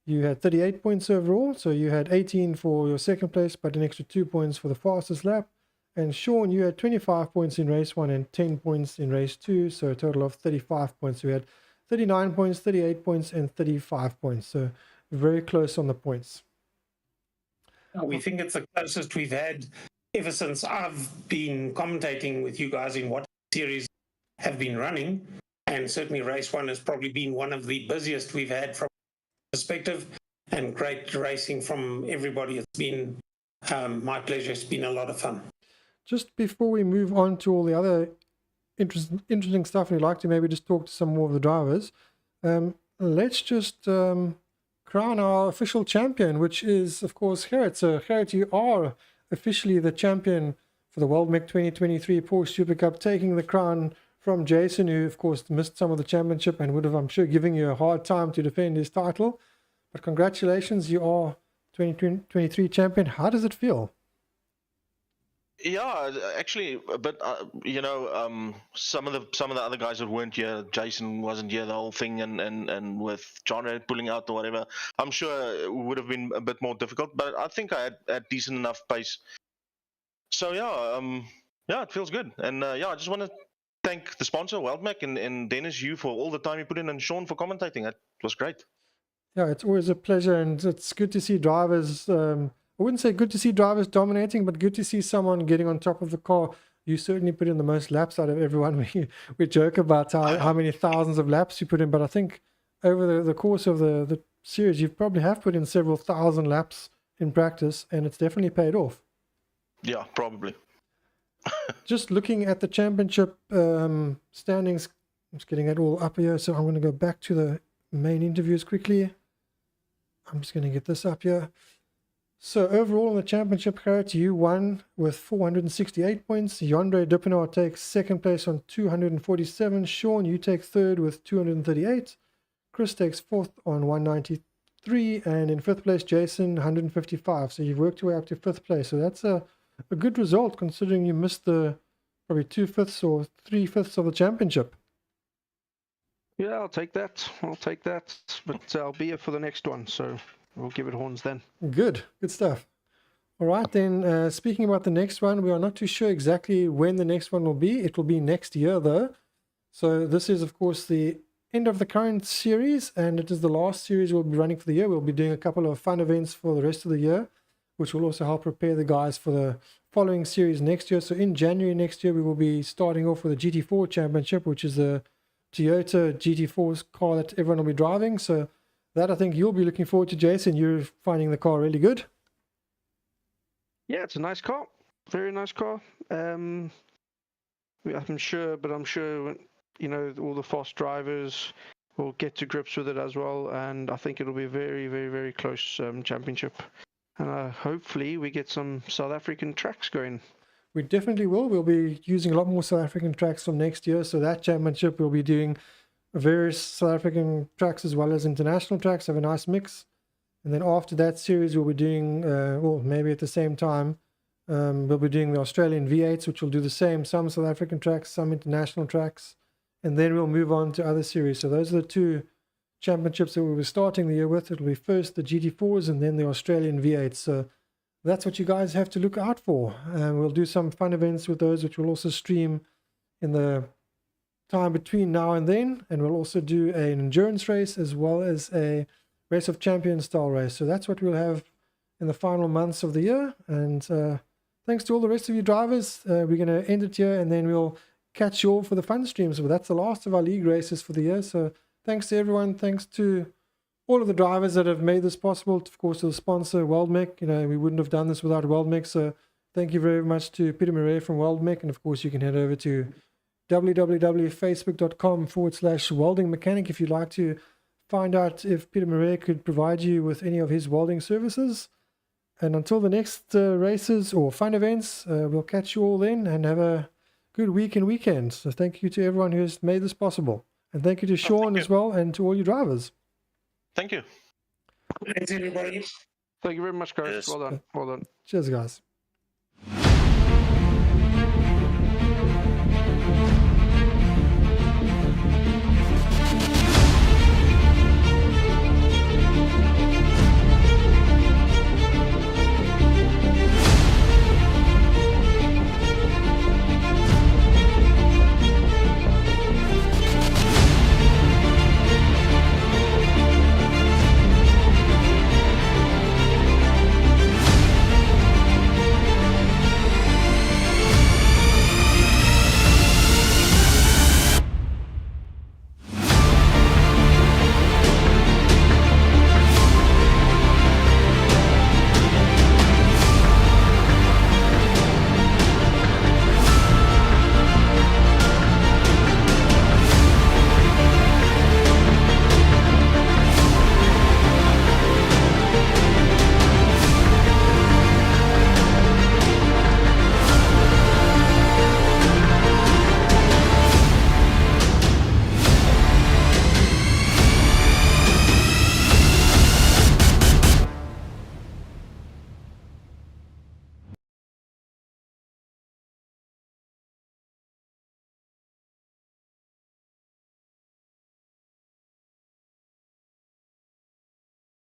You had 38 points overall, so you had 18 for your 2nd place, but an extra 2 points for the fastest lap. And Sean, you had 25 points in race 1 and 10 points in race 2, so a total of 35 points. You had 39 points, 38 points, and 35 points, so very close on the points. We think it's the closest we've had ever since I've been commentating with you guys in what series have been running, and certainly race 1 has probably been one of the busiest we've had from perspective, and great racing from everybody. It's been my pleasure. It's been a lot of fun. Just before we move on to all the other interesting stuff, and we'd like to maybe just talk to some more of the drivers, let's just crown our official champion, which is, of course, Gerrit. So, Gerrit, you are officially the champion for the Weldmech 2023 Porsche Supercup, taking the crown from Jason, who of course missed some of the championship and would have, I'm sure, given you a hard time to defend his title. But congratulations, you are 2023 champion. How does it feel? Yeah, actually, but some of the other guys that weren't here, Jason wasn't here, the whole thing, and with John pulling out or whatever, I'm sure it would have been a bit more difficult. But I think I had decent enough pace. So yeah, it feels good, and I just want to thank the sponsor, Weldmech, and Dennis, you, for all the time you put in, and Sean for commentating. It was great. Yeah, it's always a pleasure, and it's good to see drivers. I wouldn't say good to see drivers dominating, but good to see someone getting on top of the car. You certainly put in the most laps out of everyone. We joke about how many thousands of laps you put in, but I think over the course of the series, you probably have put in several thousand laps in practice, and it's definitely paid off. Yeah, probably. Just looking at the championship standings, I'm just getting it all up here, so I'm going to go back to the main interviews quickly. I'm just going to get this up here. So overall in the championship, Gerrit, you won with 468 points. Yandre Dippenaar takes second place on 247. Sean, you take third with 238. Chris takes fourth on 193. And in fifth place, Jason, 155. So you've worked your way up to fifth place. So that's a good result considering you missed the probably 2/5 or 3/5 of the championship. Yeah, I'll take that. But I'll be here for the next one, so we'll give it horns then. Good stuff. All right, then, speaking about the next one, we are not too sure exactly when the next one will be. It will be next year, though. So this is, of course, the end of the current series, and it is the last series we'll be running for the year. We'll be doing a couple of fun events for the rest of the year, which will also help prepare the guys for the following series next year. So in January next year, we will be starting off with the GT4 Championship, which is a Toyota GT4 car that everyone will be driving. So that I think you'll be looking forward to, Jason. You're finding the car really good. Yeah, it's a nice car. Very nice car. I'm sure, all the fast drivers will get to grips with it as well. And I think it'll be a very, very, very close championship. And hopefully we get some South African tracks going. We definitely will. We'll be using a lot more South African tracks from next year. So that championship, we'll be doing various South African tracks as well as international tracks. Have a nice mix. And then after that series, we'll be doing, maybe at the same time, we'll be doing the Australian V8s, which will do the same. Some South African tracks, some international tracks. And then we'll move on to other series. So those are the two championships that we were starting the year with. It'll be first the GT4s and then the Australian V8s. So that's what you guys have to look out for. And we'll do some fun events with those, which we'll also stream in the time between now and then. And we'll also do an endurance race as well as a Race of Champions style race. So that's what we'll have in the final months of the year. And thanks to all the rest of you drivers. We're going to end it here and then we'll catch you all for the fun streams. But that's the last of our league races for the year. So thanks to everyone. Thanks to all of the drivers that have made this possible. Of course, to the sponsor, Weldmech. We wouldn't have done this without Weldmech. So thank you very much to Peter Murray from Weldmech. And of course, you can head over to www.facebook.com/welding mechanic if you'd like to find out if Peter Murray could provide you with any of his welding services. And until the next races or fun events, we'll catch you all then and have a good week and weekend. So thank you to everyone who has made this possible. And thank you to Sean as well and to all you drivers. Thank you. Thanks, everybody. Thank you very much, guys. Yes. Well done. Cheers, guys.